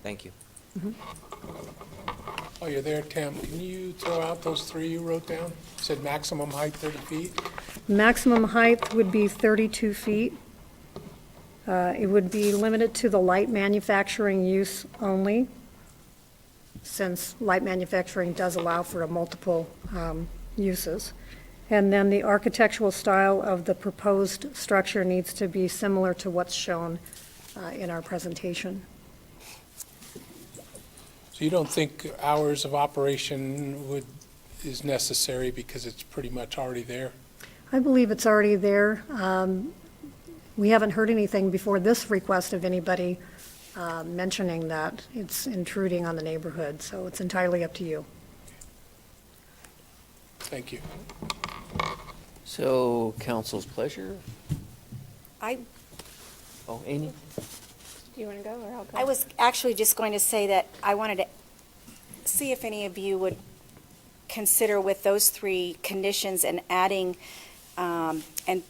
Thank you. Oh, you're there, Tim. Can you throw out those 3 you wrote down? You said maximum height 30 feet? Maximum height would be 32 feet. It would be limited to the light manufacturing use only, since light manufacturing does allow for multiple uses. And then the architectural style of the proposed structure needs to be similar to what's shown in our presentation. So you don't think hours of operation is necessary because it's pretty much already there? I believe it's already there. We haven't heard anything before this request of anybody mentioning that it's intruding on the neighborhood, so it's entirely up to you. Thank you. So, council's pleasure? I Amy? Do you want to go or I'll go? I was actually just going to say that I wanted to see if any of you would consider with those 3 conditions and adding, and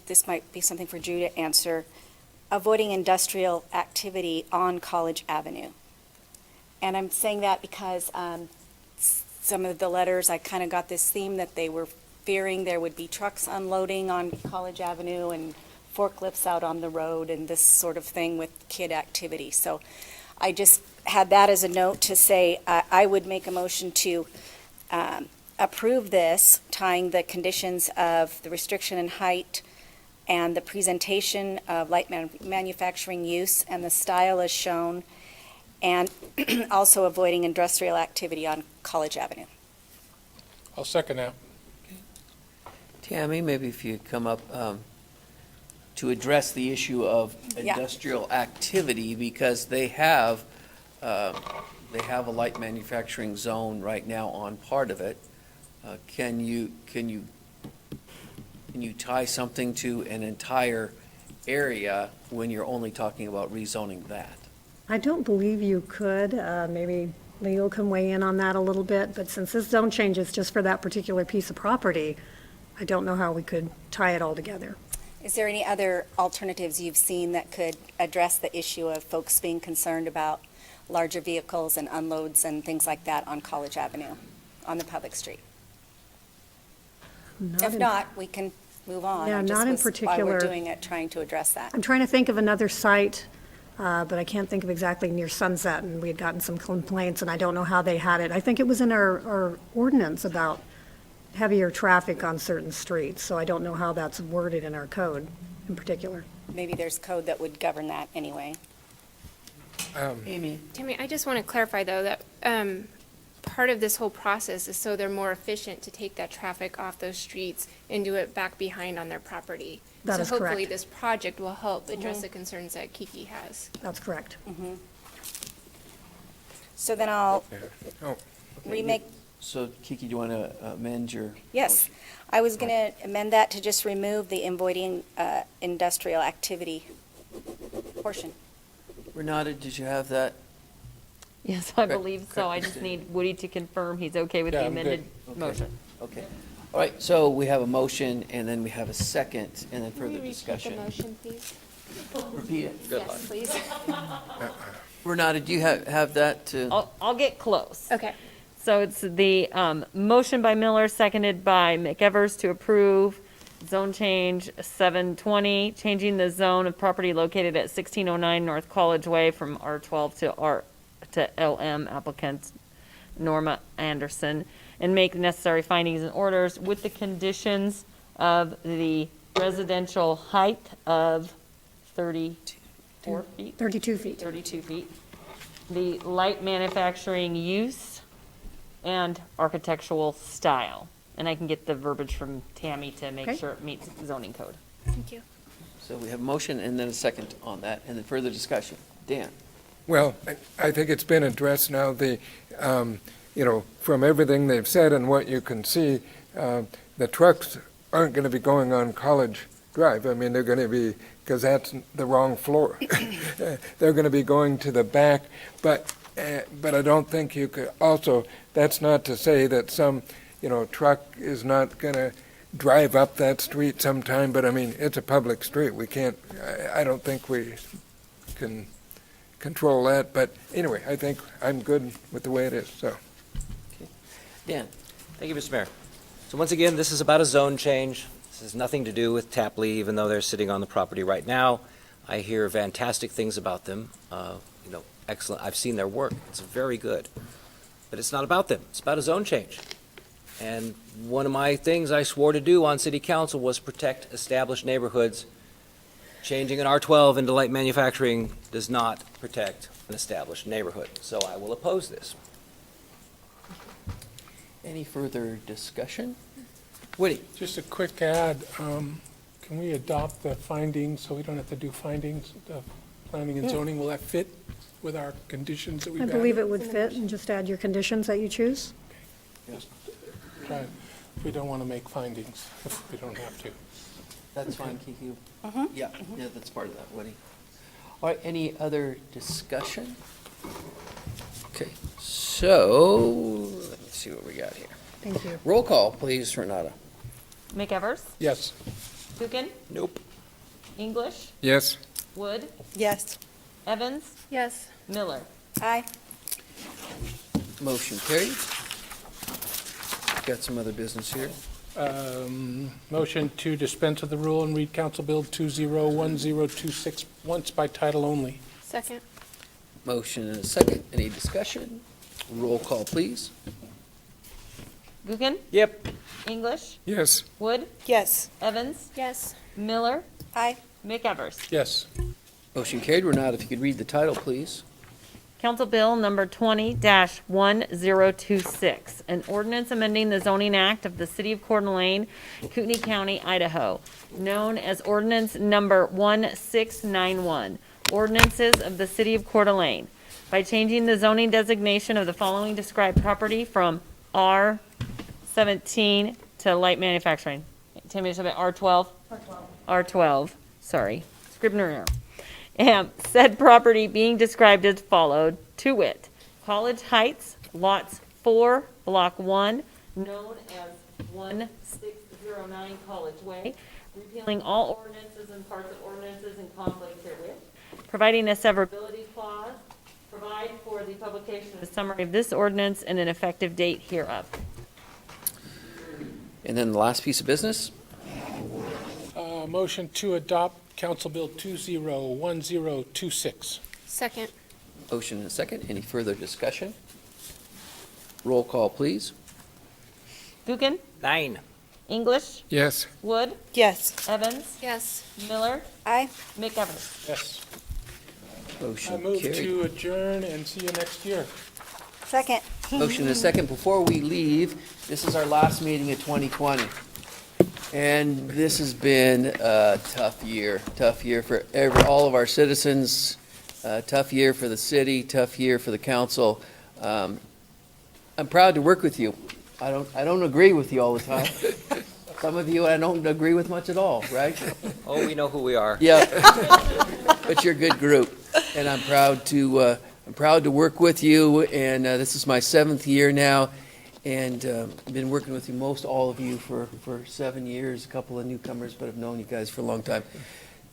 this might be something for Drew to answer, avoiding industrial activity on College Avenue. And I'm saying that because some of the letters, I kind of got this theme that they were fearing there would be trucks unloading on College Avenue and forklifts out on the road and this sort of thing with kid activity. So I just had that as a note to say I would make a motion to approve this, tying the conditions of the restriction in height and the presentation of light manufacturing use and the style as shown, and also avoiding industrial activity on College Avenue. I'll second that. Tammy, maybe if you come up to address the issue of industrial activity, because they have a light manufacturing zone right now on part of it. Can you tie something to an entire area when you're only talking about rezoning that? I don't believe you could. Maybe Leo can weigh in on that a little bit, but since this zone change is just for that particular piece of property, I don't know how we could tie it all together. Is there any other alternatives you've seen that could address the issue of folks being concerned about larger vehicles and unloads and things like that on College Avenue, on the public street? If not, we can move on. Yeah, I just not in was- Why particular. we're doing it, trying to address that. I'm trying to think of another site, but I can't think of exactly near Sunset, and we had gotten some complaints, and I don't know how they had it. I think it was in our ordinance about heavier traffic on certain streets, so I don't know how that's worded in our code in particular. Maybe there's code that would govern that anyway. Amy? Tammy, I just want to clarify, though, that part of this whole process is so they're more efficient to take that traffic off those streets and do it back behind on their property. That is So hopefully correct. this project will help address the concerns that Kiki has. That's correct. So then I'll Oh. remake, So Kiki, do you want to amend your? yes, I was going to amend that to just remove the avoiding industrial activity portion. Renata, did you have that? Yes, I believe so. I just need Woody to confirm he's okay with the Yeah, I'm good. amended Okay. motion. Okay. All right, so we have a motion, and then we have a second, and then Can we further repeat discussion. the motion, please? Repeat it. Yes, please. Renata, do you have that to? I'll get close. Okay. So it's the motion by Miller, seconded by McEvers to approve zone change 720, changing the zone of property located at 1609 North College Way from R12 to LM, applicant Norma Anderson, and make necessary findings and orders with the conditions of the residential height of 34 feet? 32 feet. 32 feet. The light manufacturing use and architectural style. And I can get the verbiage from Tammy to make Okay. sure it meets zoning code. Thank you. So we have a motion and then a second on that, and then further discussion. Dan? Well, I think it's been addressed now, from everything they've said and what you can see, the trucks aren't going to be going on College Drive. I mean, they're going to be, because that's the wrong floor. They're going to be going to the back, but I don't think you could, also, that's not to say that some, truck is not going to drive up that street sometime, but I mean, it's a public street. We can't, I don't think we can control that, but anyway, I think I'm good with the way it is, so. Dan? Thank you, Mr. Mayor. So once again, this is about a zone change. This has nothing to do with Tapley, even though they're sitting on the property right now. I hear fantastic things about them. Excellent. I've seen their work. It's very good. But it's not about them. It's about a zone change. And one of my things I swore to do on city council was protect established neighborhoods. Changing an R12 into light manufacturing does not protect an established neighborhood. So I will oppose this. Any further discussion? Woody? Just a quick add, can we adopt the findings, so we don't have to do findings, the planning and zoning, will that fit with our conditions that we've I added? believe it would fit, and just add your conditions that you choose. Just try, we don't want to make findings if we don't have to. That's fine, Kiki. Yeah, that's part of that, Woody. All right, any other discussion? Okay, so, let's see what we got here. Thank you. Roll call, please, Renata. McEvers? Yes. Dukin? Nope. English? Yes. Wood? Yes. Evans? Yes. Miller? Aye. Motion carried. Got some other business here. Motion to dispense with the rule and read Council Bill 201026 once by title only. Second. Motion and a second. Any discussion? Roll call, please. Dukin? Yep. English? Yes. Wood? Yes. Evans? Yes. Miller? Aye. McEvers? Yes. Motion carried. Renata, if you could read the title, please. Council Bill number 20-1026, an ordinance amending the zoning act of the city of Coeur d'Alene, Kootenai County, Idaho, known as ordinance number 1691, ordinances of the city of Coeur d'Alene, by changing the zoning designation of the following described property from R17 to light manufacturing. Tammy, just a bit, R12? R12, sorry, Scribner error. Said property being described as followed, to wit, College Heights, lots 4, block 1, known as 1609 College Way, repealing all ordinances and parts of ordinances in conflict herewith, providing a severability clause, provide for the publication of a summary of this ordinance and an effective date hereof. And then the last piece of business. Motion to adopt Council Bill 201026. Second. Motion and a second. Any further discussion? Roll call, please. Dukin? 9. English? Yes. Wood? Yes. Evans? Yes. Miller? Aye. McEvers? Yes. I Motion move carried. to adjourn and see you next year. Second. Motion and a second. Before we leave, this is our last meeting of 2020. And this has been a tough year for all of our citizens, tough year for the city, tough year for the council. I'm proud to work with you. I don't agree with you all the time. Some of you I don't agree with much at all, right? Oh, we know who we are. Yeah, but you're a good group, and I'm proud to work with you. And this is my 7th year now. And I've been working with you, all of you, for 7 years, a couple of newcomers, but I've known you guys for a long time.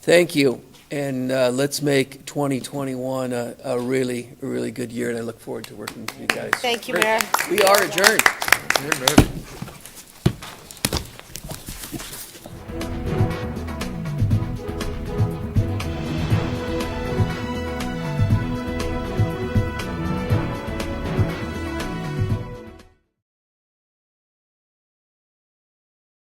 Thank you, and let's make 2021 a really, really good year, and I look forward to working with you guys. Thank you, Great. Mayor. We are adjourned. Amen.